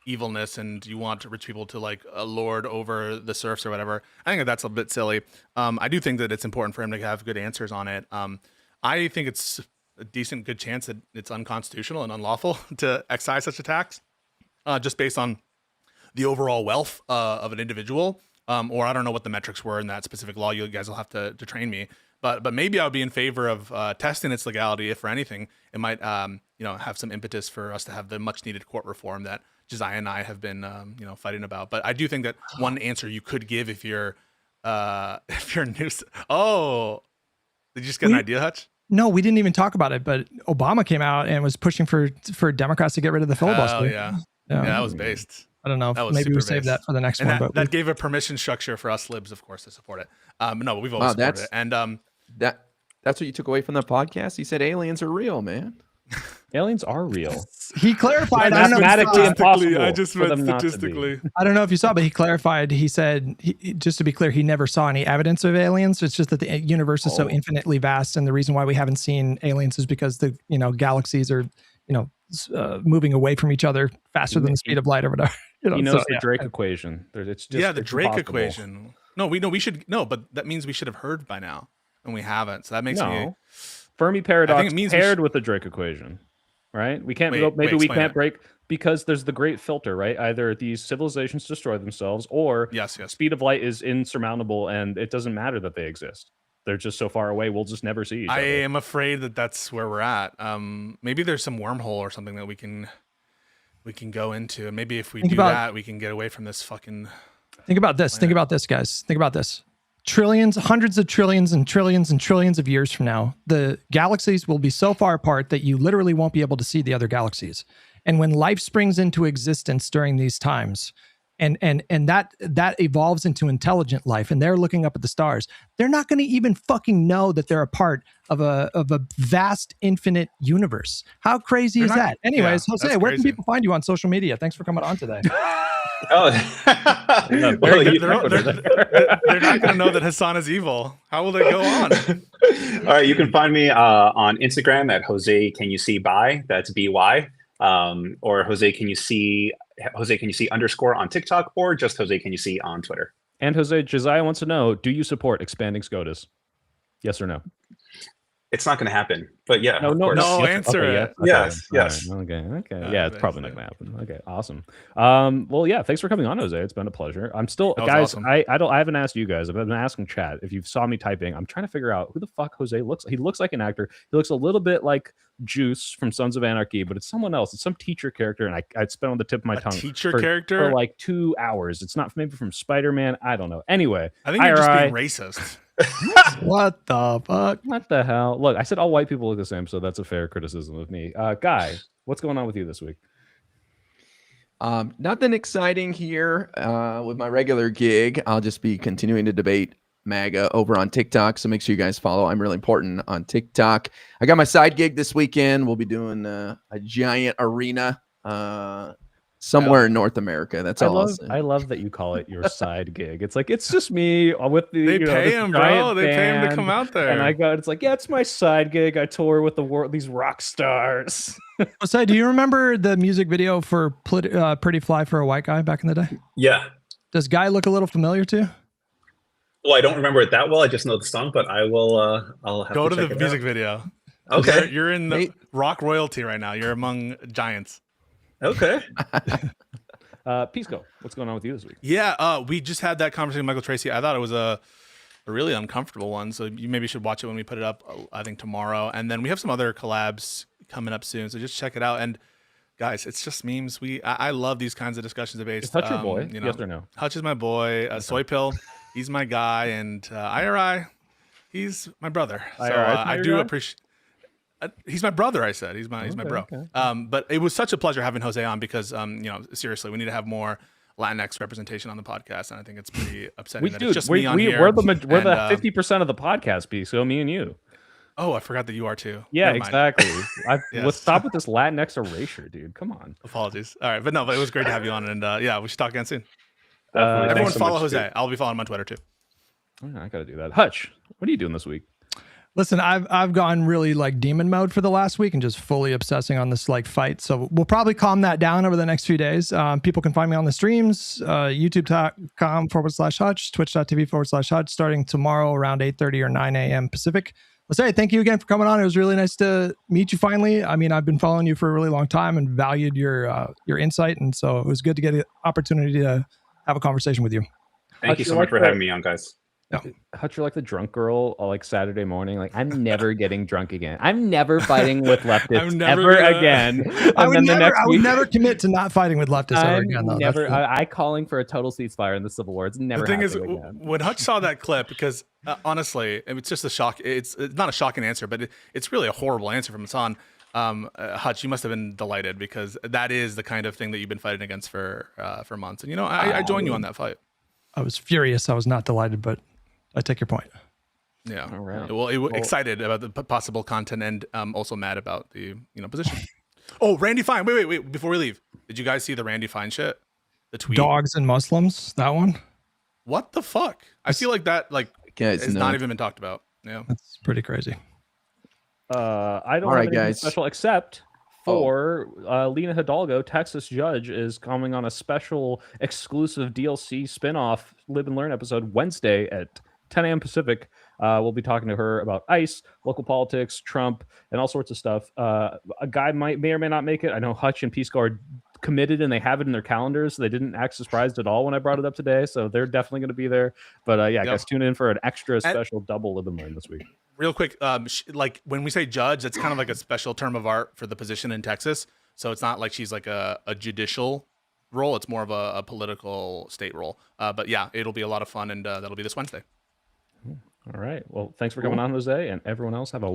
evilness and you want rich people to like lord over the serfs or whatever. I think that's a bit silly. I do think that it's important for him to have good answers on it. I think it's a good chance that it's unconstitutional and unlawful to excise such a tax, just based on the overall wealth of an individual. Or I don't know what the metrics were in that specific law. You guys will have to train me. But maybe I would be in favor of testing its legality. If for anything, it might have some impetus for us to have the much needed court reform that Josiah and I have been fighting about. But I do think that one answer you could give if you're new. Oh, did you just get an idea, Hutch? No, we didn't even talk about it. But Obama came out and was pushing for Democrats to get rid of the filibuster. Oh yeah, that was based. I don't know. Maybe we save that for the next one. That gave a permission structure for us libs, of course, to support it. No, we've always supported it. And that's what you took away from the podcast? He said aliens are real, man. Aliens are real. He clarified. Mathematically impossible. I just meant statistically. I don't know if you saw, but he clarified. He said, just to be clear, he never saw any evidence of aliens. It's just that the universe is so infinitely vast, and the reason why we haven't seen aliens is because the galaxies are moving away from each other faster than the speed of light or whatever. He knows the Drake equation. It's just the Drake equation. No, we should but that means we should have heard by now, and we haven't. So that makes me. Fermi paradox paired with the Drake equation, right? We can't we can't break because there's the great filter, right? Either these civilizations destroy themselves, or speed of light is insurmountable, and it doesn't matter that they exist. They're just so far away, we'll just never see each other. I am afraid that that's where we're at. Maybe there's some wormhole or something that we can go into, and maybe if we do that, we can get away from this fucking. Think about this. Think about this, guys. Think about this. Trillions, hundreds of trillions and trillions and trillions of years from now, the galaxies will be so far apart that you literally won't be able to see the other galaxies. And when life springs into existence during these times, and that evolves into intelligent life, and they're looking up at the stars, they're not going to even fucking know that they're a part of a vast, infinite universe. How crazy is that? Anyways, Jose, where can people find you on social media? Thanks for coming on today. They're not going to know that Hassan is evil. How will they go on? All right, you can find me on Instagram at Jose Can You See By. That's BY. Or Jose Can You See _ on TikTok, or just Jose Can You See on Twitter. And Josiah wants to know: do you support expanding SCOTUS? Yes or no? It's not going to happen, but yeah. No, answer it. Yes. Okay. Yeah, it's probably not going to happen. Okay, awesome. Well, yeah, thanks for coming on, Jose. It's been a pleasure. I'm still, guys. Awesome. I haven't asked you guys. I've been asking chat. If you saw me typing, I'm trying to figure out who the fuck Jose looks. He looks like an actor. He looks a little bit like Juice from Sons of Anarchy, but it's someone else. It's some teacher character, and I'd spent on the tip of my tongue. Character for like 2 hours. It's not maybe from Spider-Man. I don't know. Anyway, I think you're just being racist. What the fuck? What the hell? Look, I said all white people look the same, so that's a fair criticism of me. Guy, what's going on with you this week? Nothing exciting here with my regular gig. I'll just be continuing to debate MAGA over on TikTok, so make sure you guys follow. I'm really important on TikTok. I got my side gig this weekend. We'll be doing a giant arena somewhere in North America. That's all I'll say. I love that you call it your side gig. It's like, it's just me with the They pay him, bro. They pay him to come out there. And I go, it's like, yeah, it's my side gig. I tour with these rock stars. So, do you remember the music video for Pretty Fly for a White Guy back in the day? Yeah. Does Guy look a little familiar too? Well, I don't remember it that well. I just know the song, but I will. I'll have go to check the it music out. video. Okay, you're in the rock royalty right now. You're among giants. Okay. Pisco, what's going on with you this week? Yeah, we just had that conversation with Michael Tracy. I thought it was a really uncomfortable one, so you maybe should watch it when we put it up. I think tomorrow, and then we have some other collabs coming up soon. So just check it out. And guys, it's just memes. I love these kinds of discussions debates. Is Hutch your boy? Yes or no? Hutch is my boy. Soy Pill, he's my guy, and IRI, he's my brother. So I do appreciate. He's my brother. I said he's my bro. Okay. But it was such a pleasure having Jose on because seriously, we need to have more Latinx representation on the podcast, and I think it's pretty upsetting that it's just me on here. We're the 50% of the podcast piece, so me and you. Oh, I forgot that you are too. Yeah, exactly. Let's stop with this Latinx erasure, dude. Come on. Apologies. All right, but it was great to have you on, and we should talk again soon. Everyone follow Jose. I'll be following him on Twitter too. I gotta do that. Hutch, what are you doing this week? Listen, I've gone really like demon mode for the last week and just fully obsessing on this like fight. So we'll probably calm that down over the next few days. People can find me on the streams, youtube.com/Hutch, twitch.tv/Hutch, starting tomorrow around 8:30 or 9 a.m. Pacific. Let's say thank you again for coming on. It was really nice to meet you finally. I mean, I've been following you for a really long time and valued your insight. And so it was good to get an opportunity to have a conversation with you. Thank you so much for having me on, guys. Yeah. Hutch, you're like the drunk girl, like Saturday morning. Like, I'm never getting drunk again. I'm never fighting with leftists ever again. I would never commit to not fighting with leftists ever again. Though. I calling for a total ceasefire in the Civil War. It's never. The thing is, again. When Hutch saw that clip, because honestly, it's just a shock. It's not a shocking answer, but it's really a horrible answer from Hassan. Hutch, you must have been delighted because that is the kind of thing that you've been fighting against for months. And I join you on that fight. I was furious. I was not delighted, but I take your point. Yeah. All right. Well, excited about the possible content and also mad about the position. Oh, Randy Fine. Wait. Before we leave, did you guys see the Randy Fine shit? The tweet. Dogs and Muslims. That one. What the fuck? I feel like that has not even been talked about. Yeah. That's pretty crazy. I don't have anything special except for Lena Hidalgo, Texas judge, is coming on a special exclusive DLC spinoff Live and Learn episode Wednesday at 10 a.m. Pacific. We'll be talking to her about ICE, local politics, Trump, and all sorts of stuff. A guy may or may not make it. I know Hutch and Pisco are committed and they have it in their calendars. So they didn't act surprised at all when I brought it up today. So they're definitely going to be there. But guys, tune in for an extra special double Live and Learn this week. Real quick, like when we say judge, that's kind of like a special term of art for the position in Texas. So it's not like she's like a judicial role. It's more of a political state role. But yeah, it'll be a lot of fun, and that'll be this Wednesday. All right. Well, thanks for coming on, Jose, and everyone else have a